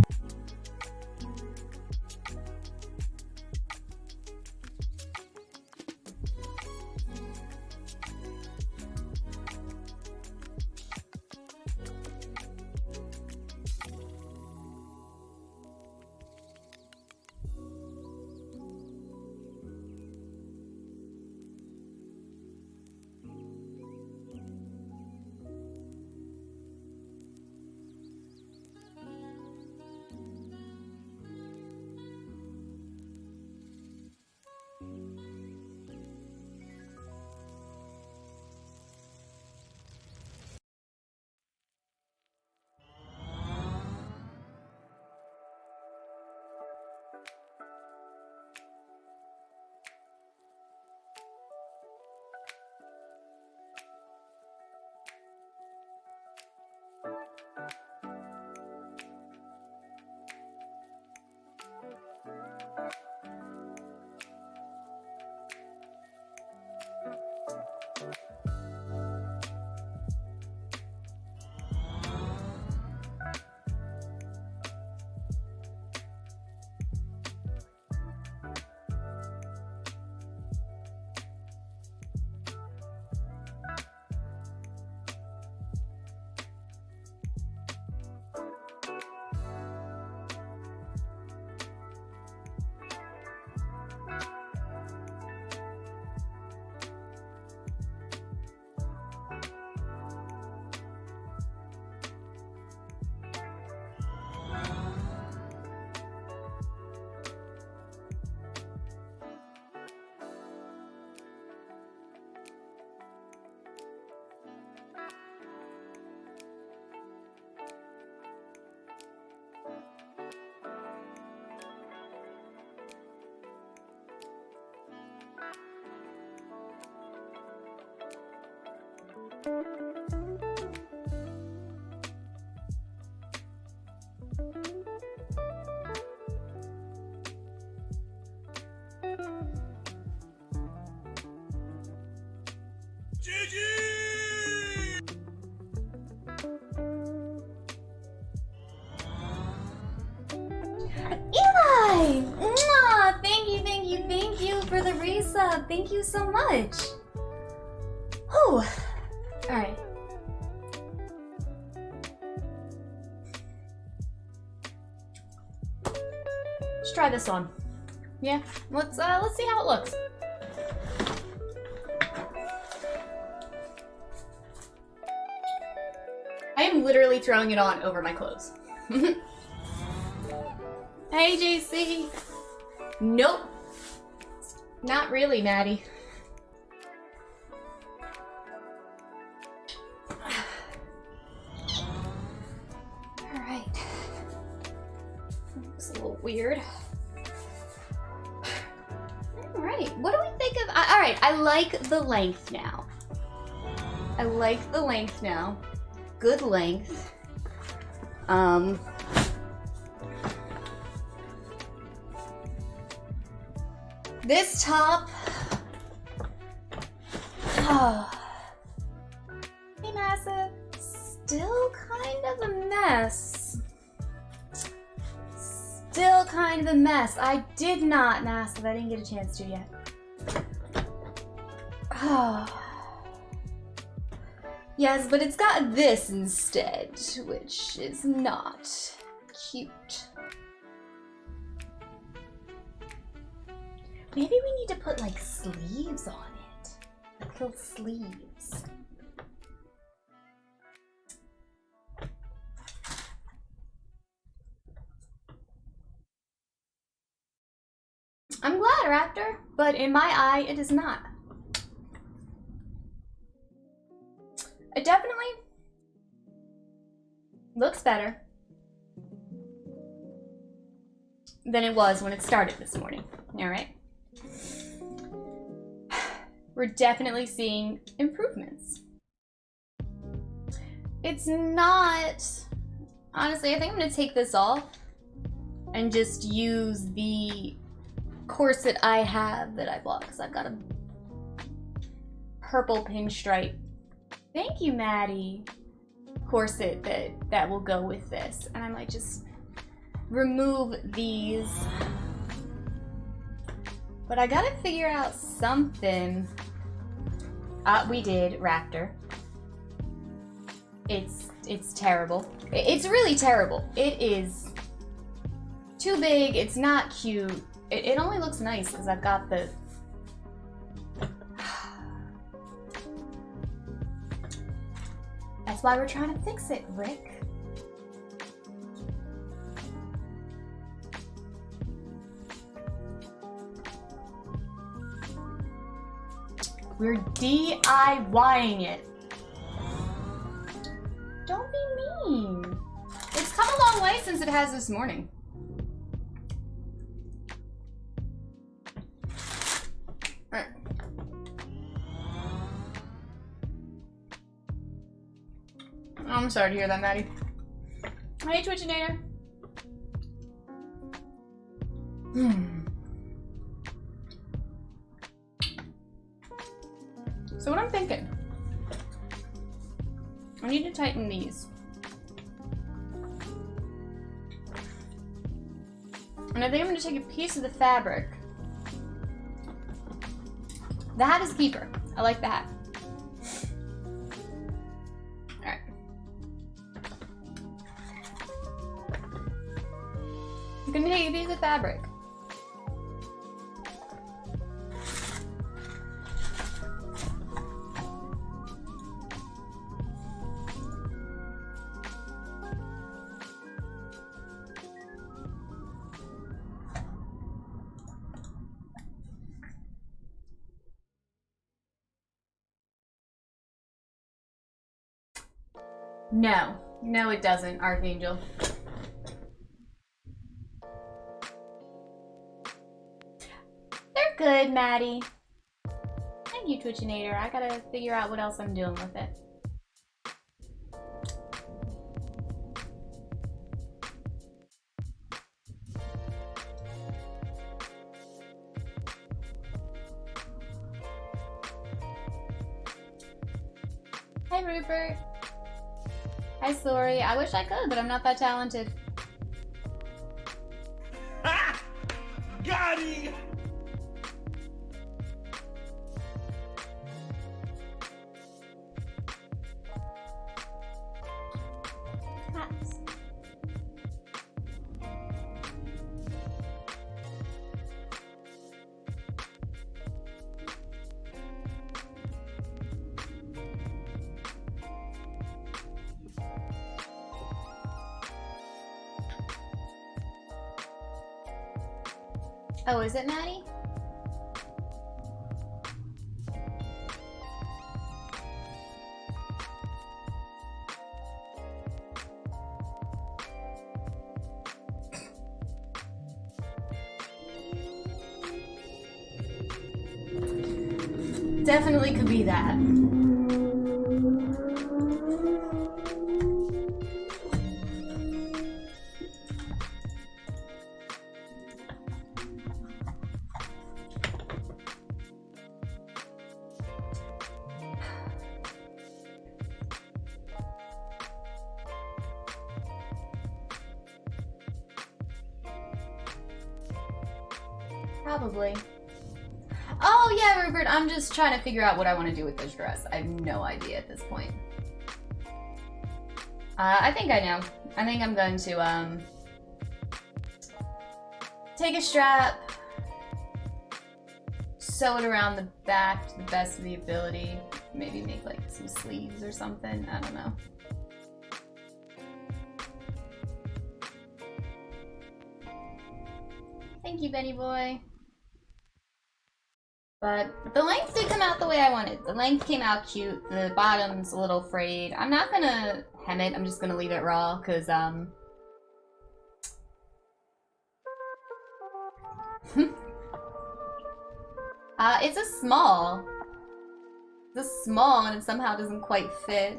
Eli! Mwah! Thank you for the resub. Thank you so much. Whew. Alright. Let's try this on. Yeah, let's see how it looks. I am literally throwing it on over my clothes. Hey, JC. Nope. Not really, Maddie. Alright. Looks a little weird. Alright, what do we think of... Alright, I like the length now. I like the length now. Good length. This top. Oh. Hey, NASA. Still kind of a mess. Still kind of a mess. I did not, NASA. I didn't get a chance to yet. Oh. Yes, but it's got this instead, which is not cute. Maybe we need to put like sleeves on it. Like little sleeves. I'm glad, Raptor, but in my eye, it is not. It definitely looks better than it was when it started this morning. All right. We're definitely seeing improvements. It's not, honestly, I think I'm gonna take this off and just use the corset I have that I bought because I've got a purple pinstripe. Thank you, Maddie. Corset that will go with this, and I might just remove these. But I gotta figure out something. We did Raptor. It's terrible. It's really terrible. It is too big. It's not cute. It only looks nice because I've got the. That's why we're trying to fix it, Rick. We're DIYing it. Don't be mean. It's come a long way since it has this morning. Alright. I'm sorry to hear that, Maddie. Hey, Twitchinator. So what I'm thinking, I need to tighten these. And I think I'm going to take a piece of the fabric. The hat is a keeper. I like the hat. Alright. I'm going to take a piece of fabric. No. No, it doesn't, Archangel. They're good, Maddie. Thank you, Twitchinator. I gotta figure out what else I'm doing with it. Hey, Rupert. Hi, Sorry. I wish I could, but I'm not that talented. Ha! Got him! Hats. Oh, is it Maddie? Definitely could be that. Probably. Oh yeah, Rupert, I'm just trying to figure out what I want to do with this dress. I have no idea at this point. I think I know. I think I'm going to take a strap, sew it around the back to the best of the ability, maybe make like some sleeves or something. I don't know. Thank you, Benny boy. But the length did come out the way I wanted. The length came out cute. The bottom's a little frayed. I'm not gonna hem it. I'm just gonna leave it raw because it's a small. It's a small and it somehow doesn't quite fit.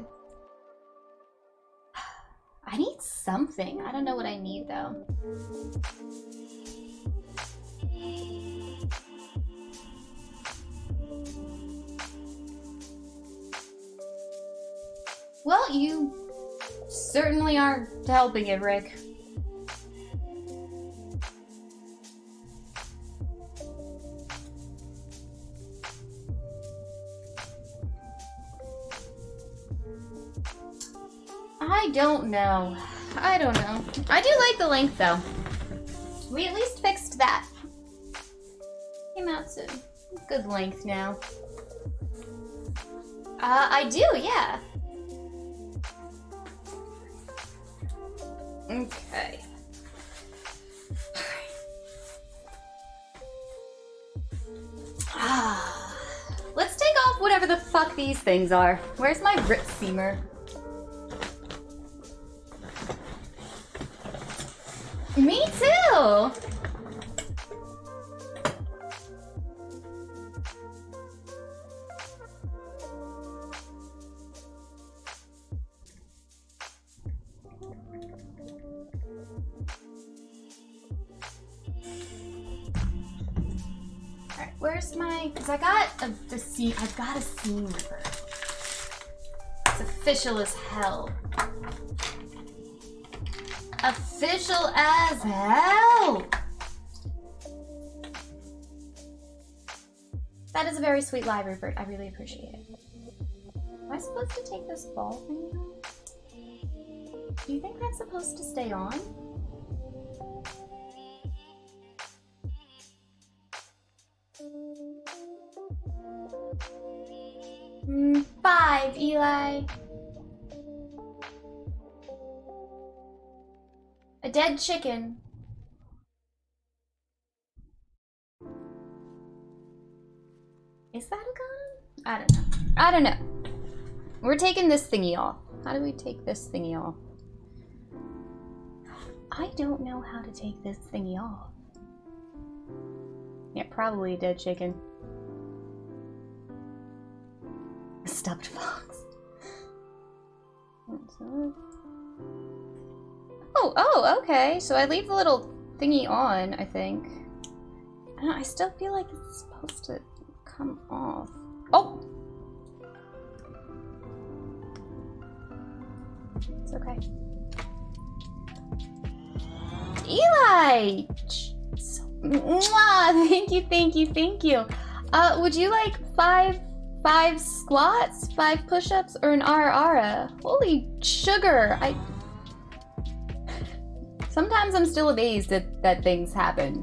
I I need something. I don't know what I need though. Well, you certainly aren't helping it, Rick. I don't know. I don't know. I do like the length though. We at least fixed that. Came out to good length now. I do, yeah. Okay. Let's take off whatever the fuck these things are. Where's my rip seamer? Me too! Alright, where's my... Because I got the seam... I've got a seam ripper. It's official as hell. Official as hell! That is a very sweet lie, Rupert. I really appreciate it. Am I supposed to take this ball thing off? Do you think that's supposed to stay on? Five, Eli. A dead chicken. Is that a gun? I don't know. I don't know. We're taking this thingy off. How do we take this thingy off? I don't know how to take this thingy off. Yeah, probably a dead chicken. A stuffed fox. Oh, okay. So I leave the little thingy on, I think. I don't know, I still feel like it's supposed to come off. Oh! It's okay. Eli! Mwah! Thank you. Would you like five squats, 5 push-ups, or an ara? Holy sugar! Sometimes I'm still amazed that things happen.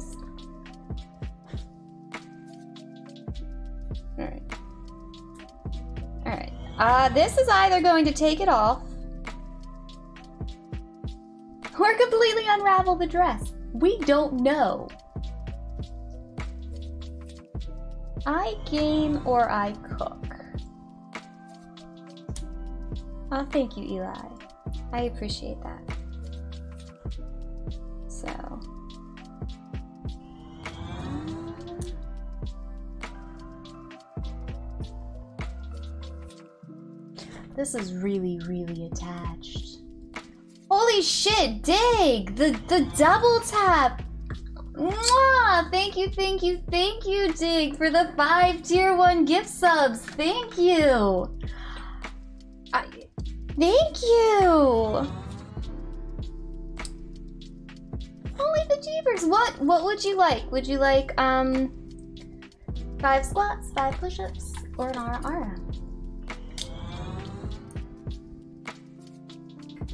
Alright. This is either going to take it off or completely unravel the dress. We don't know. I game or I cook. Oh, thank you, Eli. I appreciate that. So. This is really, really attached. Holy shit, Dig! The double tap! Mwah! Thank you, Dig, for the 5 tier 1 gift subs. Thank you! Thank you! Holy bejeebers! What would you like? Would you like, 5 squats, 5 push-ups, or an ara?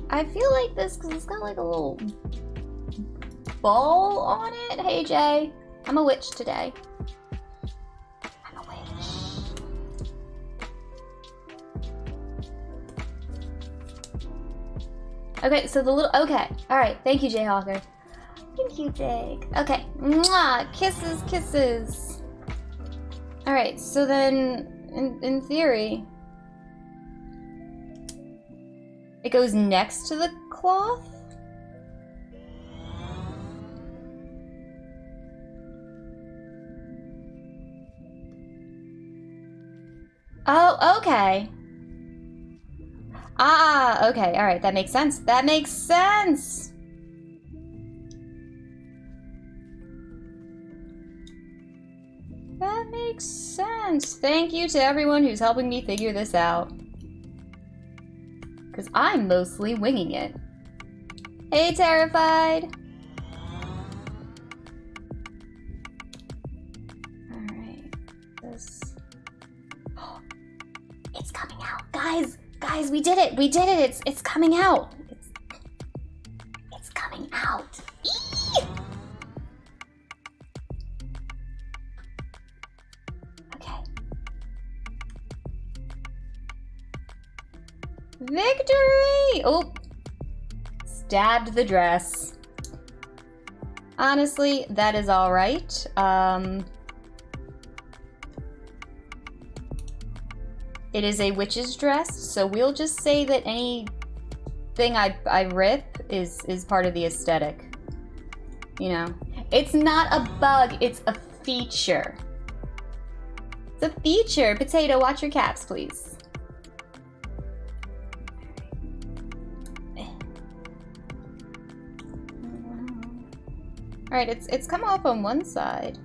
I feel like this, because it's got like a little ball on it. Hey, Jay. I'm a witch today. I'm a witch. Okay, so the little... Okay. Alright. Thank you, Jayhawker. Thank you, Jake. Okay. Mwah! Kisses. Alright, so then, in theory... It goes next to the cloth? Oh, okay. Ah, okay, alright, that makes sense. That makes sense! That makes sense. Thank you to everyone who's helping me figure this out. Because I'm mostly winging it. Hey, Terrified! Alright, this... It's coming out! Guys! Guys, we did it! We did it! It's coming out! It's coming out! Eee! Okay. Victory! Oh! Stabbed the dress. Honestly, that is alright. It is a witch's dress, so we'll just say that anything I rip is part of the aesthetic. You know? It's not a bug, it's a feature. It's a feature. Potato, watch your caps, please. Alright, it's come off on one side.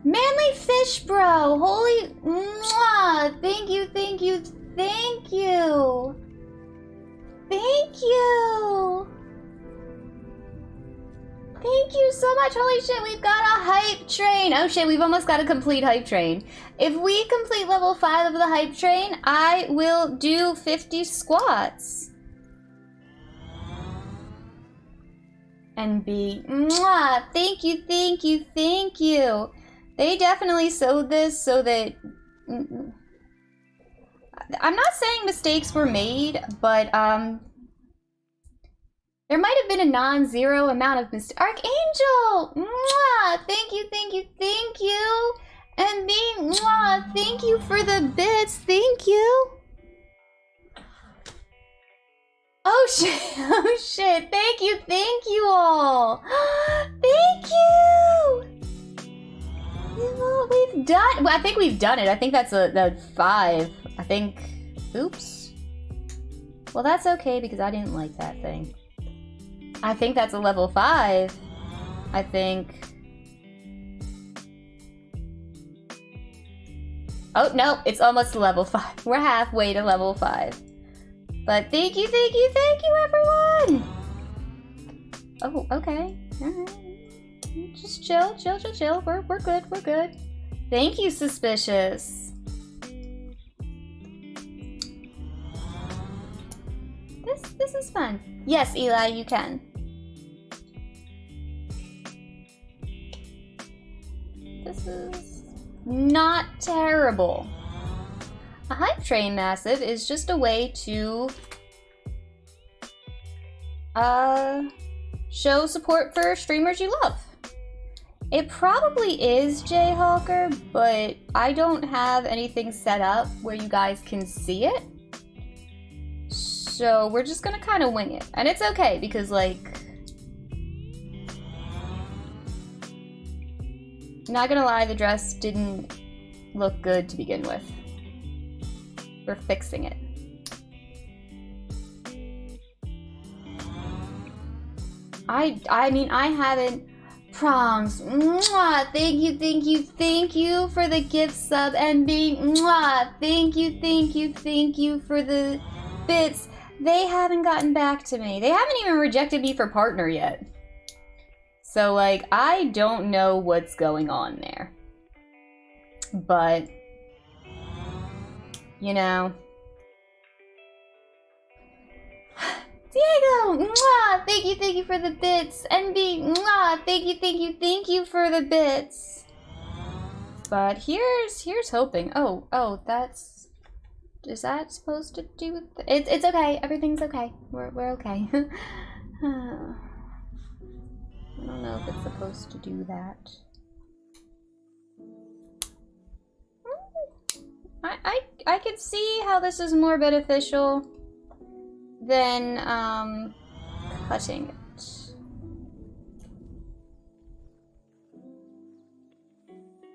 Manly fish, bro! Holy mwah! Thank you, thank you, thank you! Thank you! Thank you so much! Holy shit, we've got a hype train! Oh shit, we've almost got a complete hype train. If we complete level 5 of the hype train, I will do 50 squats. And be mwah! Thank you, thank you, thank you! They definitely sewed this so that... I'm not saying mistakes were made, but, there might have been a non-zero amount of mistakes. Archangel! Mwah! Thank you, thank you, thank you! And me, mwah! Thank you for the bits, thank you! Oh shit, oh shit, thank you all! Thank you! We've done. Well, I think we've done it. I think that's the 5. I think. Oops. Well, that's okay because I didn't like that thing. I think that's a level 5. I think. Oh no, it's almost level 5. We're halfway to level 5. But thank you, everyone. Oh, okay. All right. Just chill. We're good. Thank you, Suspicious. This is fun. Yes, Eli, you can. This is not terrible. A hype train massive is just a way to show support for streamers you love. It probably is Jayhawker, but I don't have anything set up where you guys can see it. So we're just gonna kind of wing it. And it's okay because, like, not gonna lie, the dress didn't look good to begin with. We're fixing it. I mean, I haven't... Prongs. Mwah! Thank you for the gift sub, NB. Mwah! Thank you for the bits. They haven't gotten back to me. They haven't even rejected me for partner yet. So, like, I don't know what's going on there. But, you know. Diego! Mwah! Thank you for the bits. NB, mwah! Thank you for the bits. But here's hoping. Oh, that's... Is that supposed to do with... It's okay. Everything's okay. We're okay. I don't know if it's supposed to do that. I could see how this is more beneficial than cutting it.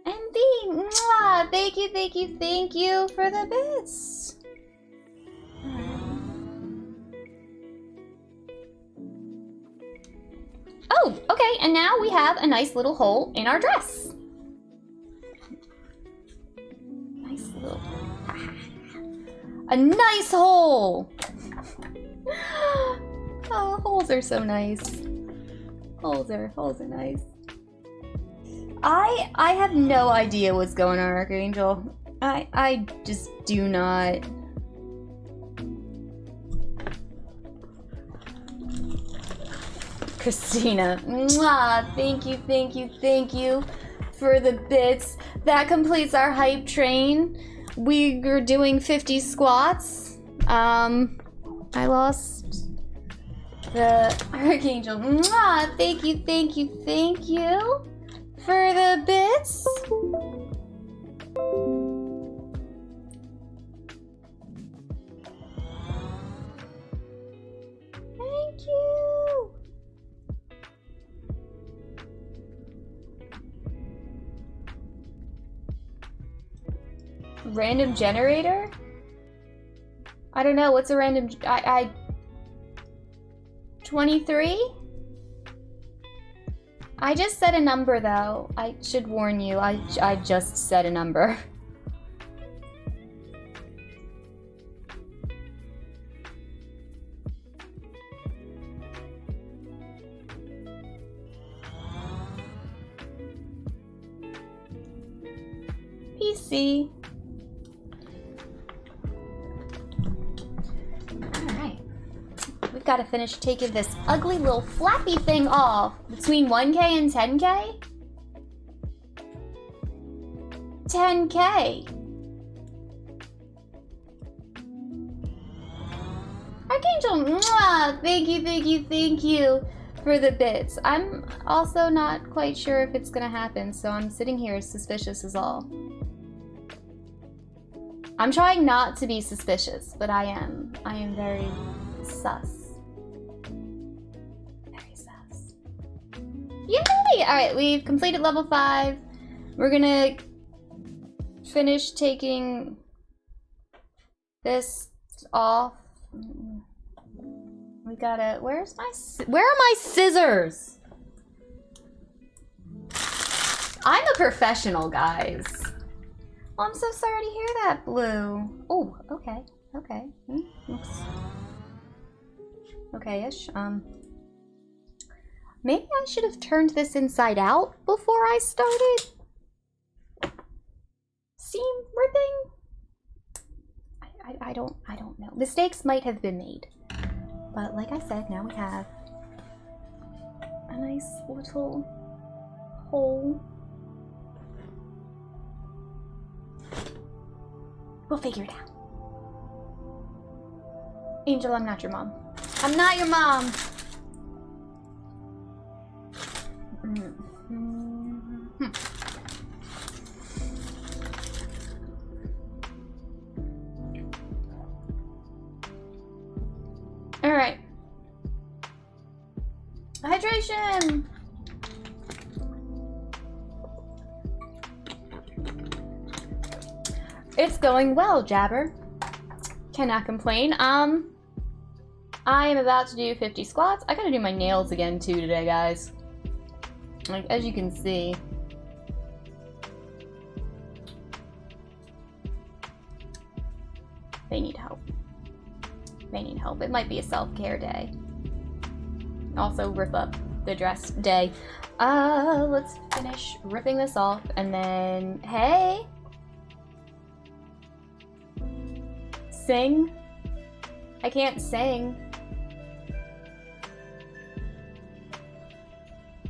NB, mwah! Thank you, thank you, thank you for the bits. Oh, okay, and now we have a nice little hole in our dress. Nice little... a nice hole! Oh, holes are so nice. Holes are nice. I have no idea what's going on, Archangel. I just do not. Christina, mwah, thank you, thank you, thank you for the bits. That completes our hype train. We were doing 50 squats. I lost the Archangel. Mwah, thank you, thank you, thank you for the bits. Thank you. Random generator? I don't know, what's a random... 23? I just said a number though. I should warn you, I just said a number. PC. We've got to finish taking this ugly little flappy thing off. Between 1K and 10K? 10K. Archangel, mwah, thank you, thank you, thank you for the bits. I'm also not quite sure if it's gonna happen, so I'm sitting here as suspicious as all. I'm trying not to be suspicious, but I am. I am very sus. Yay! Alright, we've completed level 5. We're gonna finish taking this off. We gotta... Where are my scissors? I'm a professional, guys. Oh, I'm so sorry to hear that, Blue. Oh, okay. Okay. Looks... okay-ish. Maybe I should have turned this inside out before I started seam ripping? I don't know. Mistakes might have been made. But like I said, now we have a nice little hole. We'll figure it out. Angel, I'm not your mom. I'm not your mom! All right. Hydration. It's going well, Jabber. Cannot complain. I am about to do 50 squats. I gotta do my nails again too today, guys. Like, as you can see. They need help. They need help. It might be a self-care day. Also, rip up the dress day. Let's finish ripping this off and then, hey! Sing? I can't sing.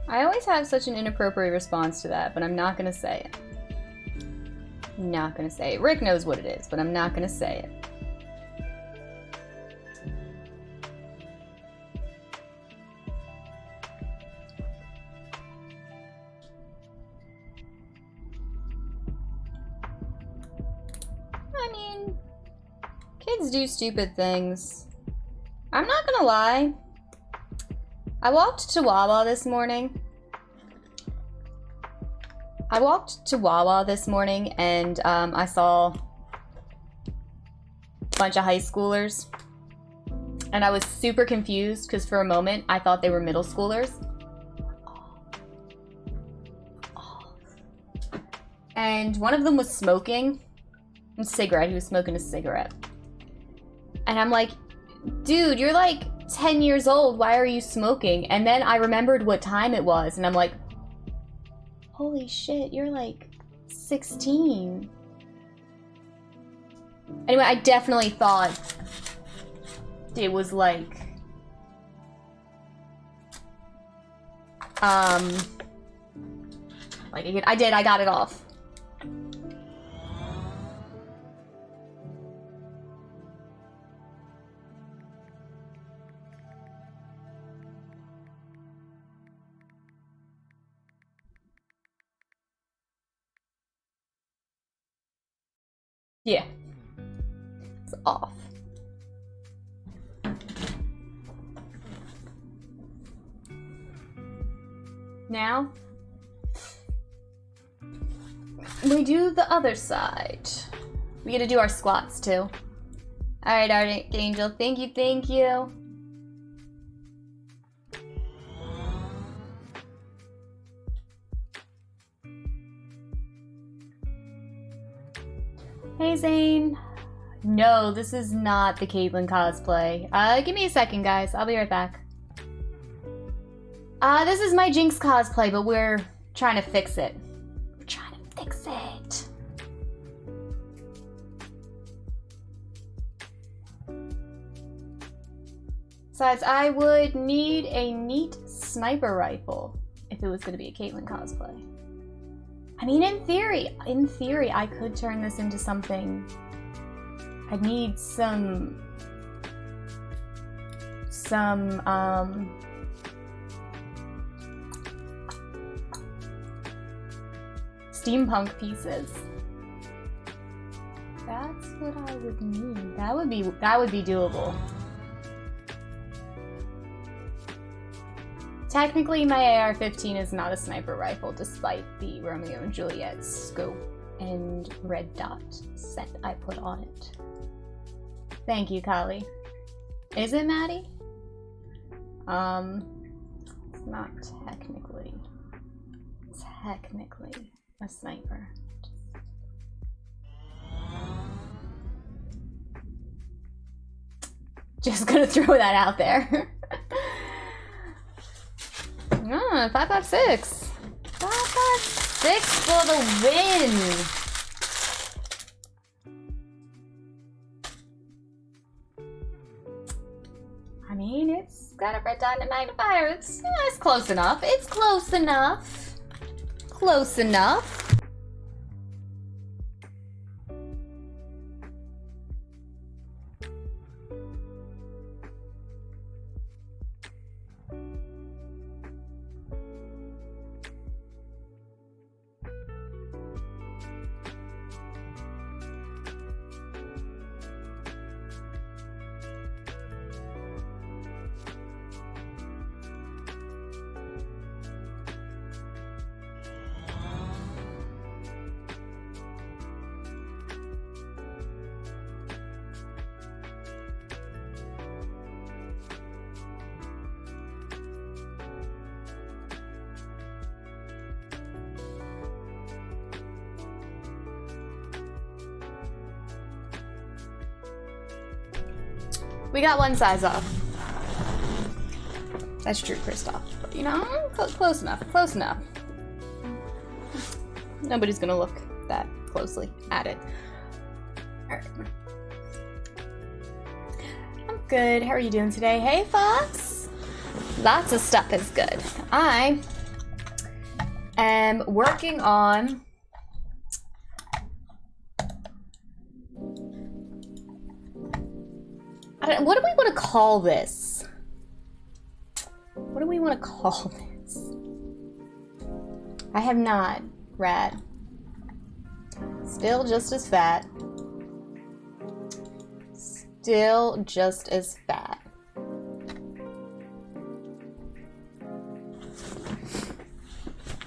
I always have such an inappropriate response to that, but I'm not gonna say it. I'm not gonna say it. Rick knows what it is, but I'm not gonna say it. I mean, kids do stupid things. I'm not gonna lie. I walked to Wawa this morning. I walked to Wawa this morning and I saw a bunch of high schoolers. And I was super confused because for a moment I thought they were middle schoolers. And one of them was smoking a cigarette. He was smoking a cigarette. And I'm like, dude, you're like 10 years old. Why are you smoking? And then I remembered what time it was. And I'm like, holy shit, you're like 16. Anyway, I definitely thought it was like, I got it off. Yeah. It's off. Now, we do the other side. We gotta do our squats too. Alright, Archangel, thank you, thank you. Hey, Zane. No, this is not the Caitlyn cosplay. Give me a second, guys. I'll be right back. This is my Jinx cosplay, but we're trying to fix it. We're trying to fix it. Besides, I would need a neat sniper rifle if it was going to be a Caitlyn cosplay. I mean, in theory, I could turn this into something. I'd need some steampunk pieces. That's what I would need. That would be doable. Technically, my AR-15 is not a sniper rifle, despite the Romeo and Juliet scope and red dot set I put on it. Thank you, Kali. Is it, Maddie? It's not technically a sniper. Just gonna throw that out there. 556. 556 for the win. I mean, it's got a red dot and a magnifier. It's close enough. It's close enough. Close enough. We got one size off. That's true, Kristoff. But, you know, close enough. Close enough. Nobody's gonna look that closely at it. Alright. I'm good. How are you doing today? Hey, Fox! Lots of stuff is good. I am working on what do we want to call this? What do we want to call this? I have not, Rad. Still just as fat. Still just as fat.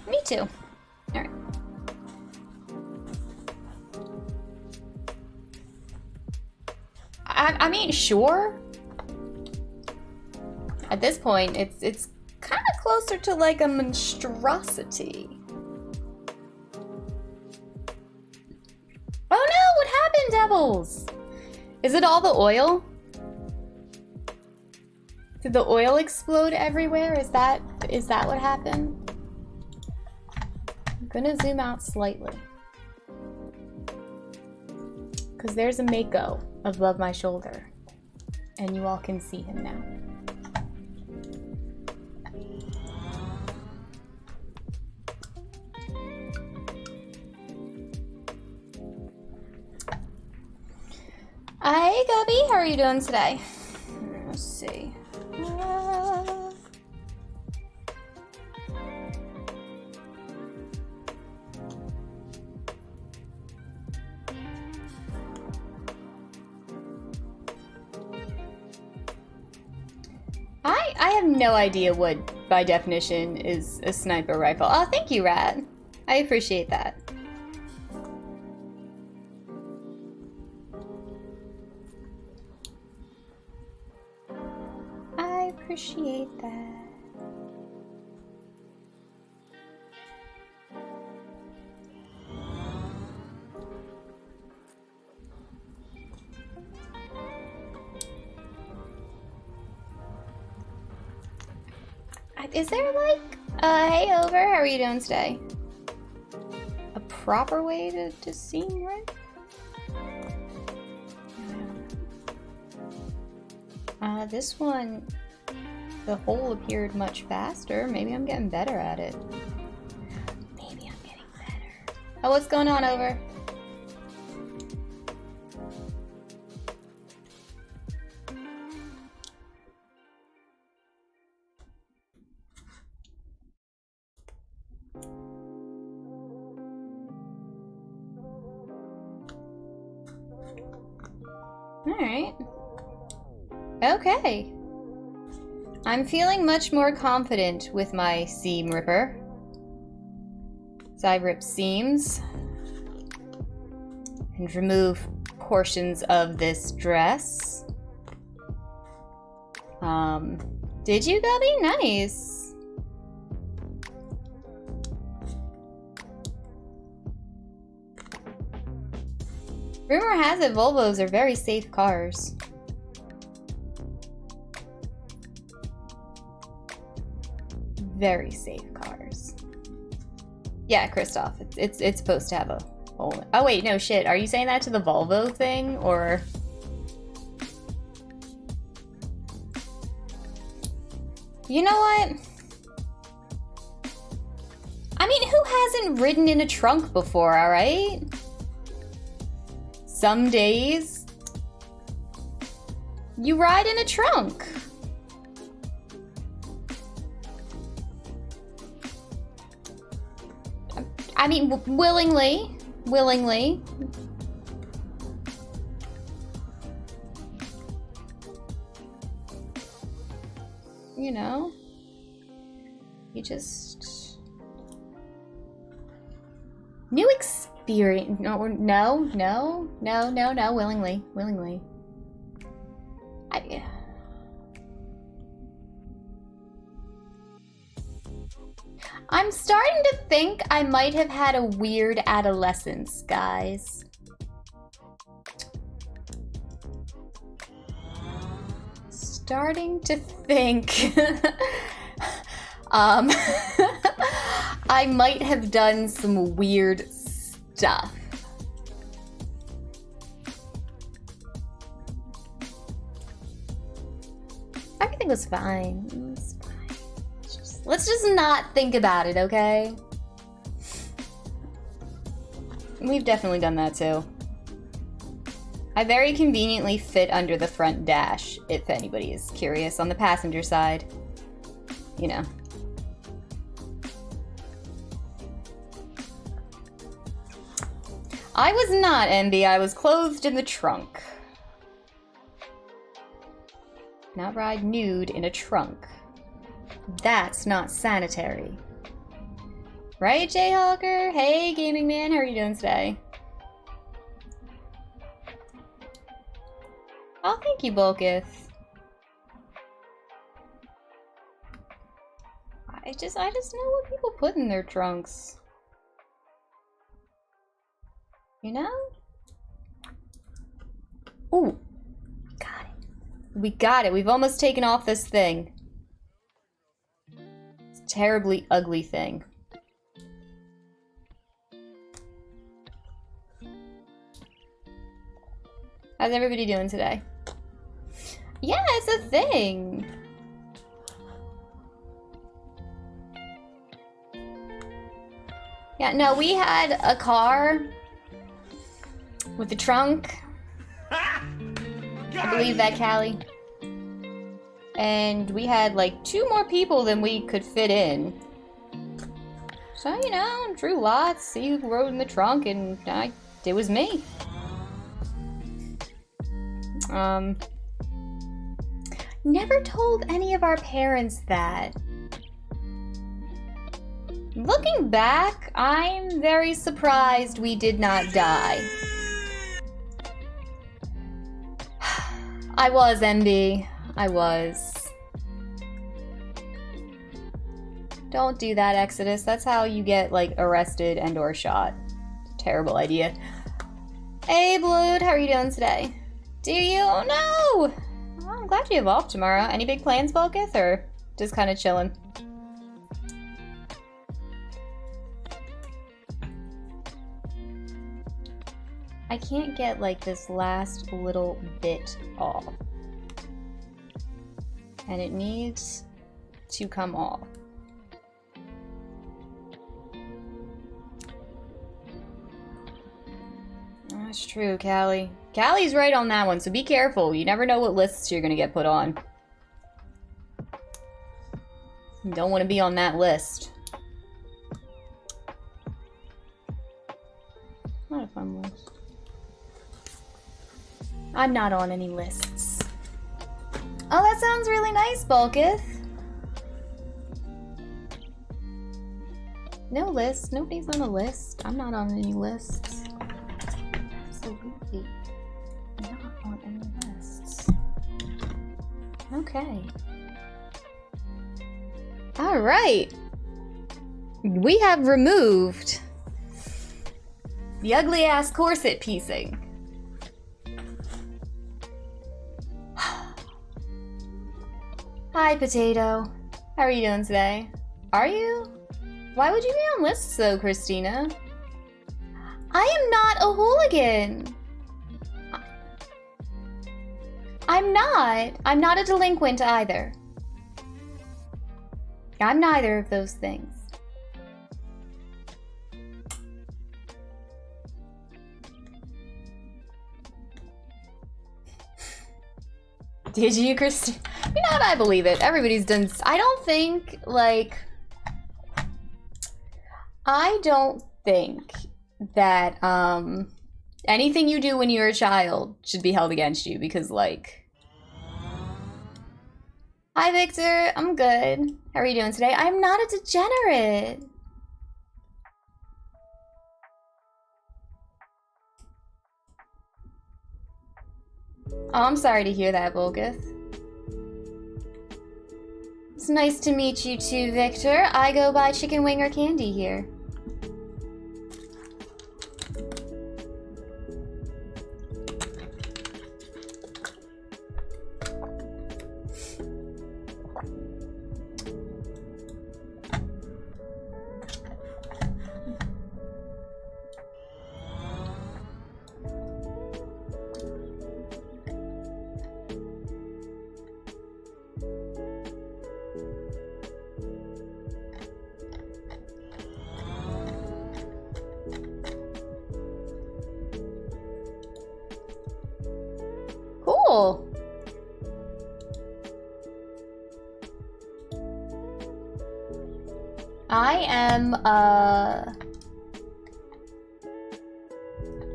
Me too. Alright. I mean, sure. At this point, it's kind of closer to like a monstrosity. Oh no, what happened, Devils? Is it all the oil? Did the oil explode everywhere? Is that what happened? I'm gonna zoom out slightly. Because there's a Mako above my shoulder. And you all can see him now. Hi, Gubby. How are you doing today? Let's see. I have no idea what, by definition, is a sniper rifle. Oh, thank you, Rat. I appreciate that. I appreciate that. Is there like, hey Over, how are you doing today? A proper way to seam right? This one, the hole appeared much faster. Maybe I'm getting better at it. Maybe I'm getting better. Oh, what's going on, Over? Alright. Okay. I'm feeling much more confident with my seam ripper. So I rip seams and remove portions of this dress. Did you, Gubby? Nice. Rumor has it Volvos are very safe cars. Very safe cars. Yeah, Christoph, it's supposed to have a hole. Oh wait, no shit. Are you saying that to the Volvo thing, or? You know what? I mean, who hasn't ridden in a trunk before, alright? Some days, you ride in a trunk. I mean, willingly. You know, you just... New experience. No, willingly. I'm starting to think I might have had a weird adolescence, guys. Starting to think I might have done some weird stuff. Everything was fine. It was fine. Let's just not think about it, okay? We've definitely done that too. I very conveniently fit under the front dash, if anybody is curious, on the passenger side. You know. I was not, MB. I was clothed in the trunk. Not ride nude in a trunk. That's not sanitary. Right, Jayhawker? Hey, Gaming Man, how are you doing today? Oh, thank you, Bolkith. I just know what people put in their trunks. You know? Ooh. Got it. We got it. We've almost taken off this thing. It's a terribly ugly thing. How's everybody doing today? Yeah, it's a thing. Yeah, no, we had a car with a trunk. I believe that, Callie. And we had like 2 more people than we could fit in. So, you know, drew lots, see who rode in the trunk, and it was me. Never told any of our parents that. Looking back, I'm very surprised we did not die. I was, MB. I was. Don't do that, Exodus. That's how you get, like, arrested and or shot. Terrible idea. Hey, Blood, how are you doing today? Do you? Oh, no! Well, I'm glad you have off tomorrow. Any big plans, Volkith, or just kind of chilling? I can't get, like, this last little bit off. And it needs to come off. That's true, Callie. Callie's right on that one, so be careful. You never know what lists you're gonna get put on. You don't want to be on that list. Not a fun list. I'm not on any lists. Oh, that sounds really nice, Bulkith. No list. Nobody's on a list. I'm not on any lists. Absolutely not on any lists. Okay. Alright. We have removed the ugly ass corset piecing. Hi, Potato. How are you doing today? Are you? Why would you be on lists though, Christina? I am not a hooligan. I'm not. I'm not a delinquent either. I'm neither of those things. Did you, Christina? You know what? I believe it. Everybody's done. I don't think, like, I don't think that anything you do when you're a child should be held against you because, like. Hi, Victor. I'm good. How are you doing today? I'm not a degenerate. Oh, I'm sorry to hear that, Volgith. It's nice to meet you too, Victor. I go by Chicken Wing or Candy here. Cool. I am,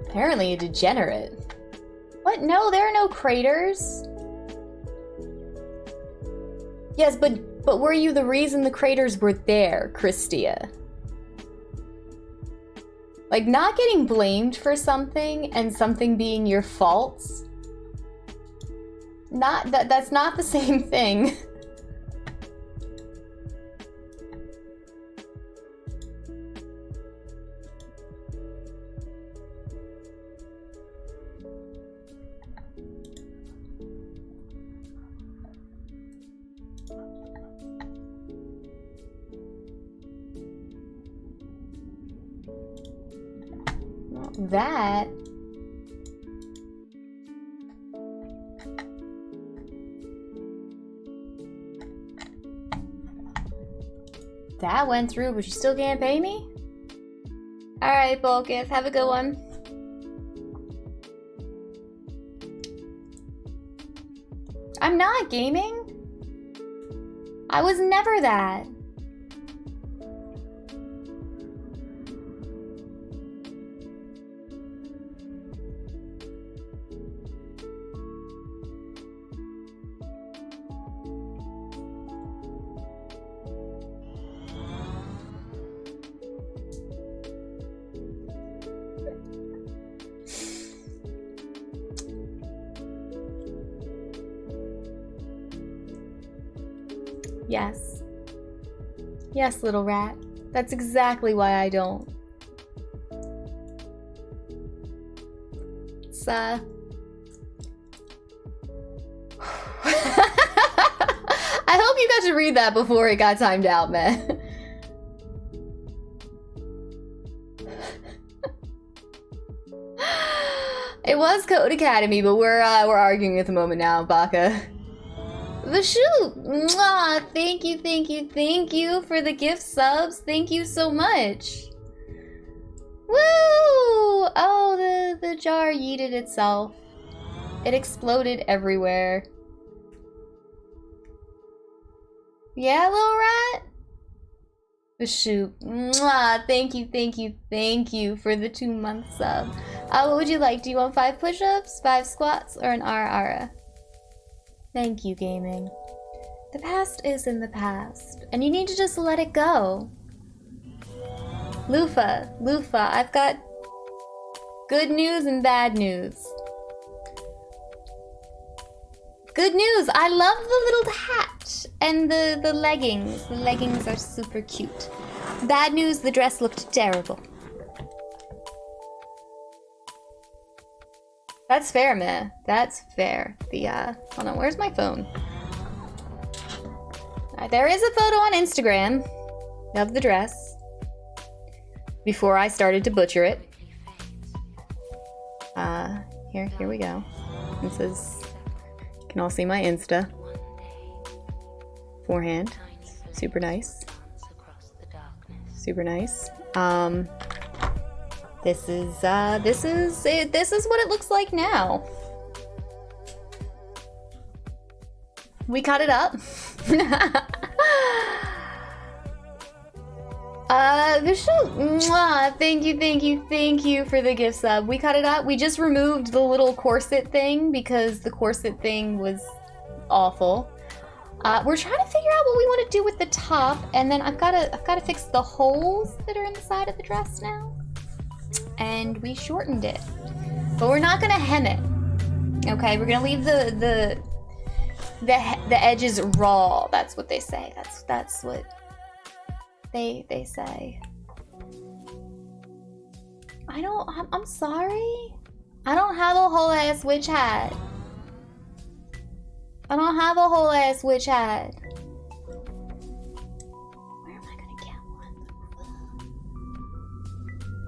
apparently a degenerate. What? No, there are no craters. Yes, but were you the reason the craters were there, Christia? Like, not getting blamed for something and something being your fault Not that's not the same thing. That went through, but you still can't pay me? Alright, Bolkith, have a good one. I'm not gaming. I was never that. Yes. Yes, little rat. That's exactly why I don't. It's, I hope you got to read that before it got timed out, man. It was Code Academy, but we're arguing at the moment now, Baka. The shoot! Mwah! Thank you, thank you, thank you for the gift subs. Thank you so much. Woo! Oh, the jar yeeted itself. It exploded everywhere. Yeah, little rat? The shoot. Mwah! Thank you, thank you, thank you for the 2-month sub. What would you like? Do you want 5 push-ups, 5 squats, or an ara? Thank you, gaming. The past is in the past, and you need to just let it go. Lufa, I've got good news and bad news. Good news, I love the little hat and the leggings. The leggings are super cute. Bad news, the dress looked terrible. That's fair, man. That's fair. Hold on, where's my phone? There is a photo on Instagram of the dress before I started to butcher it. Here we go. This is, you can all see my Insta. Forehand. Super nice. Super nice. This is it. This is what it looks like now. We cut it up. Mwah. Thank you for the gift sub. We cut it up. We just removed the little corset thing because the corset thing was awful. We're trying to figure out what we want to do with the top, and then I've got to fix the holes that are in the side of the dress now. And we shortened it, but we're not gonna hem it. Okay, we're gonna leave the edges raw. That's what they say. That's what they say. I'm sorry. I don't have a whole ass witch hat. I don't have a whole ass witch hat. Where am I gonna get one?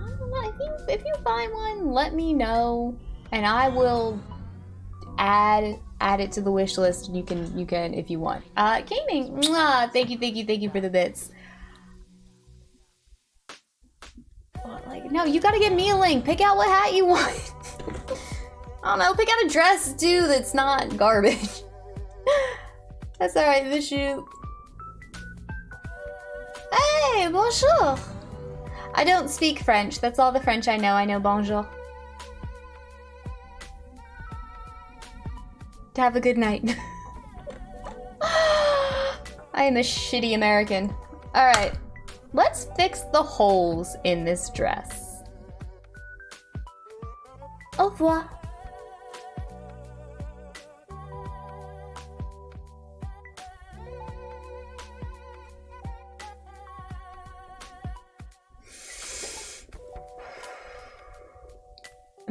I don't know. If you find one, let me know, and I will add it to the wish list. You can if you want. Gaming. Mwah, thank you for the bits. Like, no, you gotta get me a link. Pick out what hat you want. I don't know. Pick out a dress too that's not garbage. That's alright, the shoot. Hey, bonjour. I don't speak French. That's all the French I know. I know bonjour. Have a good night. I am a shitty American. Alright, let's fix the holes in this dress. Au revoir.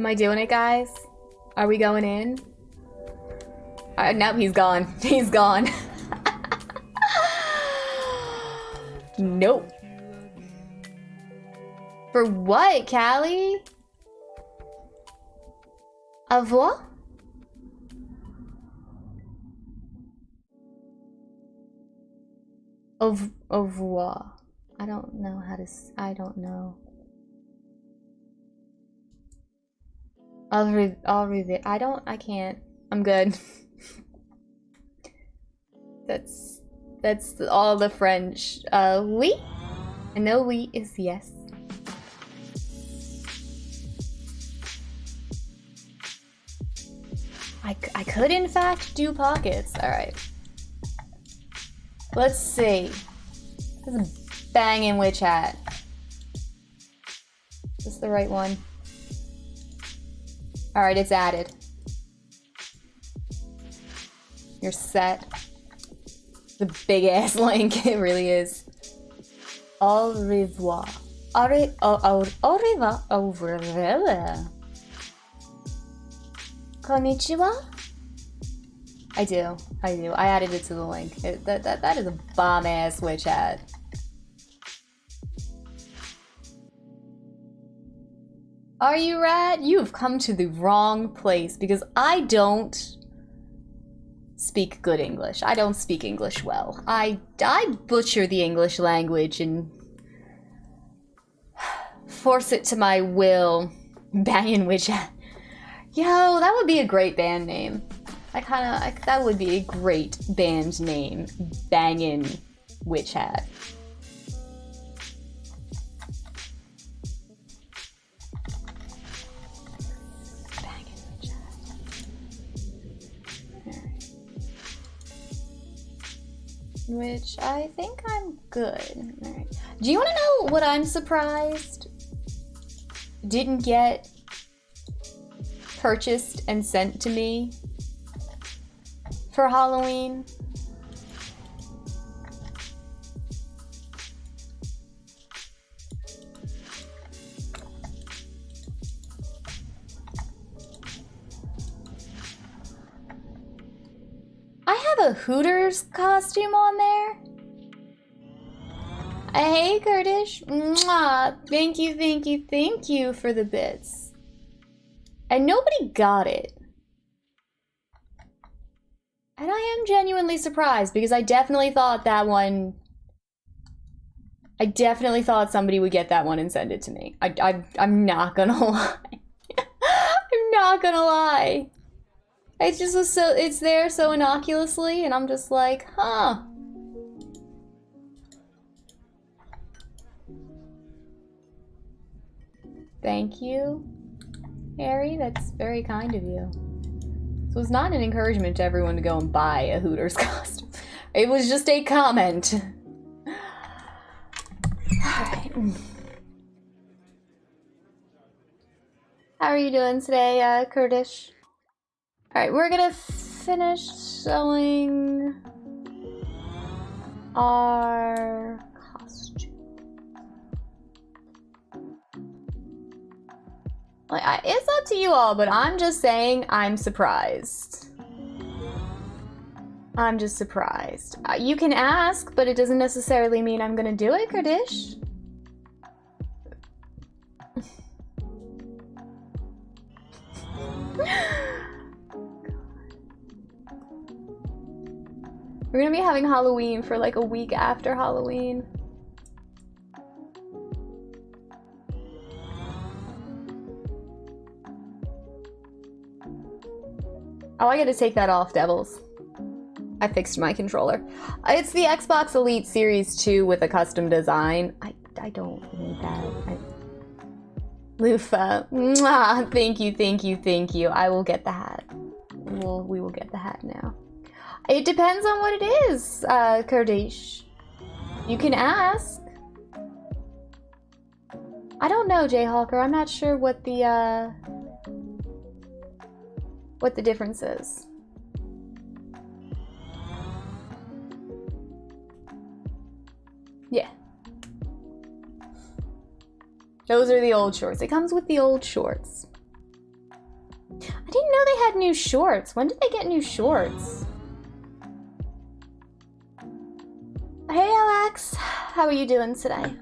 Am I doing it, guys? Are we going in? Nope, he's gone. He's gone. Nope. For what, Callie? Au revoir? Au revoir. I don't know how to. I don't know. I'll read it. I can't. I'm good. That's all the French. Oui? I know oui is yes. I could in fact do pockets. Alright. Let's see. That's a banging witch hat. Is this the right one? Alright, it's added. You're set. The big ass link, it really is. Au revoir. Au revoir. Au revoir. Konnichiwa? I do. I added it to the link. That is a bomb ass witch hat. Are you rat? You've come to the wrong place because I don't speak good English. I don't speak English well. I butcher the English language and force it to my will. Bangin' witch hat. Yo, that would be a great band name. That would be a great band name. Bangin' witch hat. Which I think I'm good. All right. Do you want to know what I'm surprised didn't get purchased and sent to me for Halloween? I have a Hooters costume on there. Hey, Kurdish. Mwah. Thank you for the bits. And nobody got it. And I am genuinely surprised because I definitely thought that one... I definitely thought somebody would get that one and send it to me. I'm not gonna lie. I'm not gonna lie. It just was so, it's there so innocuously, and I'm just like, huh. Thank you, Harry. That's very kind of you. So it's not an encouragement to everyone to go and buy a Hooters costume. It was just a comment. Alright. How are you doing today, Kurdish? Alright, we're gonna finish sewing our costume. Like, it's up to you all, but I'm just saying I'm surprised. I'm just surprised. You can ask, but it doesn't necessarily mean I'm gonna do it, Kurdish. We're gonna be having Halloween for like a week after Halloween. Oh, I gotta take that off, Devils. I fixed my controller. It's the Xbox Elite Series 2 with a custom design. I don't need that. Lufa, mwah, thank you. I will get the hat. We will get the hat now. It depends on what it is, Kurdish. You can ask. I don't know, Jayhawker. I'm not sure what the difference is. Yeah. Those are the old shorts. It comes with the old shorts. I didn't know they had new shorts. When did they get new shorts? Hey Alex, how are you doing today?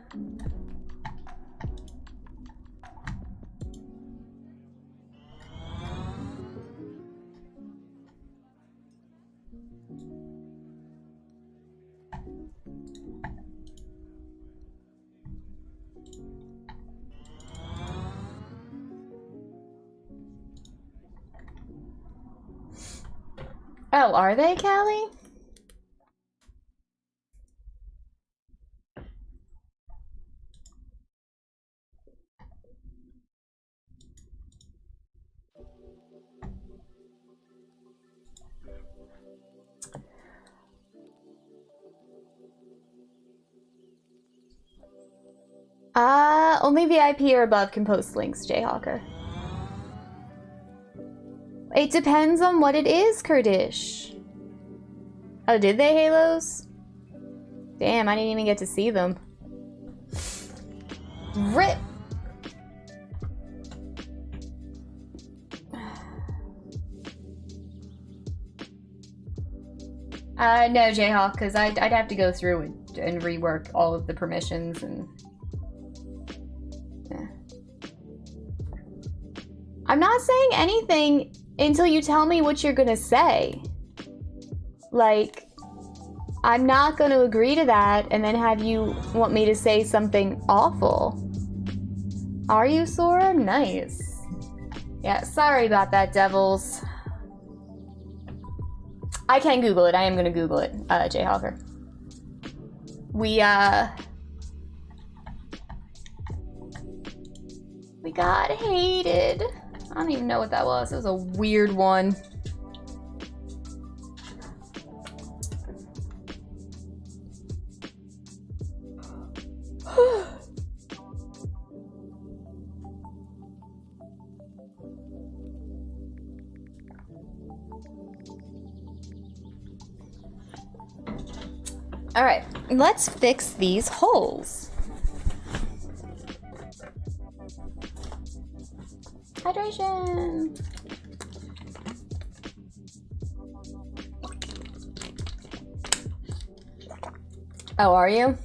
Oh, are they, Callie? Only VIP or above can post links, Jayhawker. It depends on what it is, Kurdish. Oh, did they, Halos? Damn, I didn't even get to see them. RIP! No, Jayhawk, because I'd have to go through and rework all of the permissions and... Yeah. I'm not saying anything until you tell me what you're gonna say. Like, I'm not gonna agree to that and then have you want me to say something awful. Are you, Sora? Nice. Yeah, sorry about that, Devils. I can Google it. I am gonna Google it, Jayhawker. We got hated. I don't even know what that was. It was a weird one. All right, let's fix these holes. Hydration. Oh, are you?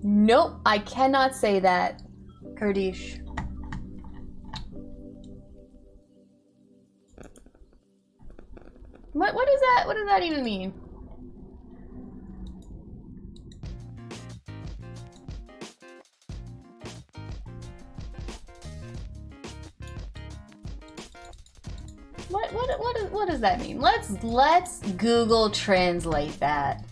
Nope, I cannot say that, Kurdish. What is that? What does that even mean? What does that mean? Let's Google translate that.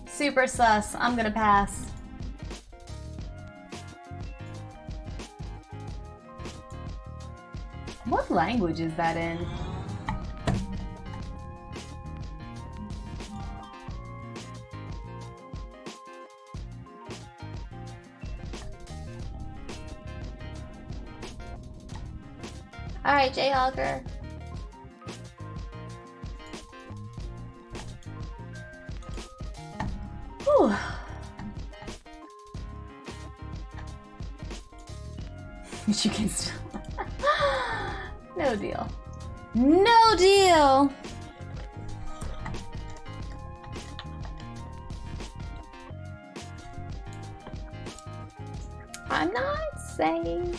Super sus. I'm gonna pass. What language is that in? Alright, Jayhawker. Whew. You can still... No deal. No deal! I'm not saying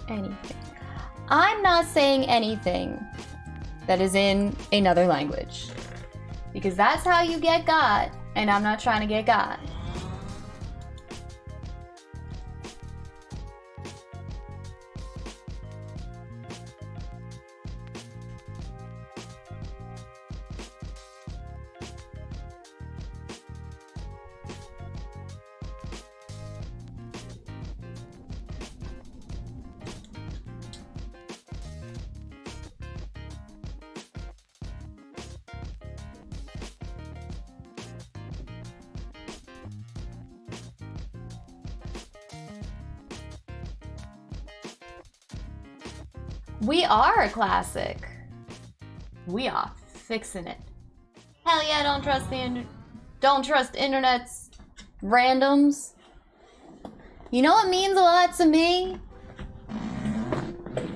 anything. I'm not saying anything that is in another language. Because that's how you get got, and I'm not trying to get got. We are a classic. We are fixing it. Hell yeah, don't trust internet's randoms. You know what means a lot to me?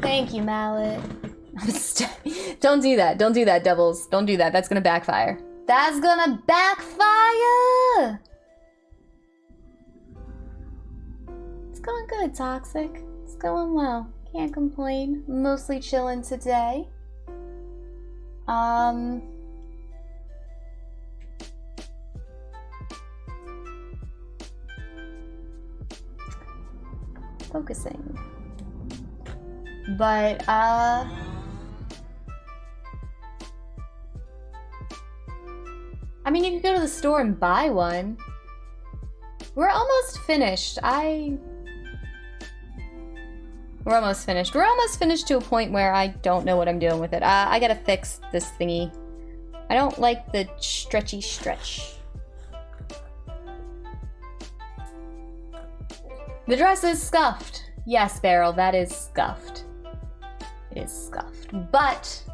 Thank you, Mallet. Don't do that. Don't do that, Devils. Don't do that. That's gonna backfire. That's gonna backfire! It's going good, Toxic. It's going well. Can't complain. Mostly chilling today. Focusing. But, I mean, you could go to the store and buy one. We're almost finished. We're almost finished. We're almost finished to a point where I don't know what I'm doing with it. I gotta fix this thingy. I don't like the stretchy stretch. The dress is scuffed. Yes, Beryl, that is scuffed. It is scuffed. But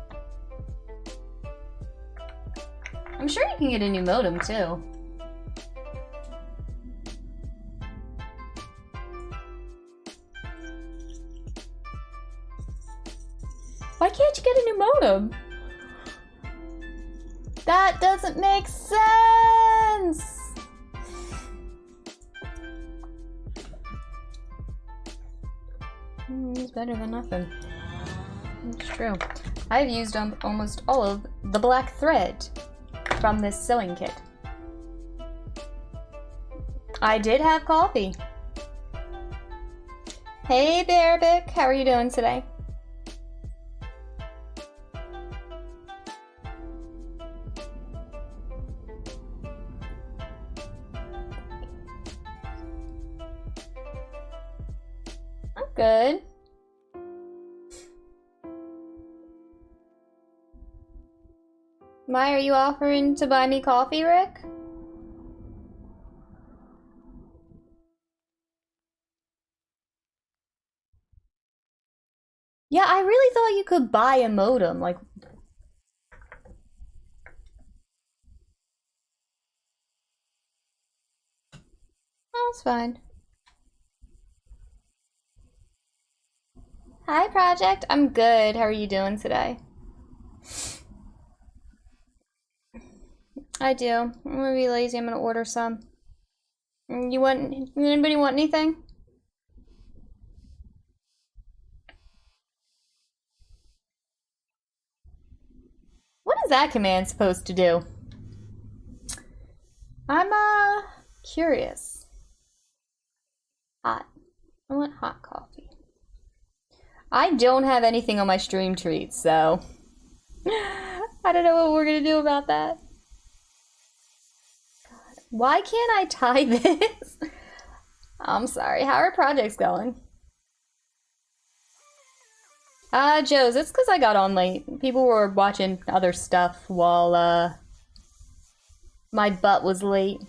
I'm sure you can get a new modem too. Why can't you get a new modem? That doesn't make sense! It's better than nothing. It's true. I've used almost all of the black thread from this sewing kit. I did have coffee. Hey, Bearbic, how are you doing today? I'm good. Why are you offering to buy me coffee, Rick? Yeah, I really thought you could buy a modem, like... Oh, it's fine. Hi, Project. I'm good. How are you doing today? I do. I'm gonna be lazy. I'm gonna order some. Anybody want anything? What is that command supposed to do? I'm curious. Hot. I want hot coffee. I don't have anything on my stream treats, so I don't know what we're gonna do about that. God. Why can't I tie this? I'm sorry. How are projects going? Joe's, it's because I got on late. People were watching other stuff while, my butt was late.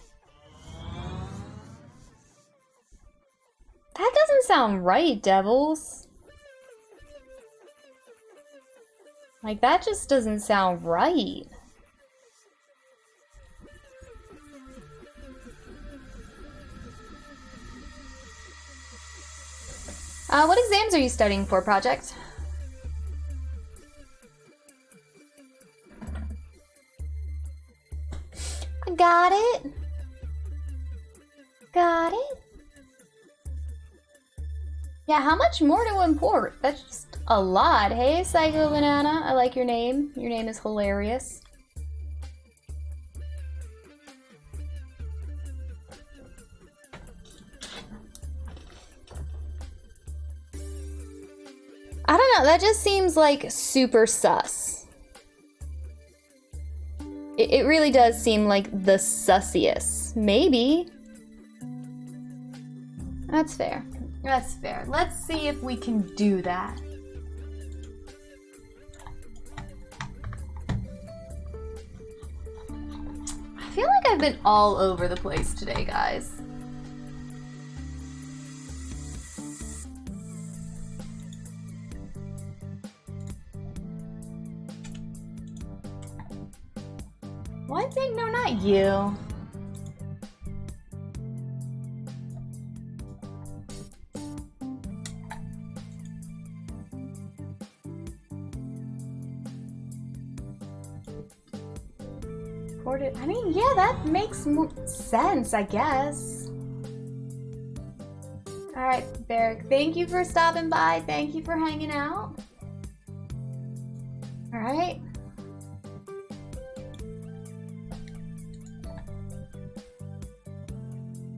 That doesn't sound right, Devils. Like, that just doesn't sound right. What exams are you studying for, Project? Got it. Got it. Yeah, how much more to import? That's just a lot. Hey, Psycho Banana, I like your name. Your name is hilarious. I don't know, that just seems like super sus. It really does seem like the sussiest. Maybe. That's fair. That's fair. Let's see if we can do that. I feel like I've been all over the place today, guys. What thing? No, not you. I mean, yeah, that makes sense, I guess. Alright, Beric, thank you for stopping by. Thank you for hanging out. Alright.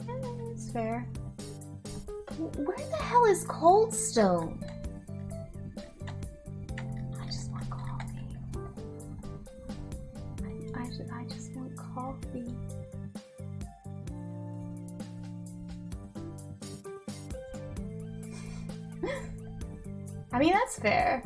Yeah, that's fair. Where the hell is Coldstone? I just want coffee. I just want coffee. I mean, that's fair.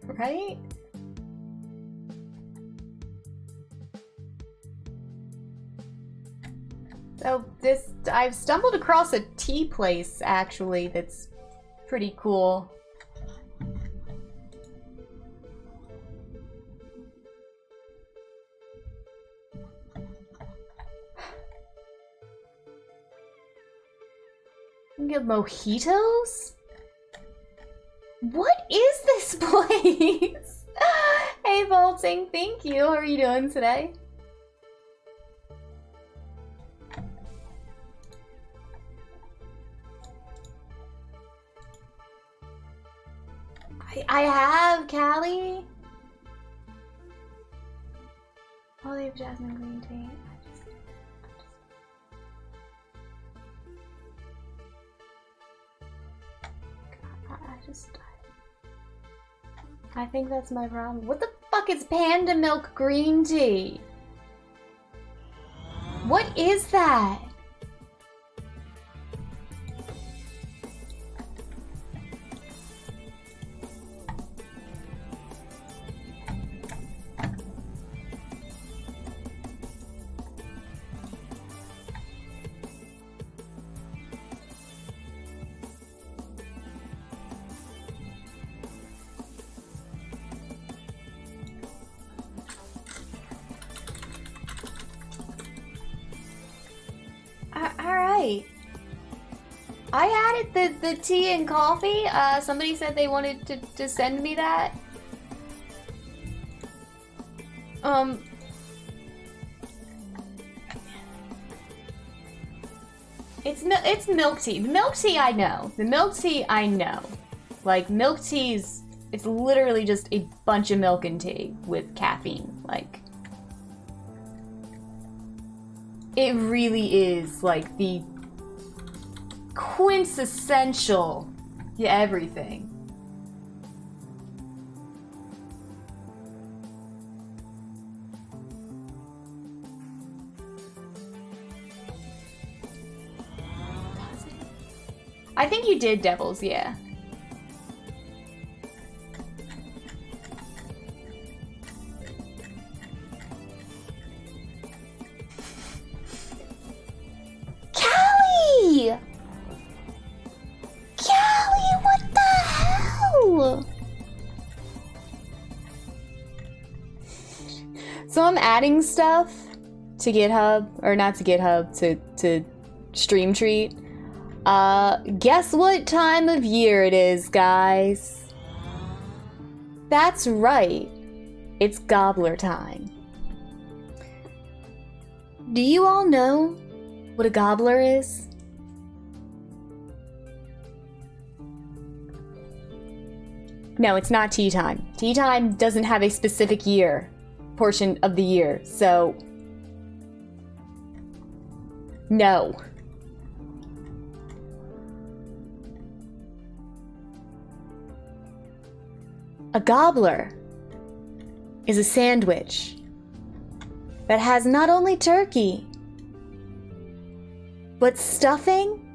Right? So I've stumbled across a tea place actually that's pretty cool. You can get mojitos? What is this place? Hey, Vaulting, thank you. How are you doing today? I have, Callie. Olive jasmine green tea. I think that's my problem. What the fuck is Panda Milk green tea? What is that? I added the tea and coffee. Somebody said they wanted to send me that. It's milk tea. The milk tea I know. The milk tea I know. Like, milk tea's, it's literally just a bunch of milk and tea with caffeine. Like, it really is like the quintessential everything. I think you did Devils, yeah. Callie! Callie, what the hell? So I'm adding stuff to GitHub, or not to GitHub, to Streamtreat. Guess what time of year it is, guys? That's right. It's gobbler time. Do you all know what a gobbler is? No, it's not tea time. Tea time doesn't have a specific portion of the year, so no. A gobbler is a sandwich that has not only turkey, but stuffing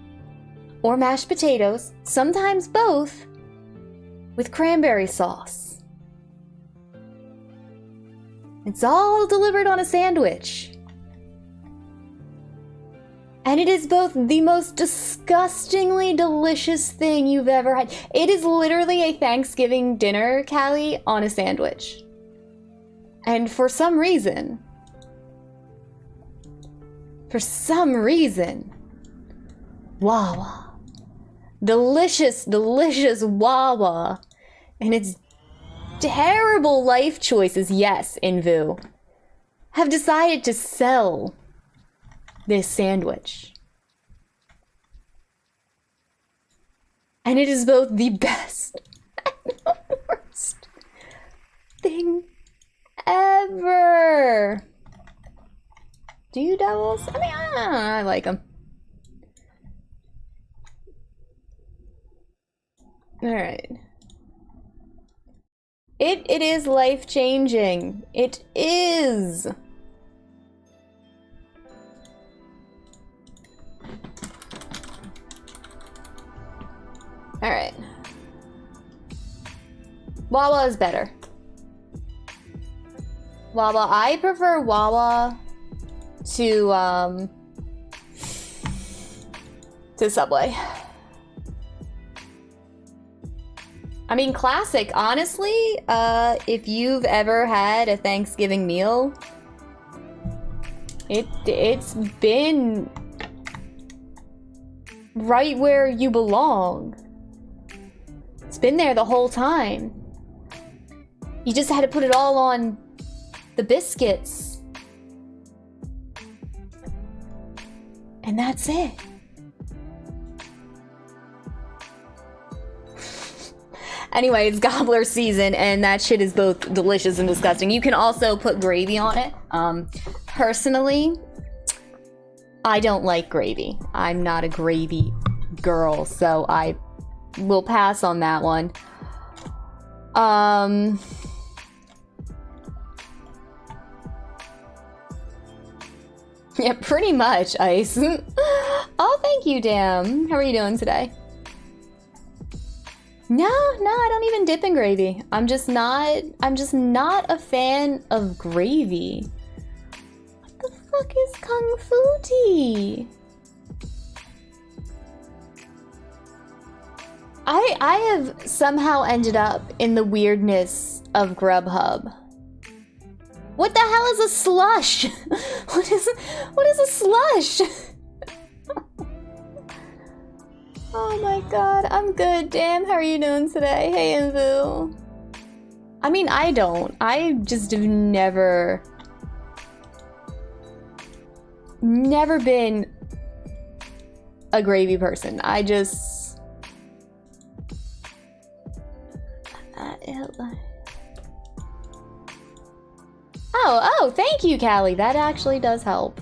or mashed potatoes, sometimes both, with cranberry sauce. It's all delivered on a sandwich. And it is both the most disgustingly delicious thing you've ever had. It is literally a Thanksgiving dinner, Callie, on a sandwich. And for some reason, Wawa. Delicious, delicious Wawa. And its terrible life choices, yes, Invu, have decided to sell this sandwich. And it is both the best and the worst thing ever. Do you, Devils? I mean, I like them. Alright. It is life-changing. It is. Alright. Wawa is better. Wawa, I prefer Wawa to Subway. I mean, classic, honestly, if you've ever had a Thanksgiving meal, it's been right where you belong. It's been there the whole time. You just had to put it all on the biscuits. And that's it. Anyway, it's gobbler season, and that shit is both delicious and disgusting. You can also put gravy on it. Personally, I don't like gravy. I'm not a gravy girl, so I will pass on that one. Yeah, pretty much, Ice. Oh, thank you, Damn. How are you doing today? No, I don't even dip in gravy. I'm just not a fan of gravy. What the fuck is Kung Fu tea? I have somehow ended up in the weirdness of Grubhub. What the hell is a slush? What is a slush? Oh my god, I'm good. Damn, how are you doing today? Hey, Invu. I mean, I just have never been a gravy person. I just... Oh, thank you, Callie. That actually does help.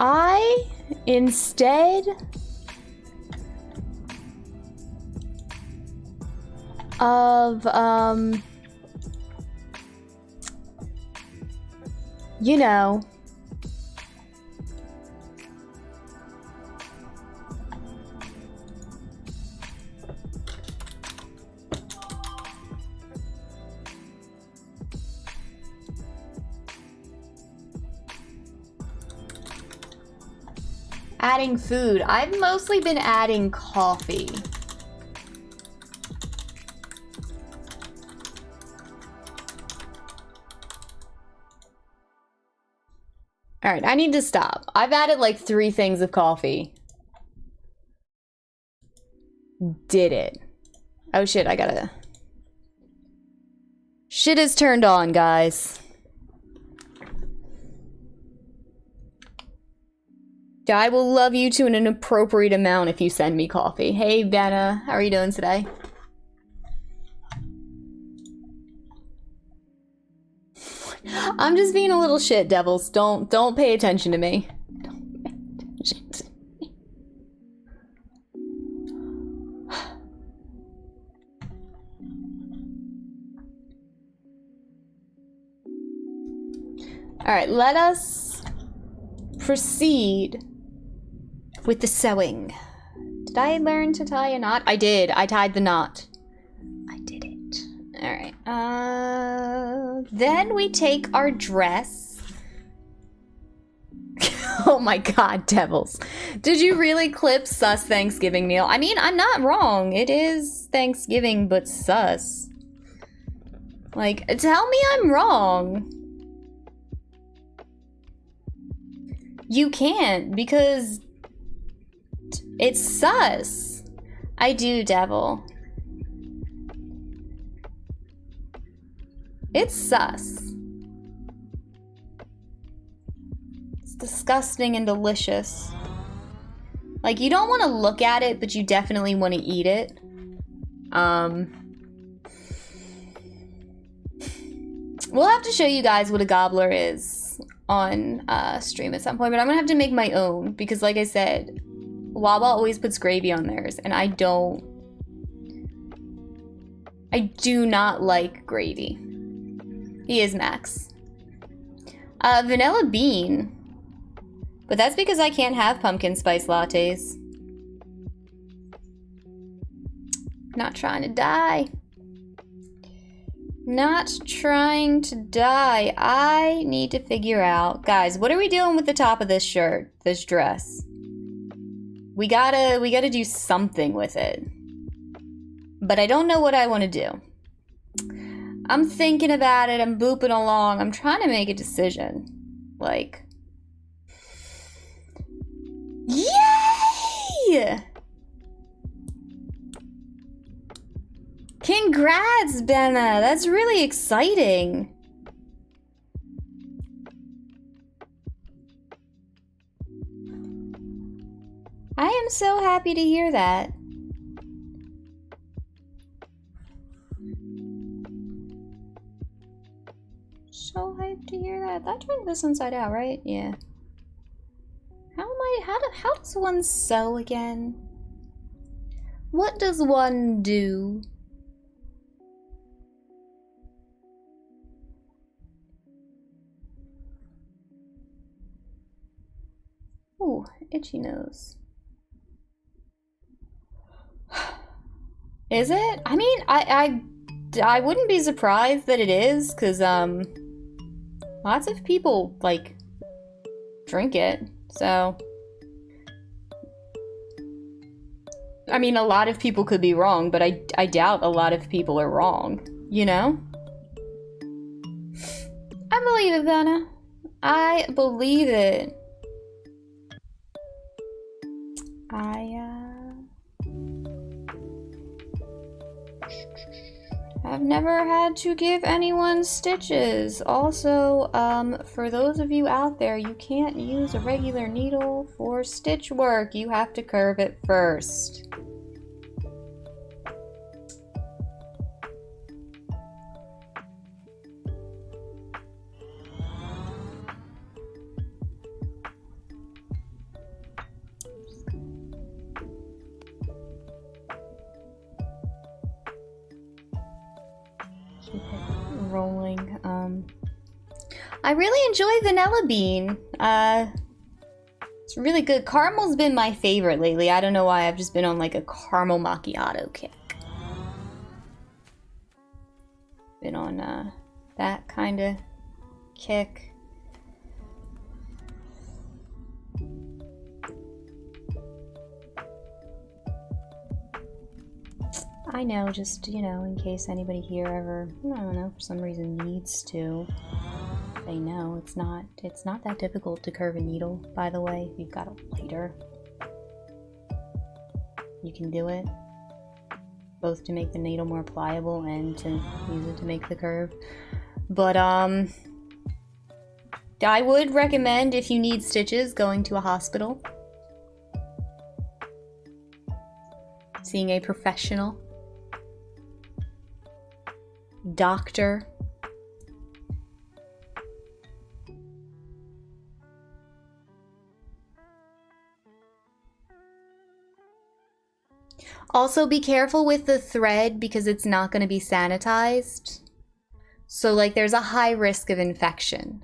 I, instead of, you know, adding food. I've mostly been adding coffee. All right, I need to stop. I've added like 3 things of coffee. Did it. Oh shit, I gotta... Shit is turned on, guys. I will love you to an appropriate amount if you send me coffee. Hey, Vanna, how are you doing today? I'm just being a little shit, Devils. Don't pay attention to me. Don't pay attention to me. All right, let us proceed with the sewing. Did I learn to tie a knot? I did. I tied the knot. I did it. All right. Then we take our dress. Oh my god, devils. Did you really clip sus Thanksgiving meal? I mean, I'm not wrong. It is Thanksgiving, but sus. Like, tell me I'm wrong. You can't, because it's sus. I do, devil. It's sus. It's disgusting and delicious. Like, you don't want to look at it, but you definitely want to eat it. We'll have to show you guys what a gobbler is on stream at some point, but I'm gonna have to make my own because, like I said, Wawa always puts gravy on theirs, and I do not like gravy. He is Max. Vanilla bean. But that's because I can't have pumpkin spice lattes. Not trying to die. Not trying to die. I need to figure out. Guys, what are we doing with the top of this shirt? This dress? We gotta do something with it. But I don't know what I want to do. I'm thinking about it. I'm booping along. I'm trying to make a decision. Like... Yay! Congrats, Benna! That's really exciting. I am so happy to hear that. So hyped to hear that. That turned this inside out, right? Yeah. How does one sew again? What does one do? Ooh, itchy nose. Is it? I mean, I wouldn't be surprised that it is, because, lots of people, like, drink it, so... I mean, a lot of people could be wrong, but I doubt a lot of people are wrong, you know? I believe it, Vanna. I believe it. I've never had to give anyone stitches. Also, for those of you out there, you can't use a regular needle for stitch work. You have to curve it first. Rolling. I really enjoy vanilla bean. It's really good. Caramel's been my favorite lately. I don't know why. I've just been on like a caramel macchiato kick. Been on that kind of kick. I know, just, you know, in case anybody here ever, I don't know, for some reason needs to. They know it's not that difficult to curve a needle, by the way, if you've got a lighter. You can do it. Both to make the needle more pliable and to use it to make the curve. But, I would recommend, if you need stitches, going to a hospital. Seeing a professional. Doctor. Also, be careful with the thread because it's not going to be sanitized. So, like, there's a high risk of infection.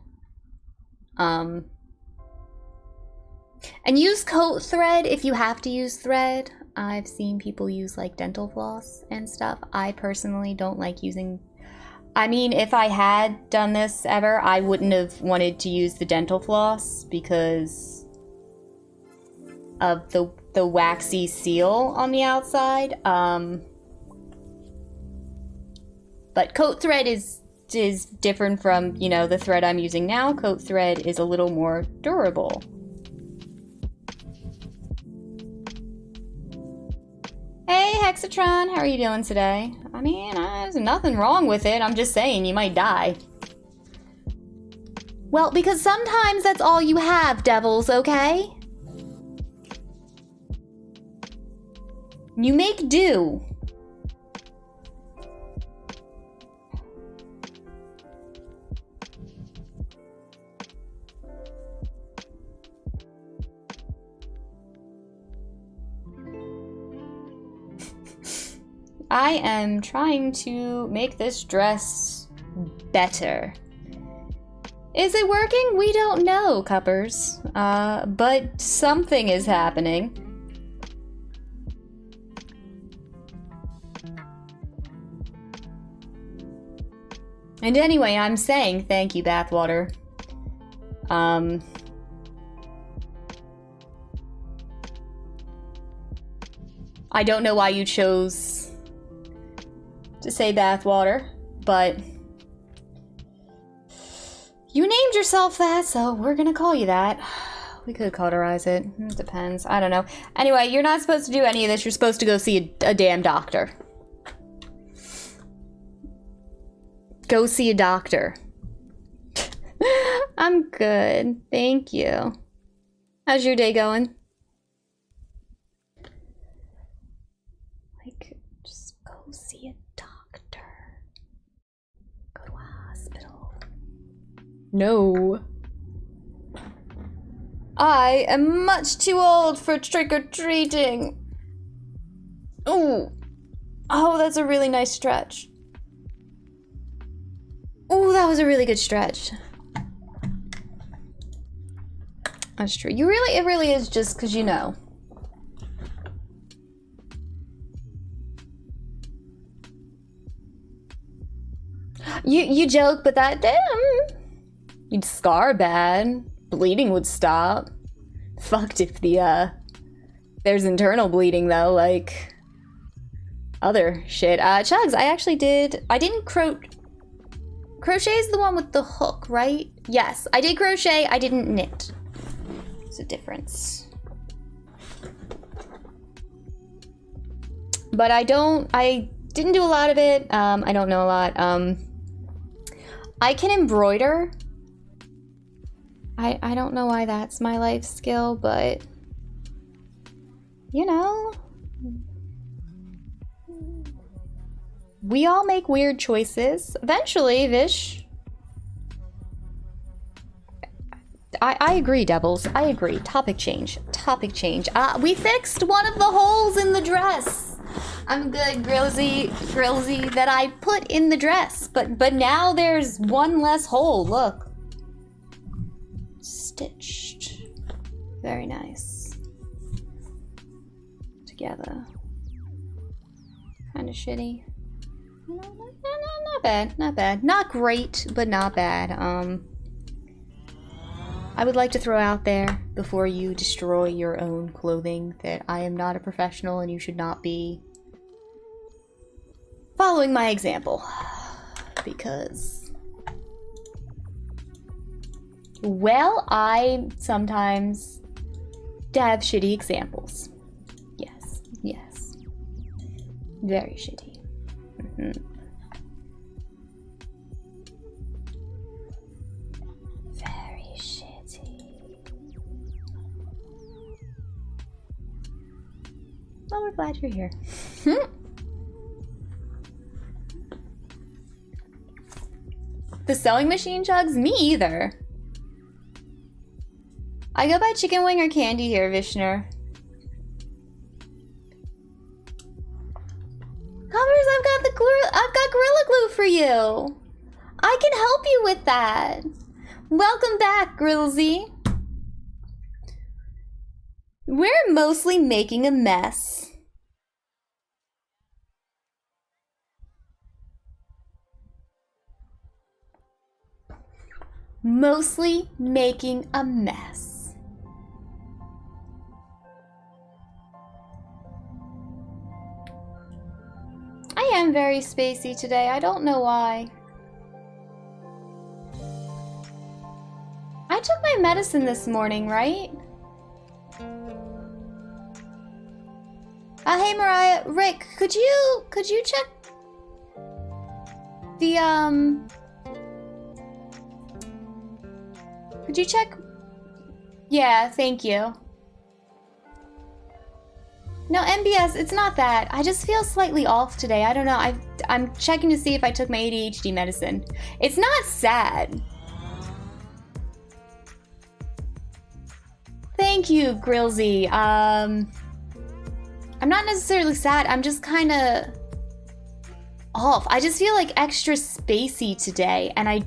And use coat thread if you have to use thread. I've seen people use like dental floss and stuff. I personally don't like using... I mean, if I had done this ever, I wouldn't have wanted to use the dental floss because of the waxy seal on the outside. But coat thread is different from, you know, the thread I'm using now. Coat thread is a little more durable. Hey, Hexatron, how are you doing today? I mean, there's nothing wrong with it. I'm just saying you might die. Well, because sometimes that's all you have, devils, okay? You make do. I am trying to make this dress better. Is it working? We don't know, Cuppers. But something is happening. And anyway, I'm saying thank you, Bathwater. I don't know why you chose to say Bathwater, but you named yourself that, so we're gonna call you that. We could cauterize it. It depends. I don't know. Anyway, you're not supposed to do any of this. You're supposed to go see a damn doctor. Go see a doctor. I'm good. Thank you. How's your day going? Like, just go see a doctor. Go to a hospital. No. I am much too old for trick-or-treating. Ooh. Oh, that's a really nice stretch. Ooh, that was a really good stretch. That's true. It really is just because you know. You joke, but that damn. You'd scar bad. Bleeding would stop. Fucked if there's internal bleeding though, like other shit. Chugs, I didn't crochet is the one with the hook, right? Yes, I did crochet, I didn't knit. There's a difference. But I didn't do a lot of it. I don't know a lot. I can embroider. I don't know why that's my life skill, but you know, we all make weird choices. Eventually, Vish. I agree, Devils. I agree. Topic change. Topic change. We fixed one of the holes in the dress. I'm good, Grillsy, that I put in the dress. But now there's one less hole. Look. Stitched. Very nice. Together. Kind of shitty. No, not bad. Not bad. Not great, but not bad. I would like to throw out there before you destroy your own clothing that I am not a professional and you should not be following my example. Because, well, I sometimes have shitty examples. Yes, yes. Very shitty. Mm-hmm. Very shitty. Well, we're glad you're here. The sewing machine, Chugs? Me either. I go by chicken wing or candy here, Vishner. Covers, I've got Gorilla Glue for you. I can help you with that. Welcome back, Grillsy. We're mostly making a mess. Mostly making a mess. I am very spacey today. I don't know why. I took my medicine this morning, right? Hey Mariah, Rick, could you check the could you check? Yeah, thank you. No, MBS, it's not that. I just feel slightly off today. I don't know. I'm checking to see if I took my ADHD medicine. It's not sad. Thank you, Grillsy. I'm not necessarily sad. I'm just kind of off. I just feel like extra spacey today, and I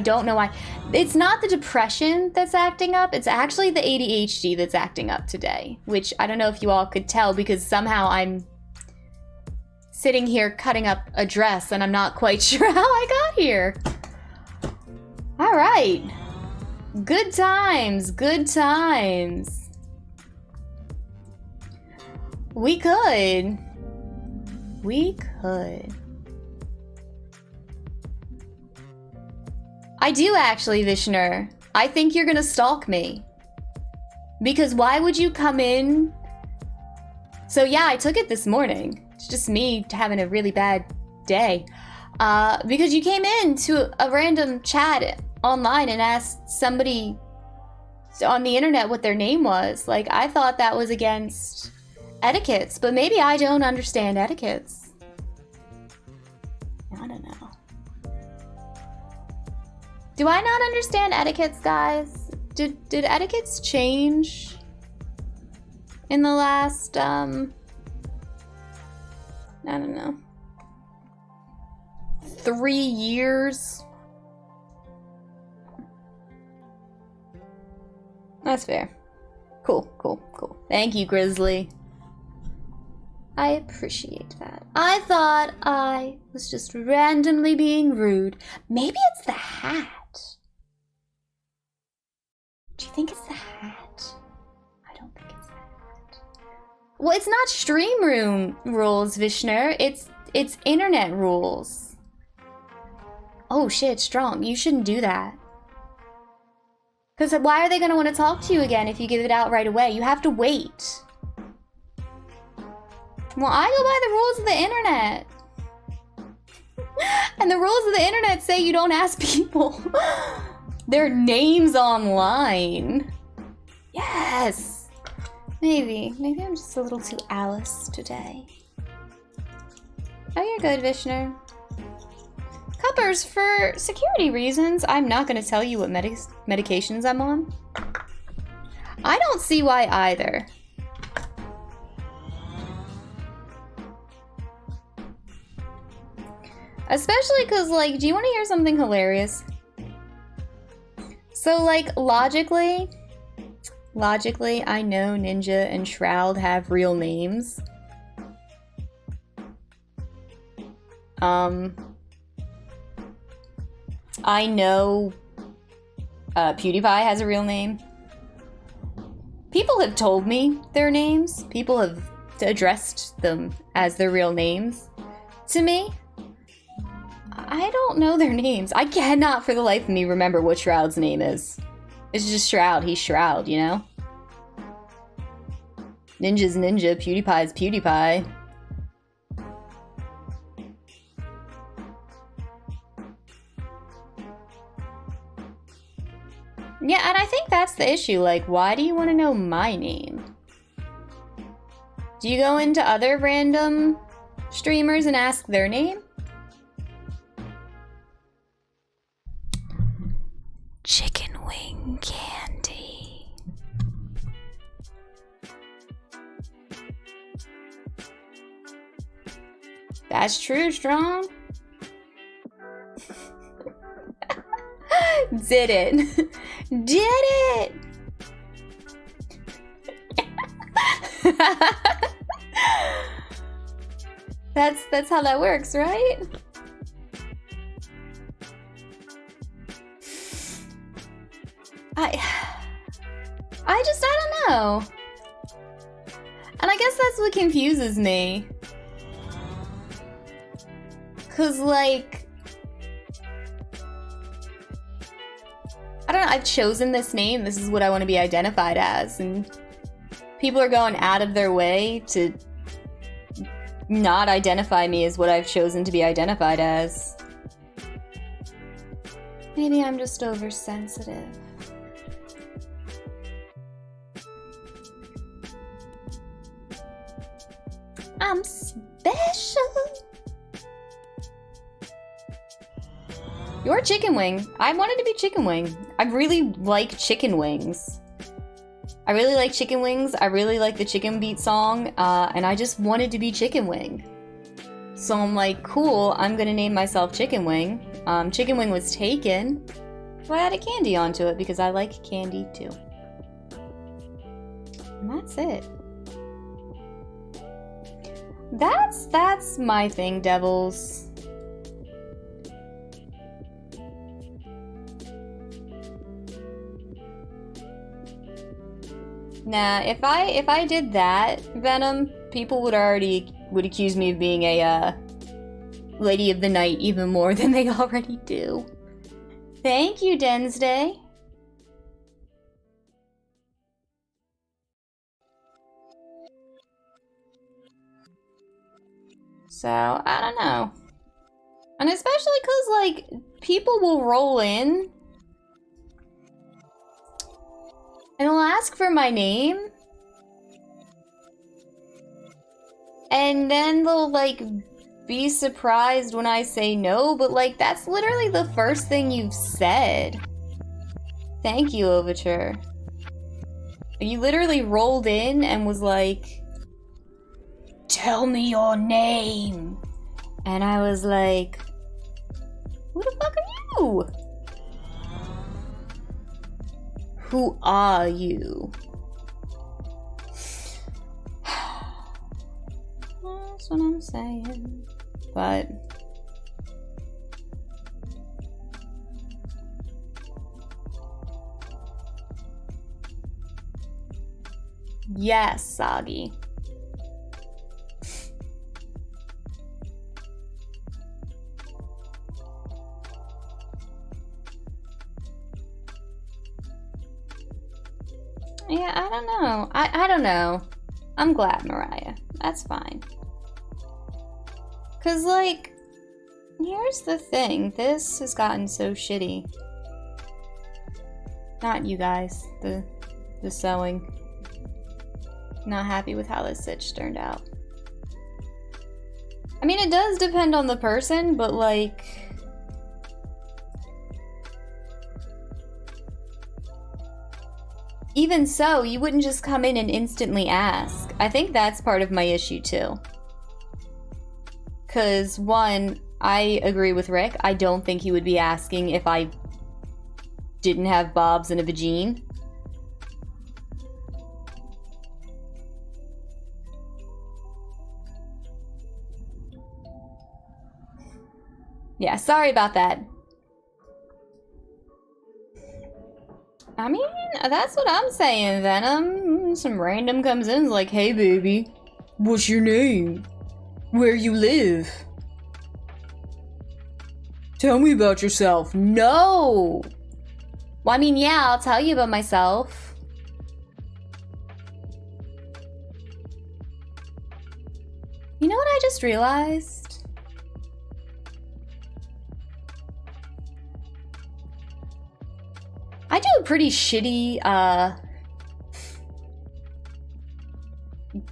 don't know why. It's not the depression that's acting up. It's actually the ADHD that's acting up today, which I don't know if you all could tell because somehow I'm sitting here cutting up a dress and I'm not quite sure how I got here. All right. Good times, good times. We could. We could. I do actually, Vishnu. I think you're gonna stalk me. Because why would you come in? So yeah, I took it this morning. It's just me having a really bad day. Because you came in to a random chat online and asked somebody on the internet what their name was. Like, I thought that was against etiquettes, but maybe I don't understand etiquettes. I don't know. Do I not understand etiquettes, guys? Did etiquettes change in the last, I don't know, 3 years? That's fair. Cool, cool, cool. Thank you, Grizzly. I appreciate that. I thought I was just randomly being rude. Maybe it's the hat. Do you think it's the hat? I don't think it's the hat. Well, it's not stream room rules, Vishnu. It's internet rules. Oh shit, Strong. You shouldn't do that. Because why are they going to want to talk to you again if you give it out right away? You have to wait. Well, I go by the rules of the internet. And the rules of the internet say you don't ask people their names online. Yes. Maybe I'm just a little too Alice today. Oh, you're good, Vishnu. Cuppers, for security reasons, I'm not going to tell you what medications I'm on. I don't see why either. Especially because, like, do you want to hear something hilarious? So, like, logically, I know Ninja and Shroud have real names. I know PewDiePie has a real name. People have told me their names. People have addressed them as their real names to me. I don't know their names. I cannot for the life of me remember what Shroud's name is. It's just Shroud. He's Shroud, you know? Ninja's Ninja. PewDiePie's PewDiePie. Yeah, and I think that's the issue. Like, why do you want to know my name? Do you go into other random streamers and ask their name? Chicken wing candy. That's true, Strong. Did it. Did it. That's how that works, right? I don't know. And I guess that's what confuses me. 'Cause, like, I don't know, I've chosen this name, this is what I want to be identified as, and people are going out of their way to not identify me as what I've chosen to be identified as. Maybe I'm just oversensitive. I'm special. You're chicken wing. I wanted to be chicken wing. I really like chicken wings. I really like chicken wings. I really like the Chicken Beat song, and I just wanted to be chicken wing. So I'm like, cool, I'm gonna name myself Chicken Wing. Chicken Wing was taken, so I added candy onto it because I like candy too. And that's it. That's my thing, devils. Nah, if I did that, Venom, people would accuse me of being a Lady of the Night even more than they already do. Thank you, Densday. So, I don't know. And especially because, like, people will roll in and they'll ask for my name. And then they'll, like, be surprised when I say no, but, like, that's literally the first thing you've said. Thank you, Overture. You literally rolled in and was like, tell me your name. And I was like, who the fuck are you? Who are you? That's what I'm saying. But yes, Soggy. Yeah, I don't know. I don't know. I'm glad, Mariah. That's fine. 'Cause, like, here's the thing. This has gotten so shitty. Not you guys. The sewing. Not happy with how this sitch turned out. I mean, it does depend on the person, but, like, even so, you wouldn't just come in and instantly ask. I think that's part of my issue too. 'Cause one, I agree with Rick. I don't think he would be asking if I didn't have bobs and a vagine. Yeah, sorry about that. I mean, that's what I'm saying, Venom. Some random comes in and is like, hey baby, what's your name? Where you live? Tell me about yourself. No! Well, I mean, yeah, I'll tell you about myself. You know what I just realized? I do a pretty shitty,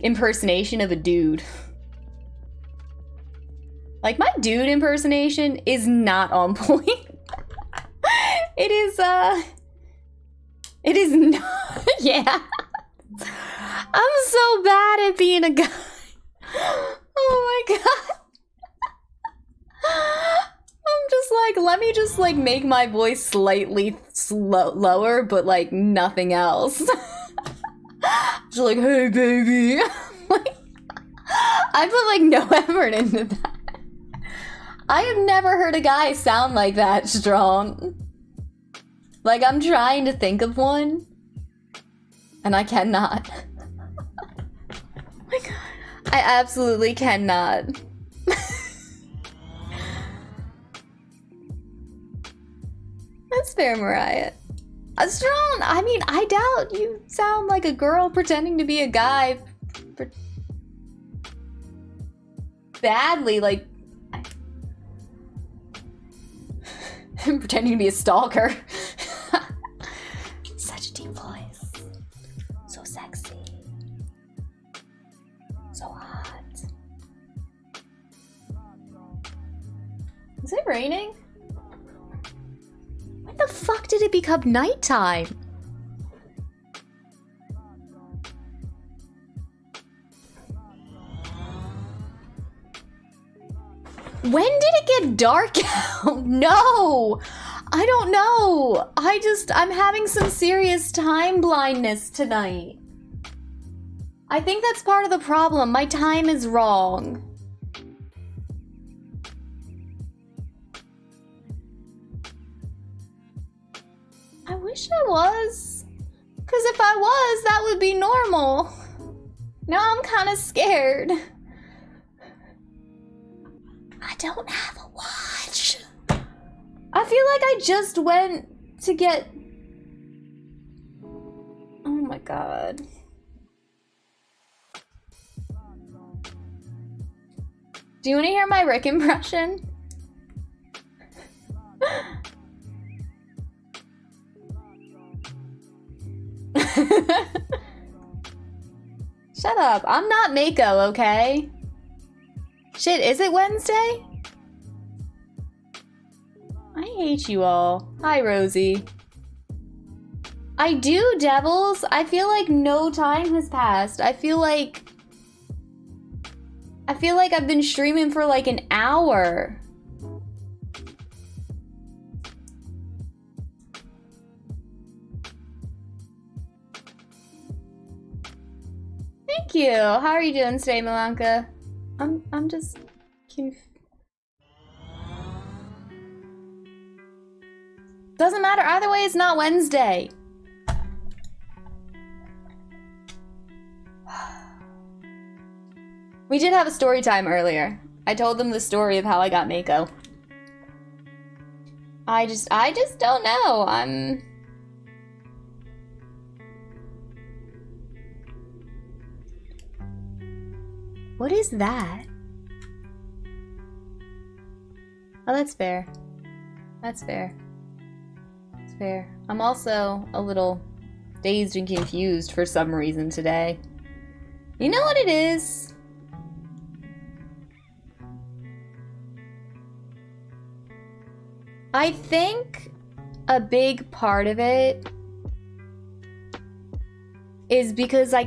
impersonation of a dude. Like, my dude impersonation is not on point. It is not, yeah. I'm so bad at being a guy. Oh my god. I'm just like, let me just like make my voice slightly lower, but like nothing else. She's like, hey, baby. Like, I put like no effort into that. I have never heard a guy sound like that strong. Like, I'm trying to think of one, and I cannot. Oh my god. I absolutely cannot. That's fair, Mariah. Strong, I mean, I doubt you sound like a girl pretending to be a guy. Badly, like... pretending to be a stalker. Such a deep voice. So sexy. So hot. Is it raining? When the fuck did it become nighttime? When did it get dark out? No! I don't know. I'm having some serious time blindness tonight. I think that's part of the problem. My time is wrong. I wish I was. Because if I was, that would be normal. Now I'm kind of scared. I don't have a watch. I feel like I just went to get... Oh my god. Do you want to hear my Rick impression? Shut up. I'm not Mako, okay? Shit, is it Wednesday? I hate you all. Hi, Rosie. I do, Devils. I feel like no time has passed. I feel like I've been streaming for like an hour. Thank you. How are you doing today, Milanka? I'm just confused. Doesn't matter. Either way, it's not Wednesday. We did have a story time earlier. I told them the story of how I got Mako. I just don't know. What is that? Oh, that's fair. That's fair. That's fair. I'm also a little dazed and confused for some reason today. You know what it is? I think a big part of it is because I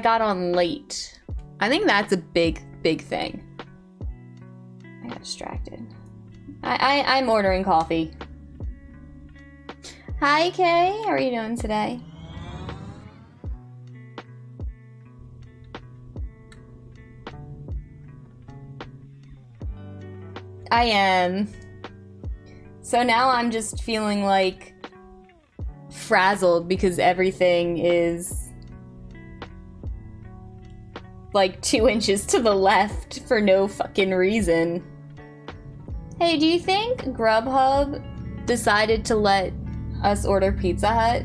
got on late. I think that's a big thing. I got distracted. I'm ordering coffee. Hi, Kay. How are you doing today? I am. So now I'm just feeling like frazzled because everything is like 2 inches to the left for no fucking reason. Hey, do you think Grubhub decided to let us order Pizza Hut?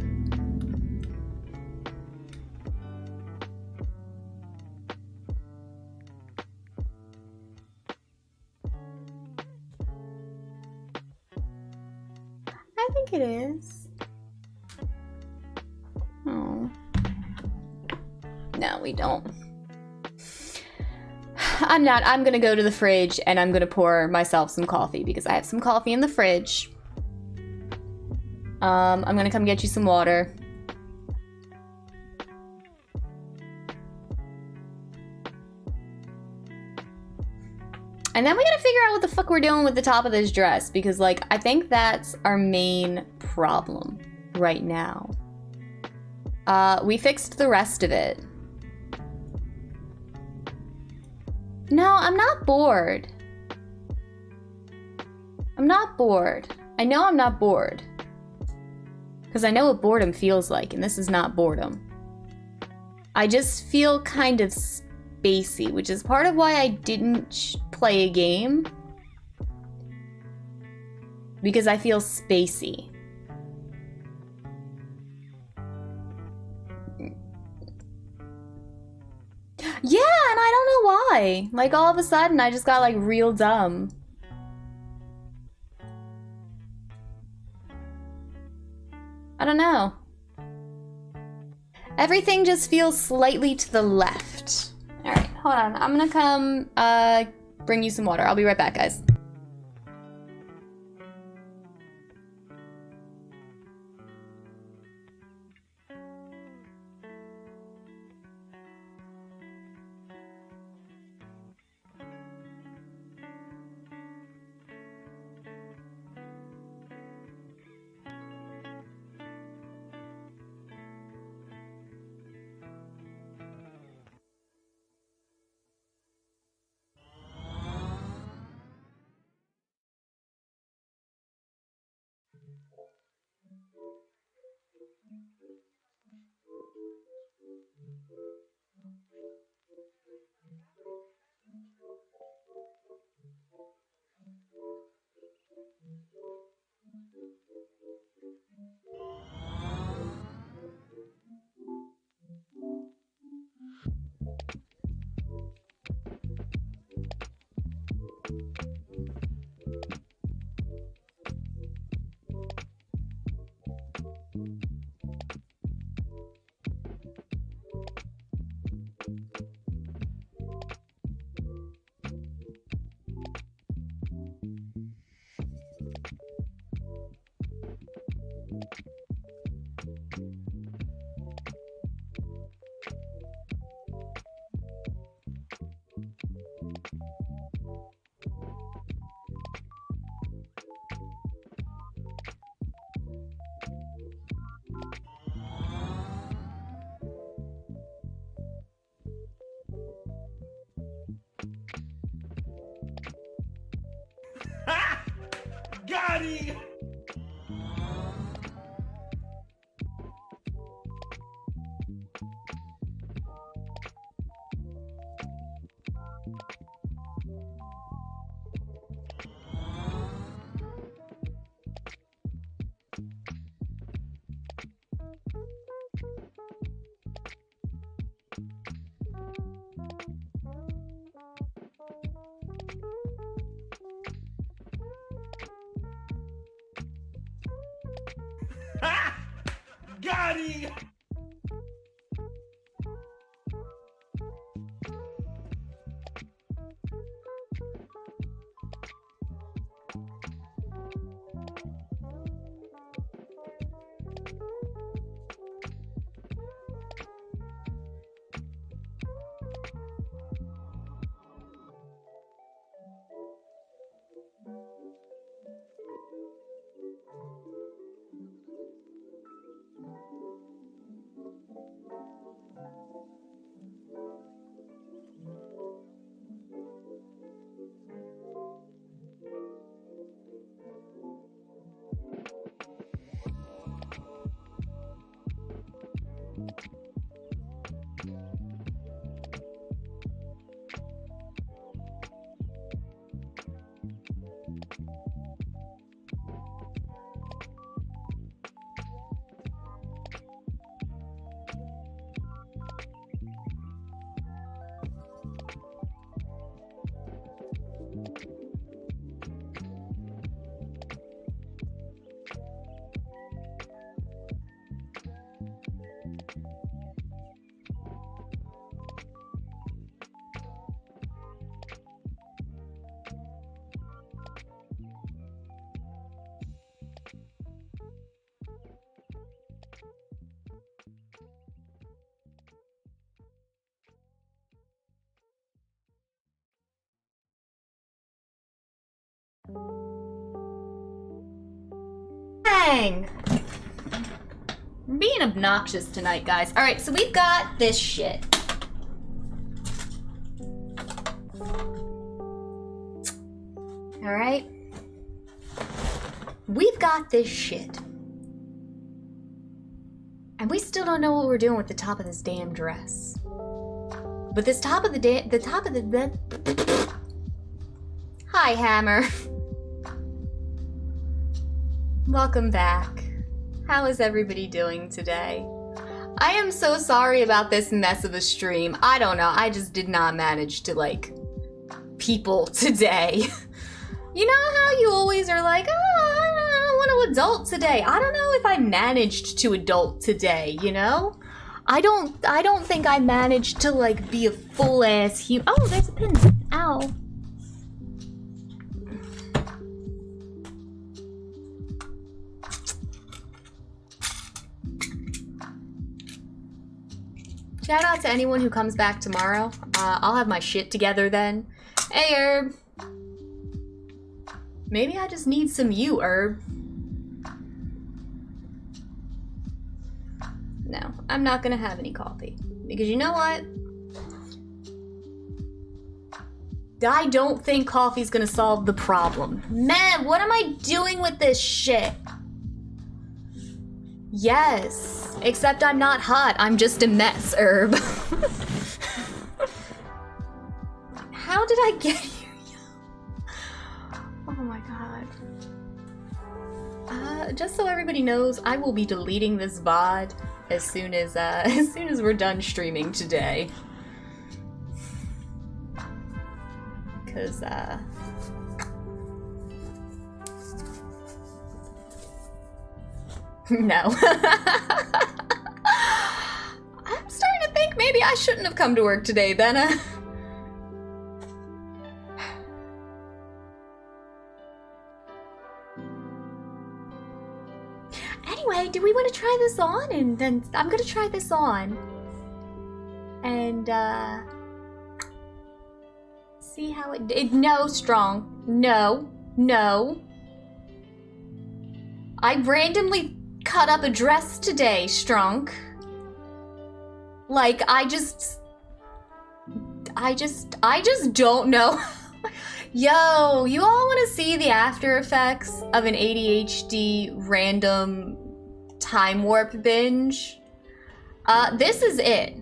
I think it is. Oh. No, we don't. I'm not. I'm gonna go to the fridge and I'm gonna pour myself some coffee because I have some coffee in the fridge. I'm gonna come get you some water. And then we gotta figure out what the fuck we're doing with the top of this dress because, like, I think that's our main problem right now. We fixed the rest of it. No, I'm not bored. I'm not bored. I know I'm not bored. Because I know what boredom feels like, and this is not boredom. I just feel kind of spacey, which is part of why I didn't play a game. Because I feel spacey. Yeah, and I don't know why. Like, all of a sudden, I just got, like, real dumb. I don't know. Everything just feels slightly to the left. Alright, hold on. I'm gonna come, bring you some water. I'll be right back, guys. Ha! Got him! Ha! Got him! Dang! I'm being obnoxious tonight, guys. Alright, so we've got this shit. Alright? We've got this shit. And we still don't know what we're doing with the top of this damn dress. But this top of the Hi, Hammer. Welcome back. How is everybody doing today? I am so sorry about this mess of a stream. I don't know, I just did not manage to, like, people today. You know how you always are like, oh, I want to adult today. I don't know if I managed to adult today, you know? I don't think I managed to, like, be a full-ass human. Oh, there's a pin. Ow. Shout out to anyone who comes back tomorrow. I'll have my shit together then. Hey, Herb. Maybe I just need some you, Herb. No, I'm not gonna have any coffee. Because you know what? I don't think coffee's gonna solve the problem. Man, what am I doing with this shit? Yes, except I'm not hot. I'm just a mess, Herb. How did I get here? Oh my god. Just so everybody knows, I will be deleting this VOD as soon as we're done streaming today. Cause no. I'm starting to think maybe I shouldn't have come to work today, Benna. Anyway, do we want to try this on? And then I'm gonna try this on. And, see how it no, Strong. No. No. I randomly cut up a dress today, Strunk. Like, I just don't know. Yo, you all want to see the after effects of an ADHD random time warp binge? This is it.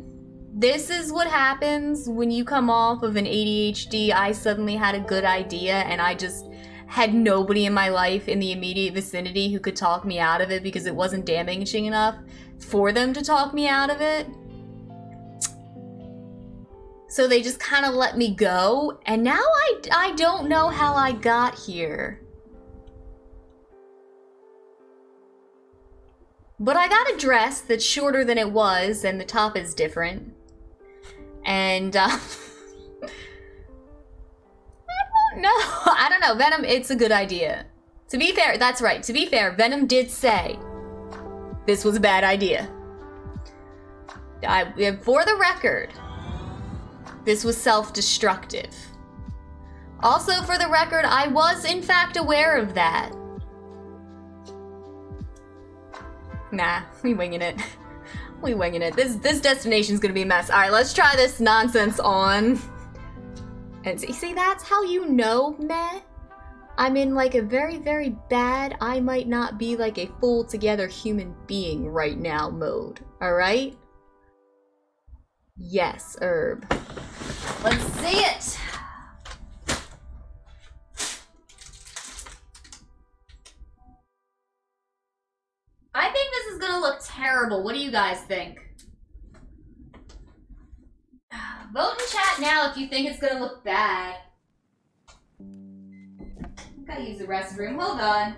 This is what happens when you come off of an ADHD, I suddenly had a good idea and I just had nobody in my life in the immediate vicinity who could talk me out of it because it wasn't damaging enough for them to talk me out of it. So they just kind of let me go, and now I don't know how I got here. But I got a dress that's shorter than it was, and the top is different. And, I don't know, Venom, it's a good idea. To be fair, that's right, to be fair, Venom did say this was a bad idea. For the record, this was self-destructive. Also, for the record, I was in fact aware of that. Nah, we winging it. We winging it. This destination's gonna be a mess. Alright, let's try this nonsense on. And see, that's how you know, meh? I'm in like a very, very bad, I might not be like a full together human being right now mode. Alright? Yes, Herb. Let's see it! I think this is gonna look terrible. What do you guys think? Vote in chat now if you think it's gonna look bad. Gotta use the restroom. Hold on.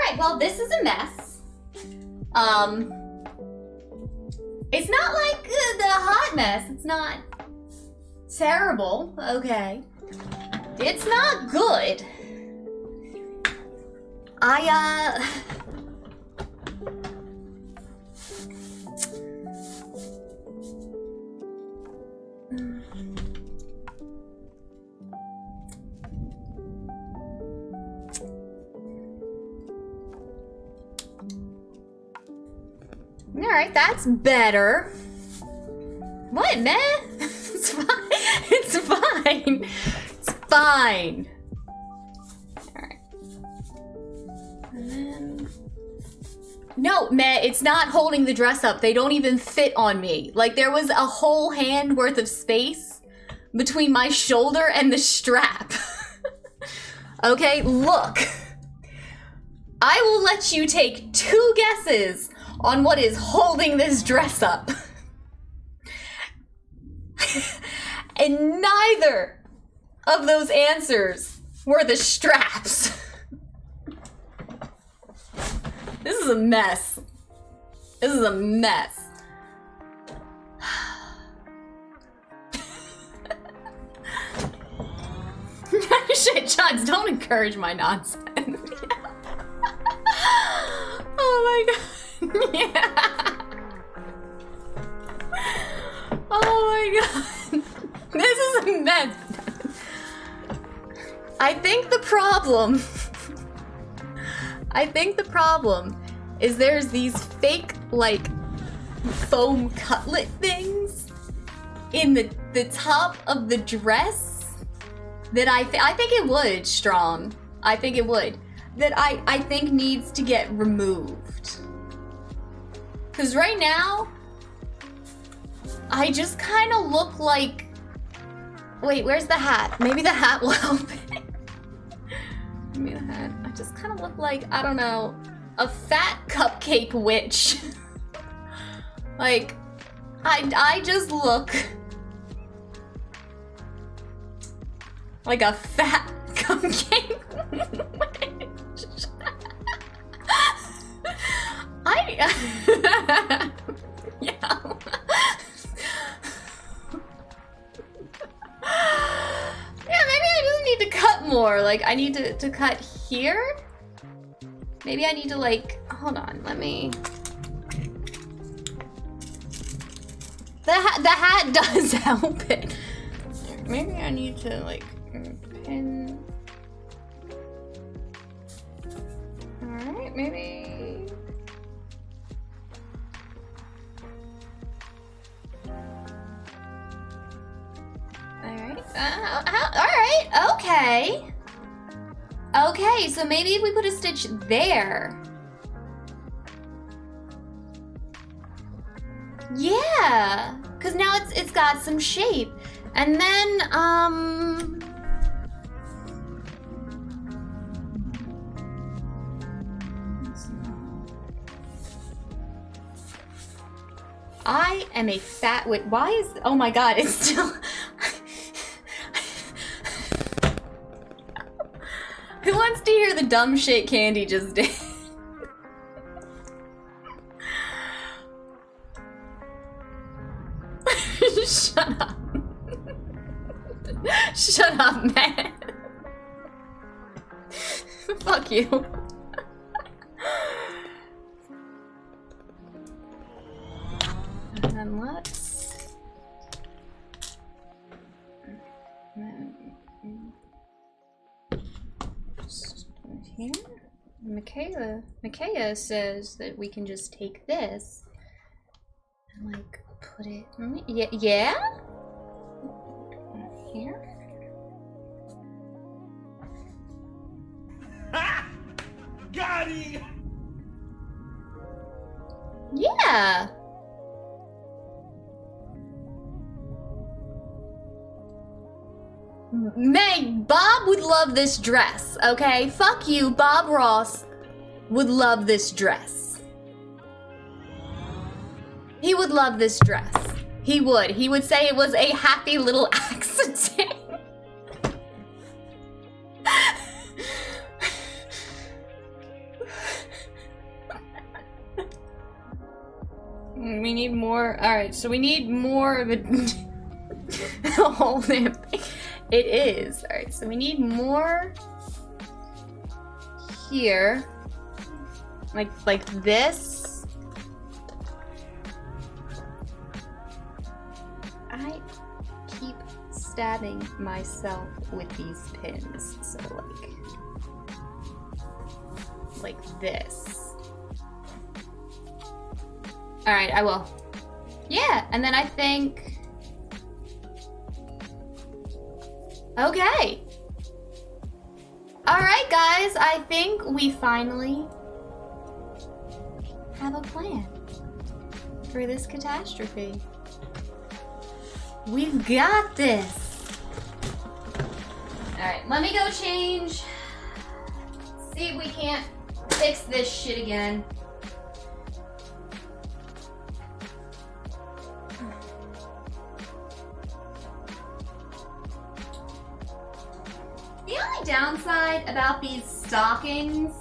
Alright, well, this is a mess. It's not like the hot mess. It's not terrible, okay. It's not good. Alright, that's better. What, man? It's fine. It's fine. It's fine. Alright. And then... No, meh, it's not holding the dress up. They don't even fit on me. Like, there was a whole hand worth of space between my shoulder and the strap. Okay, look. I will let you take 2 guesses on what is holding this dress up. And neither of those answers were the straps. This is a mess. This is a mess. Shit, Johns, don't encourage my nonsense. Oh my god. Yeah. Oh my god. This is a mess. I think the problem is there's these fake, like, foam cutlet things in the top of the dress that I think it would, Strong. I think it would. That I think needs to get removed. Because right now, I just kind of look like... Wait, where's the hat? Maybe the hat will help it. Maybe the hat. I just kind of look like, I don't know, a fat cupcake witch. Like, I just look like a fat cupcake witch. Yeah. Yeah, maybe I just need to cut more. Like, I need to cut here. Maybe I need to, like, hold on, let me... The hat does help it. Maybe I need to, like, pin... Alright, maybe... Alright, okay. Okay, so maybe if we put a stitch there. Yeah, because now it's got some shape. And then, I am a fat wit. Why is, oh my god, it's still... Who wants to hear the dumb shit Candy just did? Shut up. Shut up, man. Fuck you. And then let's... Here. Micaiah says that we can just take this and like put it. Yeah. Here. Ha! Got him! Yeah. Meg, Bob would love this dress, okay? Fuck you, Bob Ross would love this dress. He would love this dress. He would. He would say it was a happy little accident. need more. Alright, so we need more of a whole damn thing. It is. Alright, so we need more here. Like this. I keep stabbing myself with these pins, so like this. Alright, I will. Yeah, and then I think... Okay. Alright, guys, I think we finally have a plan for this catastrophe. We've got this. Alright, let me go change. See if we can't fix this shit again. The only downside about these stockings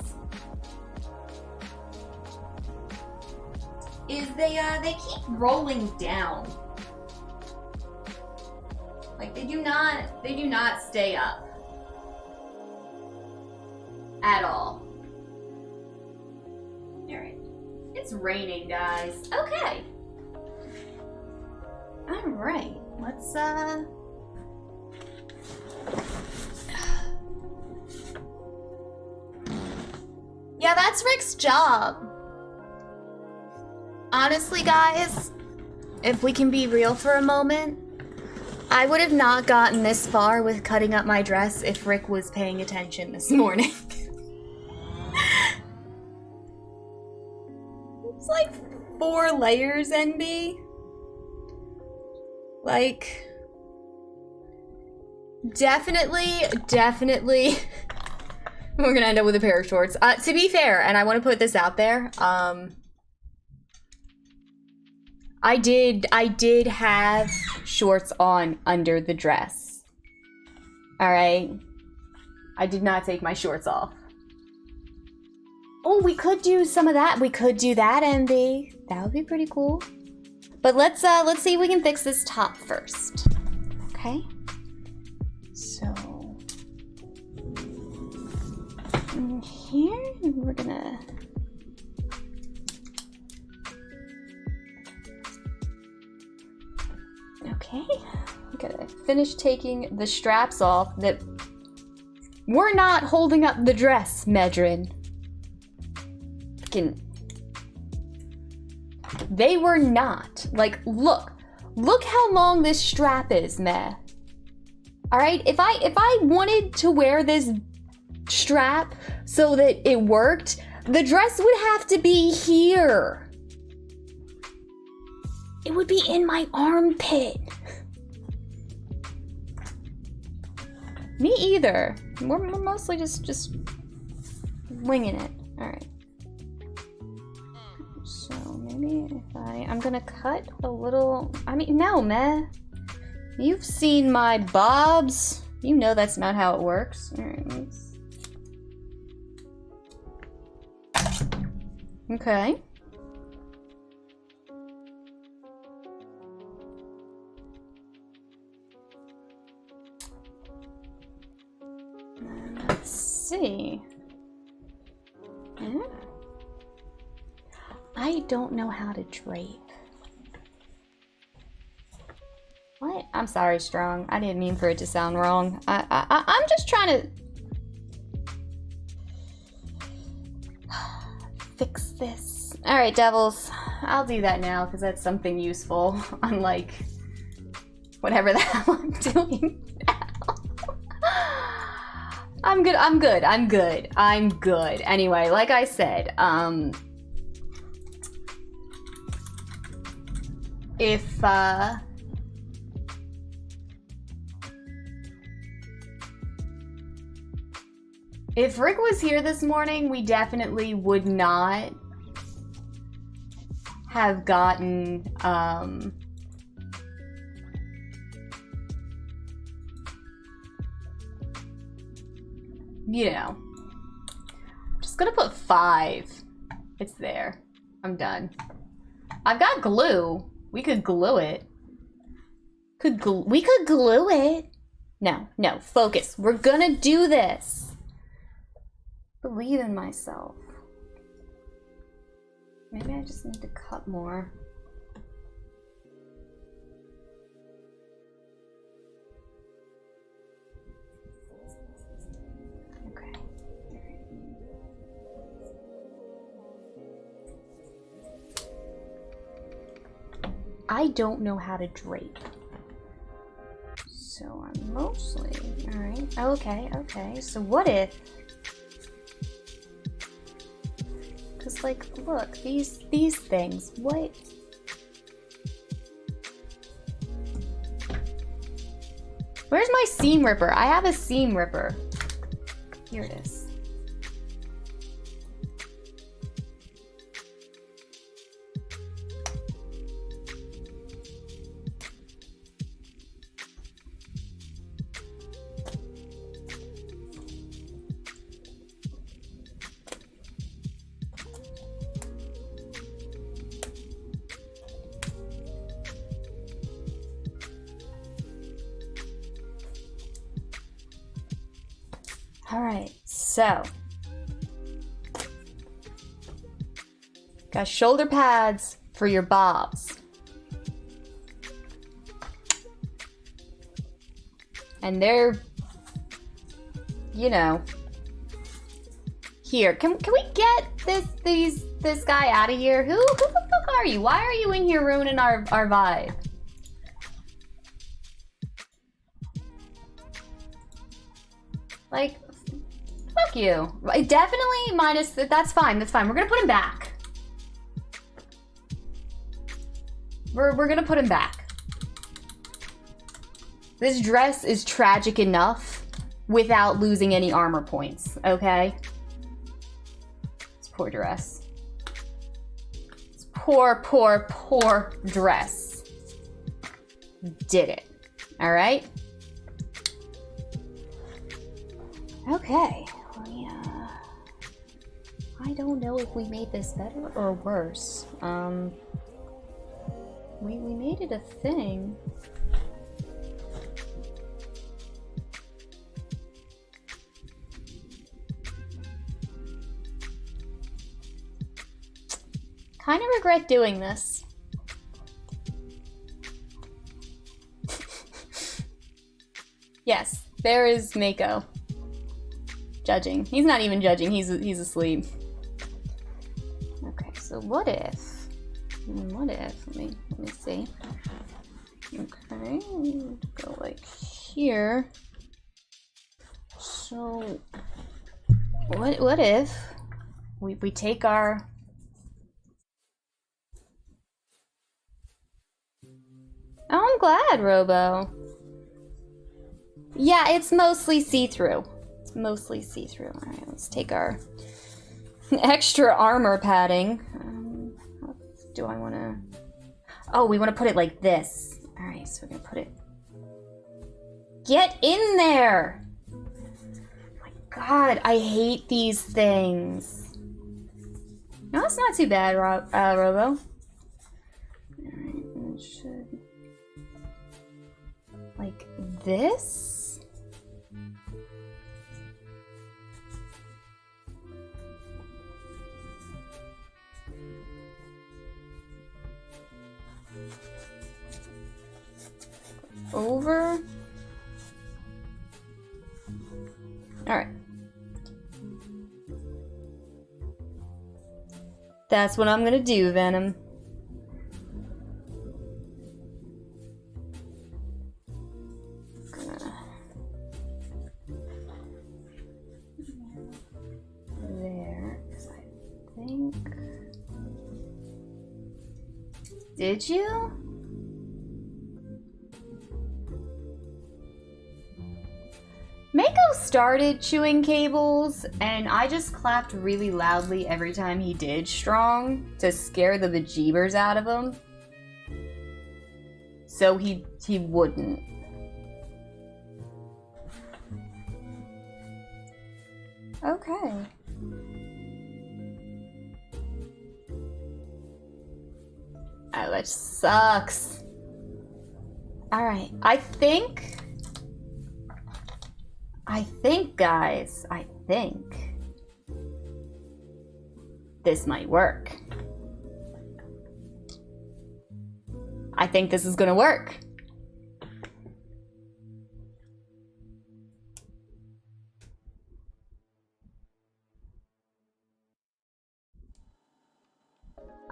is they keep rolling down. Like they do not stay up at all. Alright. It's raining, guys. Okay. Alright. Let's Yeah, that's Rick's job. Honestly, guys, if we can be real for a moment, I would have not gotten this far with cutting up my dress if Rick was paying attention this morning. It's like 4 layers, NB. Like, definitely, we're gonna end up with a pair of shorts. To be fair, and I want to put this out there, I did have shorts on under the dress. Alright? I did not take my shorts off. Oh, we could do some of that. We could do that, MB. That would be pretty cool. But let's see if we can fix this top first. Okay? So in here we're gonna okay, we gotta finish taking the straps off that were not holding up the dress, Medrin. They were not. Like, look how long this strap is, meh. Alright, if I wanted to wear this strap so that it worked, the dress would have to be here. It would be in my armpit. Me either. We're mostly just winging it. Alright. So maybe if I'm gonna cut a little, I mean, no, meh. You've seen my bobs. You know that's not how it works. Alright, okay. Let's see. I don't know how to drape. What? I'm sorry, Strong. I didn't mean for it to sound wrong. I'm just trying to fix this. All right, devils. I'll do that now because that's something useful, unlike whatever the hell I'm doing now. I'm good. Anyway, like I said, if Rick was here this morning, we definitely would not have gotten, you know, I'm just gonna put 5. It's there. I'm done. I've got glue. We could glue it. We could glue it. No, no, focus. We're gonna do this. Believe in myself. Maybe I just need to cut more. Okay. I don't know how to drape. So I'm mostly, all right. Okay, okay. So what if, cause like, look, these things, what? Where's my seam ripper? I have a seam ripper. Here it is. All right, so got shoulder pads for your bobs. And they're, you know, here. Can we get this guy out of here? Who the fuck are you? Why are you in here ruining our vibe? Like, fuck you. Definitely minus, that's fine, that's fine. We're gonna put him back. We're gonna put him back. This dress is tragic enough without losing any armor points, okay? This poor dress. This poor, poor, poor dress. Did it. Alright? Okay. I don't know if we made this better or worse. We made it a thing. Kind of regret doing this. Yes, there is Mako. Judging. He's not even judging, he's asleep. Okay, so what if? Let me see. Okay, go like here. So what if we take our, oh, I'm glad, Robo. Yeah, it's mostly see-through. It's mostly see-through. All right, let's take our extra armor padding. Do I want to? Oh, we want to put it like this. All right, so we're gonna put it. Get in there! Oh my God, I hate these things. No, that's not too bad, Robo. All right, it should like this. Over. All right. That's what I'm gonna do, Venom. There, 'cause I think. Did you? Mako started chewing cables, and I just clapped really loudly every time he did strong to scare the bejeebers out of him. So he wouldn't. Okay. that sucks. Alright, I think, guys, I think this might work. I think this is gonna work.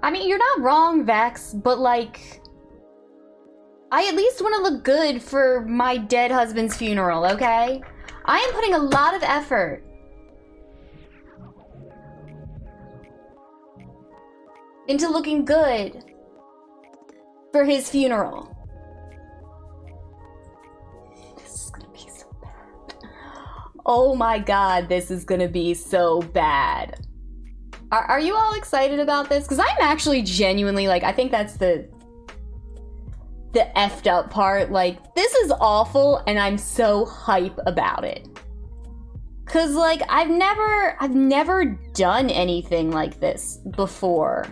I mean, you're not wrong, Vex, but like, I at least want to look good for my dead husband's funeral, okay? I am putting a lot of effort into looking good for his funeral. This is gonna be so bad. Oh my god, this is gonna be so bad. Are you all excited about this? Because I'm actually genuinely, like, I think that's the effed up part. Like, this is awful, and I'm so hype about it. Because, like, I've never done anything like this before.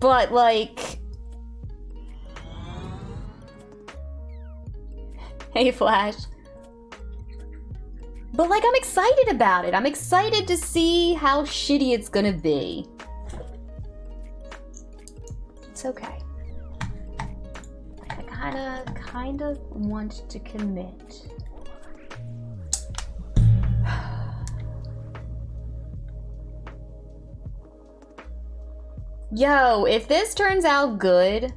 But, like... Hey, Flash. But, like, I'm excited about it. I'm excited to see how shitty it's gonna be. It's okay. Like, I kind of want to commit. Yo, if this turns out good...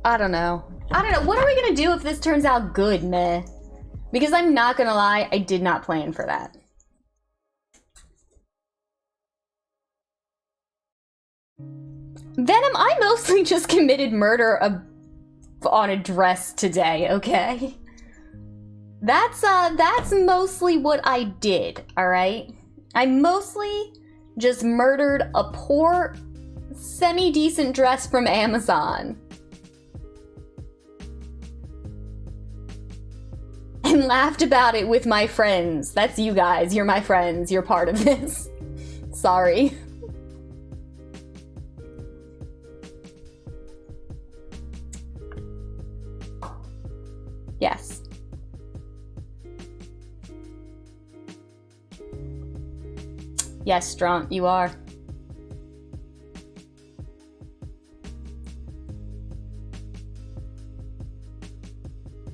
I don't know. What are we gonna do if this turns out good, meh? Because I'm not gonna lie, I did not plan for that. Venom, I mostly just committed murder on a dress today, okay? That's mostly what I did, alright? I mostly just murdered a poor, semi-decent dress from Amazon. And laughed about it with my friends. That's you guys. You're my friends. You're part of this. Sorry. Yes. Yes, Straunt, you are.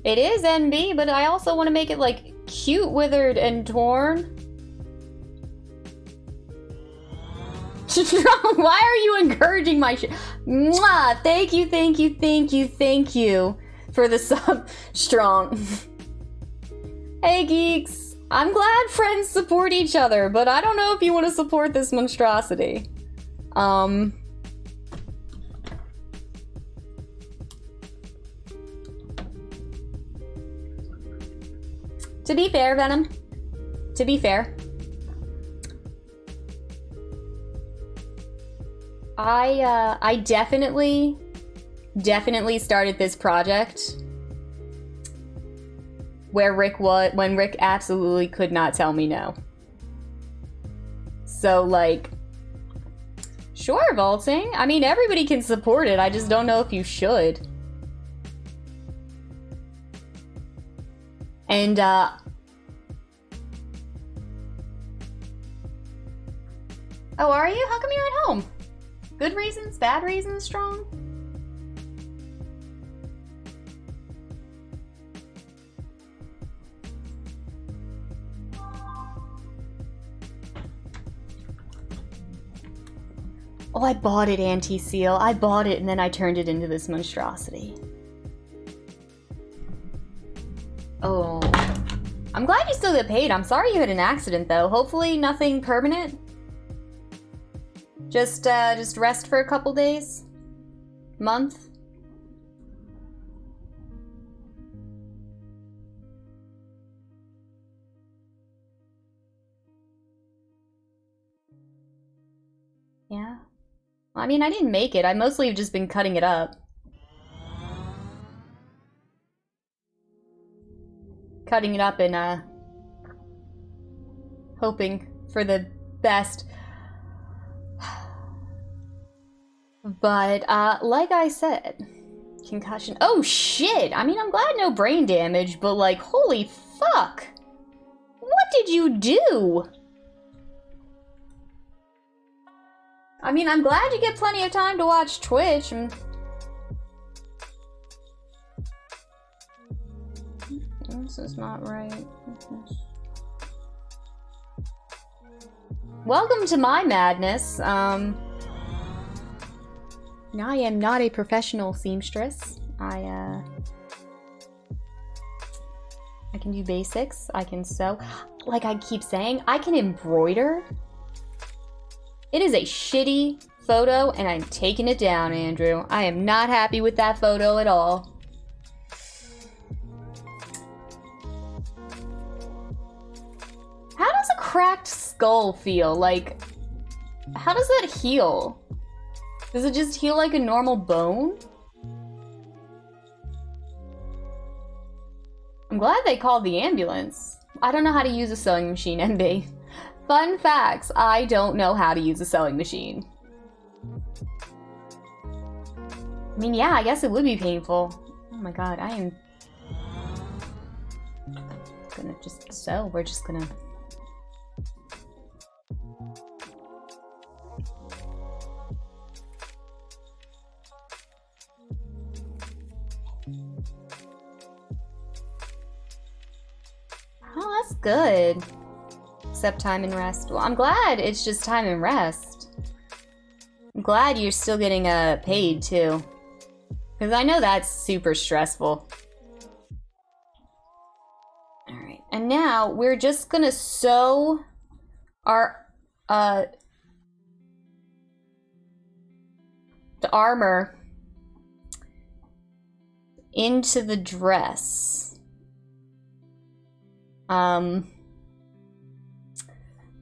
It is NB, but I also want to make it, like, cute, withered, and torn. Why are you encouraging my shit? Mwah! Thank you, thank you, thank you, thank you for the sub, Strong. Hey, geeks. I'm glad friends support each other, but I don't know if you want to support this monstrosity. To be fair, Venom, to be fair, I definitely started this project where when Rick absolutely could not tell me no. So, like, sure, vaulting. I mean, everybody can support it. I just don't know if you should. And, oh, are you? How come you're at home? Good reasons? Bad reasons, Strong? Oh, I bought it, Anti-Seal. I bought it and then I turned it into this monstrosity. Oh. I'm glad you still get paid. I'm sorry you had an accident, though. Hopefully nothing permanent. Just rest for a couple days? Month? Yeah. I mean, I didn't make it. I mostly have just been cutting it up. cutting it up and hoping for the best. But like I said, concussion. Oh shit! I mean, I'm glad no brain damage, but like, holy fuck! What did you do? I mean, I'm glad you get plenty of time to watch Twitch. This is not right. Welcome to my madness. I am not a professional seamstress. I can do basics. I can sew. Like I keep saying, I can embroider. It is a shitty photo, and I'm taking it down, Andrew. I am not happy with that photo at all. How does a cracked skull feel? Like, how does that heal? Does it just heal like a normal bone? I'm glad they called the ambulance. I don't know how to use a sewing machine, MB. Fun facts, I don't know how to use a sewing machine. I mean, yeah, I guess it would be painful. Oh my god, I am gonna just sew. We're just gonna... Oh, that's good. Except time and rest. Well, I'm glad it's just time and rest. I'm glad you're still getting paid, too. Because I know that's super stressful. Alright, and now we're just gonna sew our, the armor into the dress.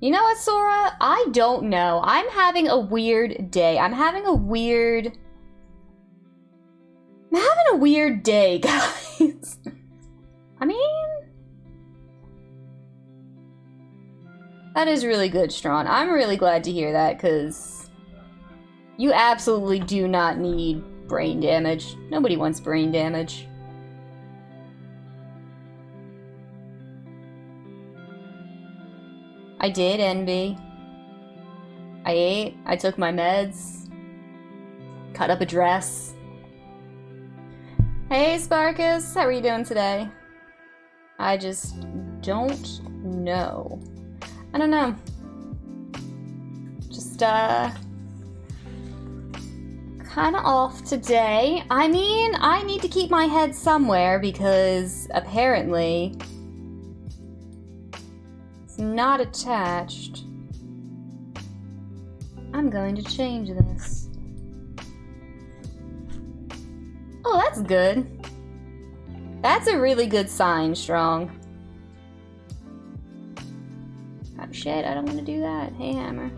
You know what, Sora? I don't know. I'm having a weird day. I'm having a weird day, guys. I mean... That is really good, Strawn. I'm really glad to hear that, because you absolutely do not need brain damage. Nobody wants brain damage. I did, NB. I ate, I took my meds, cut up a dress. Hey Sparkus, how are you doing today? I just don't know. I don't know. Just, kinda off today. I mean, I need to keep my head somewhere because apparently not attached. I'm going to change this. Oh, that's good. That's a really good sign, Strong. Oh shit, I don't want to do that. Hey, Hammer.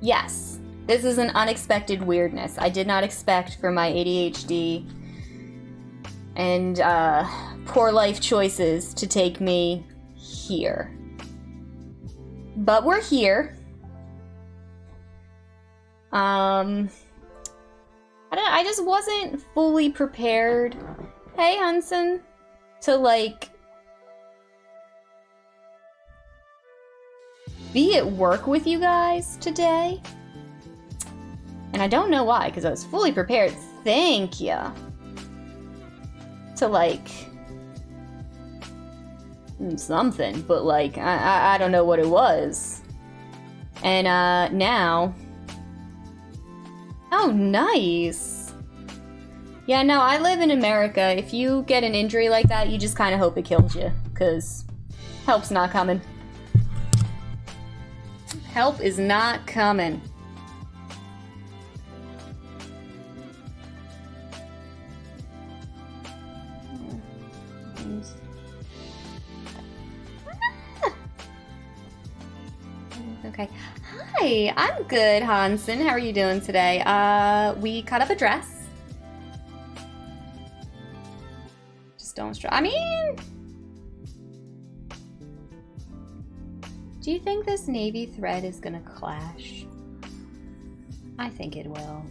Yes, this is an unexpected weirdness. I did not expect for my ADHD and poor life choices to take me here. But we're here. I just wasn't fully prepared. Hey, Hunson. To, like, be at work with you guys today. And I don't know why, because I was fully prepared. Thank you. To, like, something, but, like, I don't know what it was. And, now... Oh, nice! Yeah, no, I live in America. If you get an injury like that, you just kind of hope it kills you, because help's not coming. Help is not coming. Okay. Hi, I'm good, Hansen. How are you doing today? We cut up a dress. don't stress. I mean, do you think this navy thread is gonna clash? I think it will.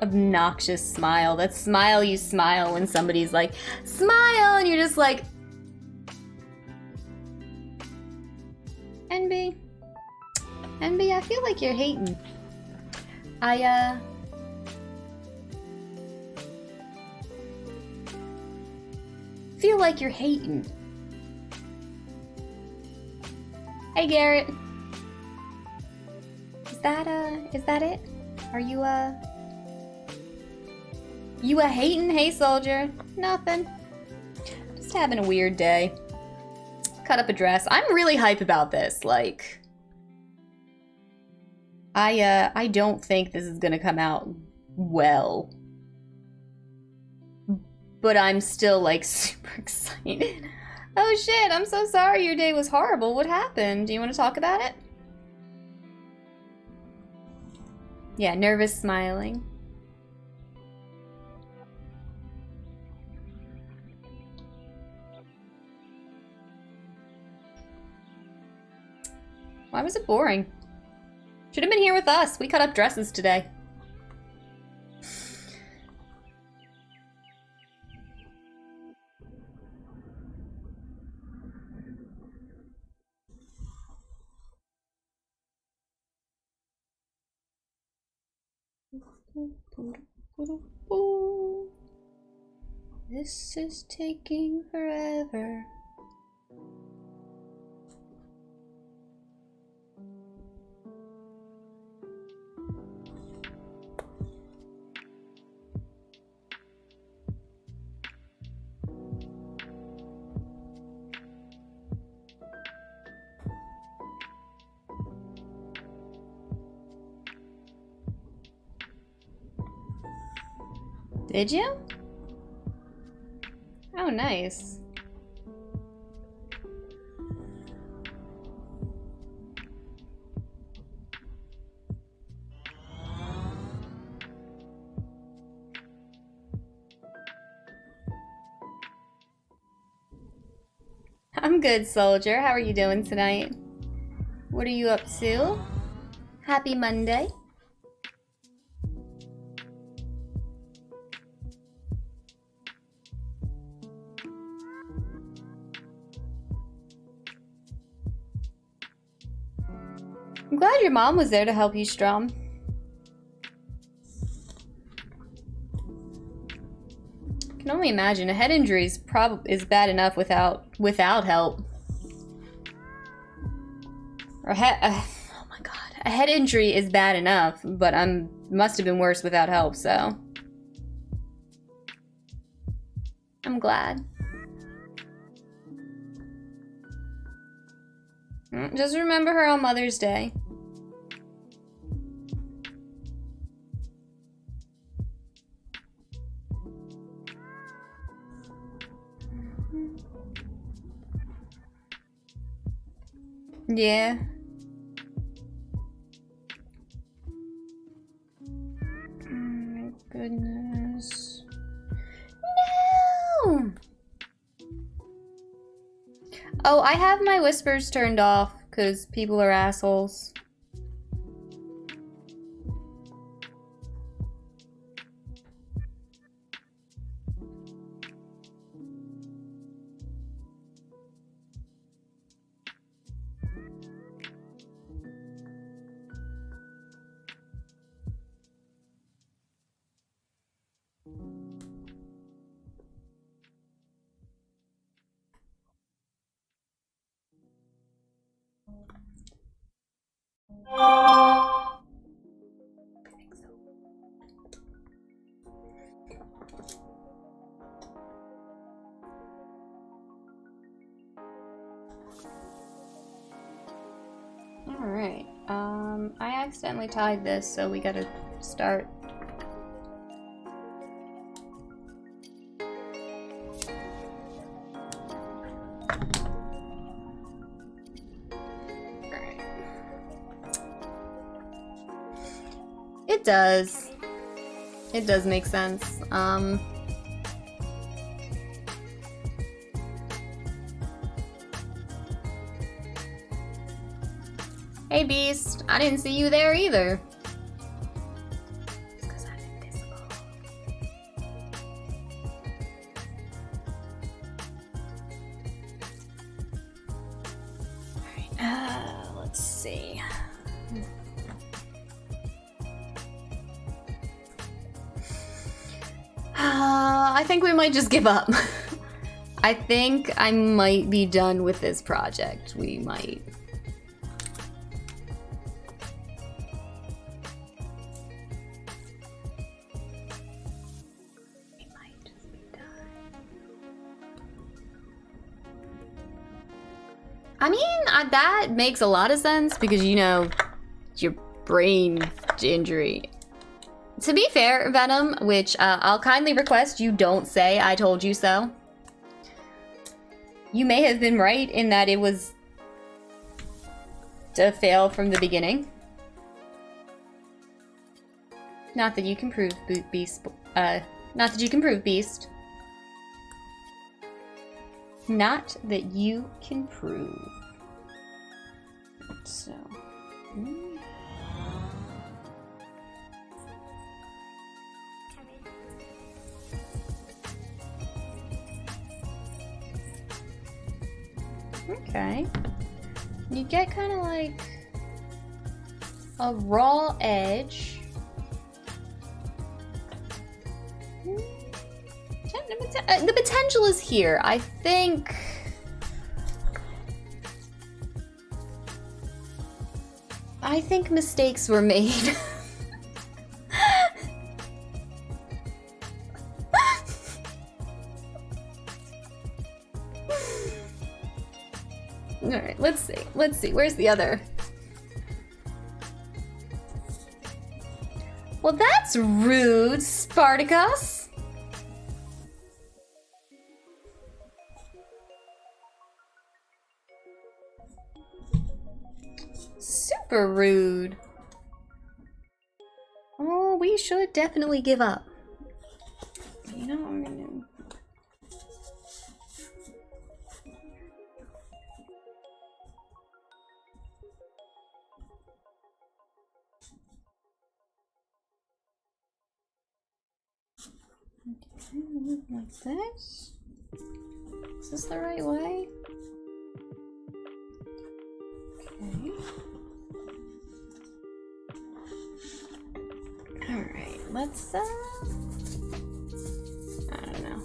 Obnoxious smile. That smile you smile when somebody's like, smile, and you're just like, Envy. Envy, I feel like you're hating. Feel like you're hating. Hey, Garrett. Is that it? Are you you a hating? Hey, soldier. Nothing. Just having a weird day. Cut up a dress. I'm really hype about this. Like, I don't think this is gonna come out well. But I'm still, like, super excited. Oh shit, I'm so sorry your day was horrible. What happened? Do you want to talk about it? Yeah, nervous smiling. Why was it boring? Should have been here with us. We cut up dresses today. This is taking forever. Did you? Oh, nice. I'm good, soldier. How are you doing tonight? What are you up to? Happy Monday. I'm glad your mom was there to help you, Strom. I can only imagine a head injury is bad enough without help. Or oh my god, a head injury is bad enough, but must have been worse without help. So I'm glad. Just remember her on Mother's Day. Yeah. Oh my goodness. No! Oh, I have my whispers turned off because people are assholes. Alright, I accidentally tied this, so we gotta start. does. It does make sense. Hey Beast, I didn't see you there either. It's 'cause I'm invisible. Alright, let's see. I think we might just give up. I think I might be done with this project. We might. Just be done. I mean, that makes a lot of sense because, you know, your brain injury. To be fair, Venom, which I'll kindly request you don't say I told you so. You may have been right in that it was to fail from the beginning. Not that you can prove, Beast. Not that you can prove, Beast. Not that you can prove. So. Okay. You get kind of like a raw edge. The potential is here. I think mistakes were made. Alright, let's see. Let's see. Where's the other? Well, that's rude, Spartacus. Super rude. Oh, we should definitely give up. You know what I'm gonna do? Like this? Is this the right way? Okay. Alright, let's I don't know.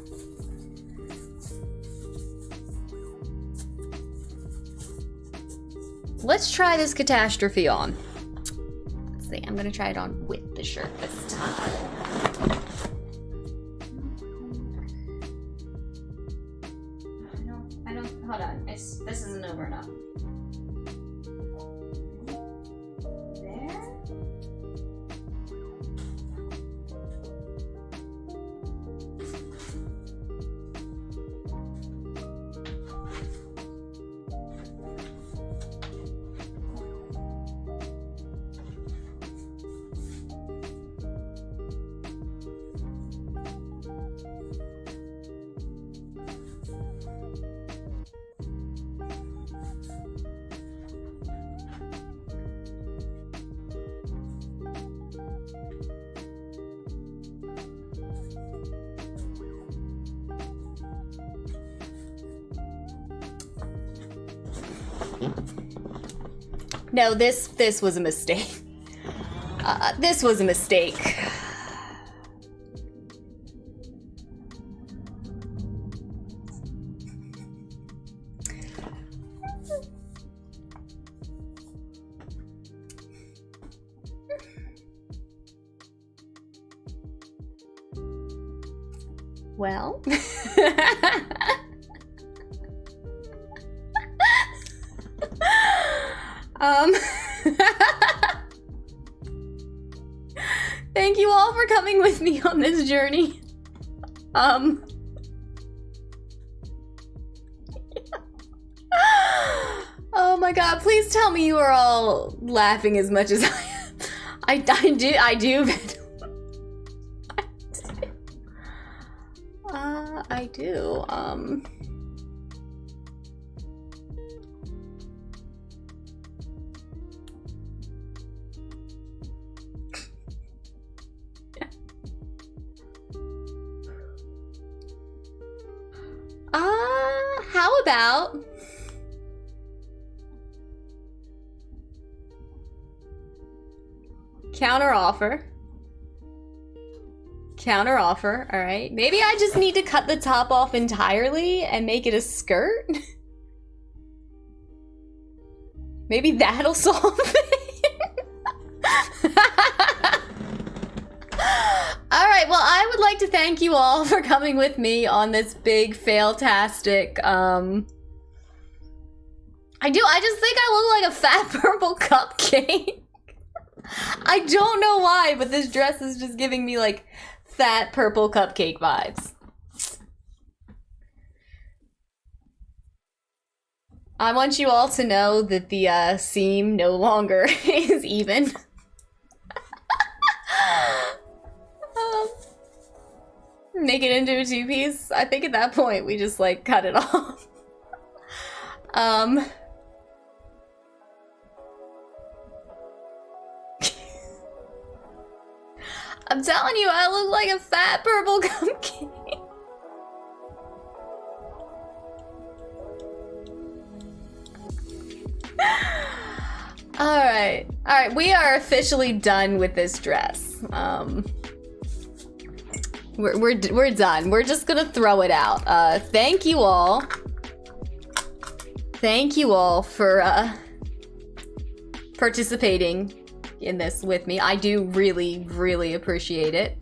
Let's try this catastrophe on. Let's see, I'm gonna try it on with the shirt this time. Hold on, this isn't over enough. There. No, this was a mistake. This was a mistake. Well. Thank you all for coming with me on this journey. Oh my god, please tell me you are all laughing as much as I am. I do. I do. How about counter offer? Counter offer, all right. Maybe I just need to cut the top off entirely and make it a skirt? Maybe that'll solve it. All right, well, I would like to thank you all for coming with me on this big fail-tastic, I just think I look like a fat purple cupcake. I don't know why, but this dress is just giving me, like, fat purple cupcake vibes. I want you all to know that the seam no longer is even. Make it into a two-piece. I think at that point we just like cut it off. I'm telling you, I look like a fat purple cupcake. All right, we are officially done with this dress. We're done. We're just gonna throw it out. Thank you all. Thank you all for participating in this with me. I do really, really appreciate it.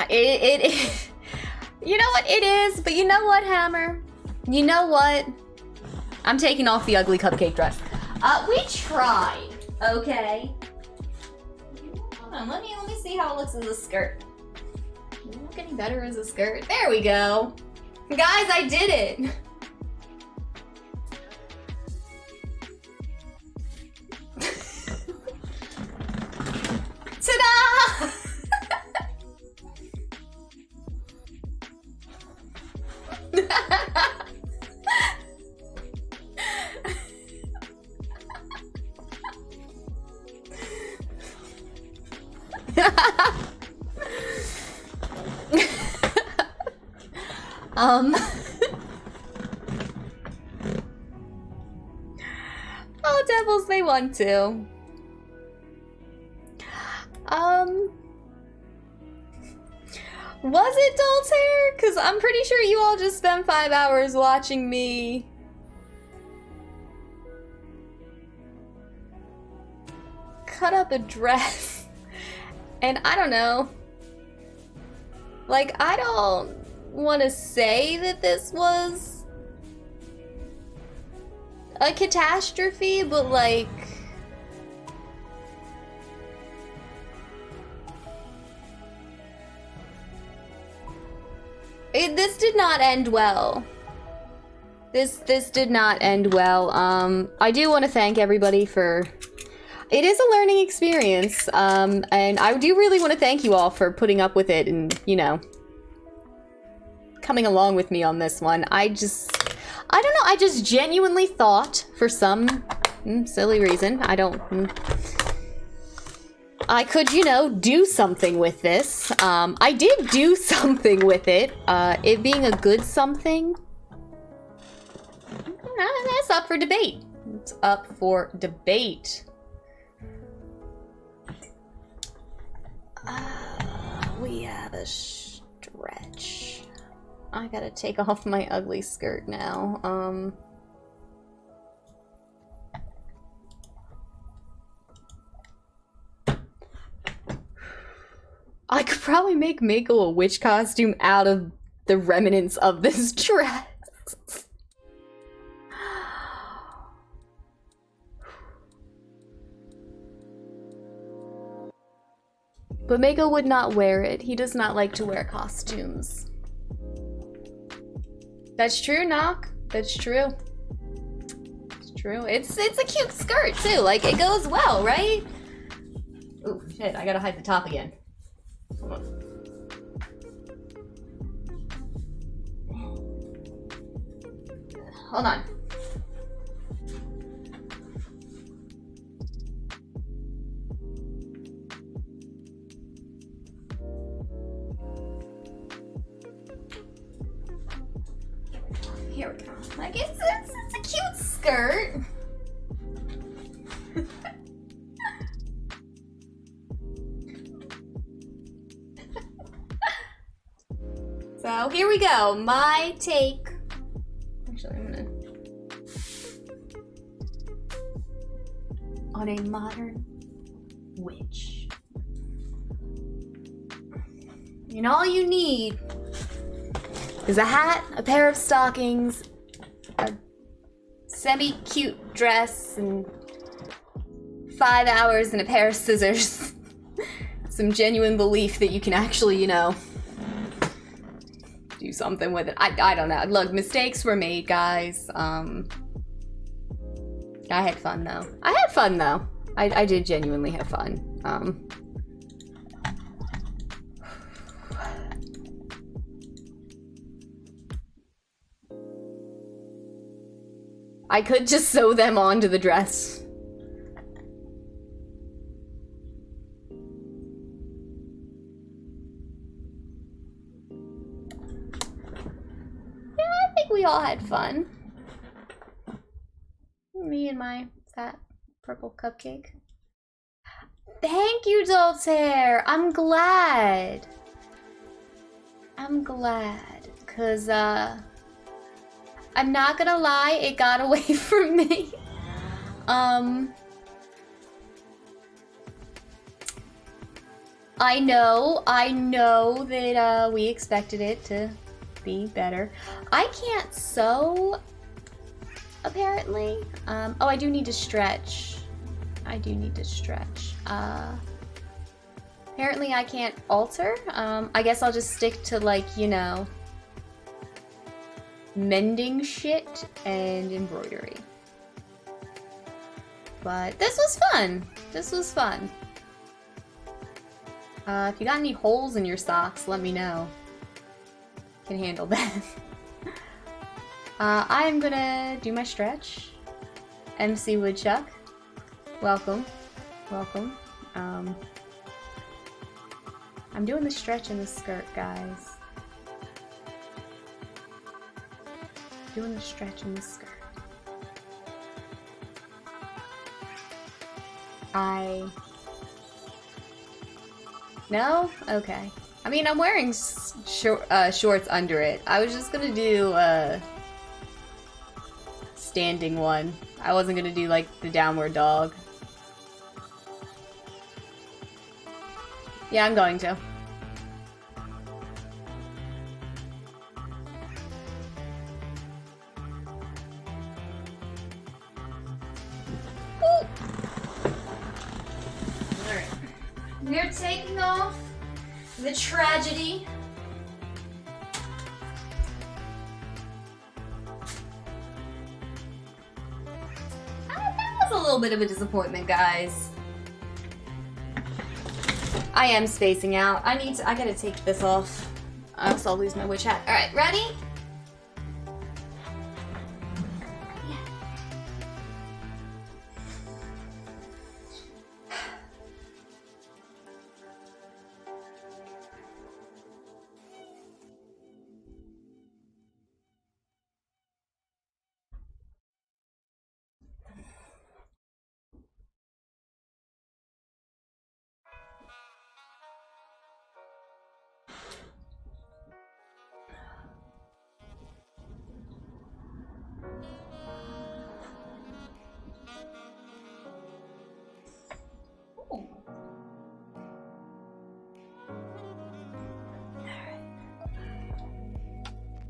It you know what it is, but you know what, Hammer? You know what? I'm taking off the ugly cupcake dress. We tried, okay? Hold on, let me see how it looks as a skirt. Does it look any better as a skirt? There we go. Guys, I did it. Ta-da! Oh, devils, they want to. Was it Doll's hair? Because I'm pretty sure you all just spent 5 hours watching me cut up a dress. And I don't know. Like, I don't want to say that this was a catastrophe, but like, this did not end well. This did not end well. I do want to thank everybody for... It is a learning experience, and I do really want to thank you all for putting up with it and, you know, coming along with me on this one. I don't know, I just genuinely thought, for some silly reason, I could, you know, do something with this. I did do something with it. It being a good something, that's up for debate. It's up for debate. We have a stretch. I gotta take off my ugly skirt now. I could probably make Mako a witch costume out of the remnants of this dress. But Mako would not wear it. He does not like to wear costumes. That's true, Knock. That's true. It's true. It's a cute skirt too. Like it goes well, right? Ooh, shit! I gotta hide the top again. Hold on. Hold on. Here we go. Like it's a cute skirt. So here we go. My take. Actually, I'm gonna on a modern witch. And all you need is a hat, a pair of stockings, a semi-cute dress, and 5 hours and a pair of scissors. Some genuine belief that you can actually, you know, do something with it. I don't know. Look, mistakes were made, guys. I had fun though. I did genuinely have fun. I could just sew them onto the dress. Yeah, I think we all had fun. Me and my fat purple cupcake. Thank you, Doltaire. I'm glad. Cause I'm not gonna lie, it got away from me. I know that we expected it to be better. I can't sew, apparently. Oh, I do need to stretch. Apparently I can't alter. I guess I'll just stick to, like, you know, mending shit and embroidery. But this was fun. If you got any holes in your socks, let me know. Can handle that. I'm gonna do my stretch. MC Woodchuck, welcome. I'm doing the stretch in the skirt, guys. Doing the stretch in the skirt. No? Okay. I mean, I'm wearing shorts under it. I was just gonna do a standing one. I wasn't gonna do, like, the downward dog. Yeah, I'm going to. Alright. We're taking off the tragedy. That was a little bit of a disappointment, guys. I am spacing out. I gotta take this off. Else I'll lose my witch hat. Alright, ready? Yeah.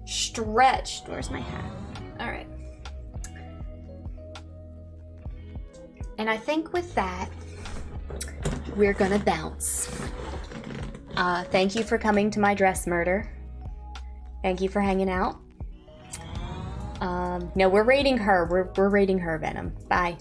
Stretched. Where's my hat? All right. And I think with that, we're gonna bounce. Thank you for coming to my dress murder. Thank you for hanging out. No, we're rating her. We're rating her, Venom. Bye.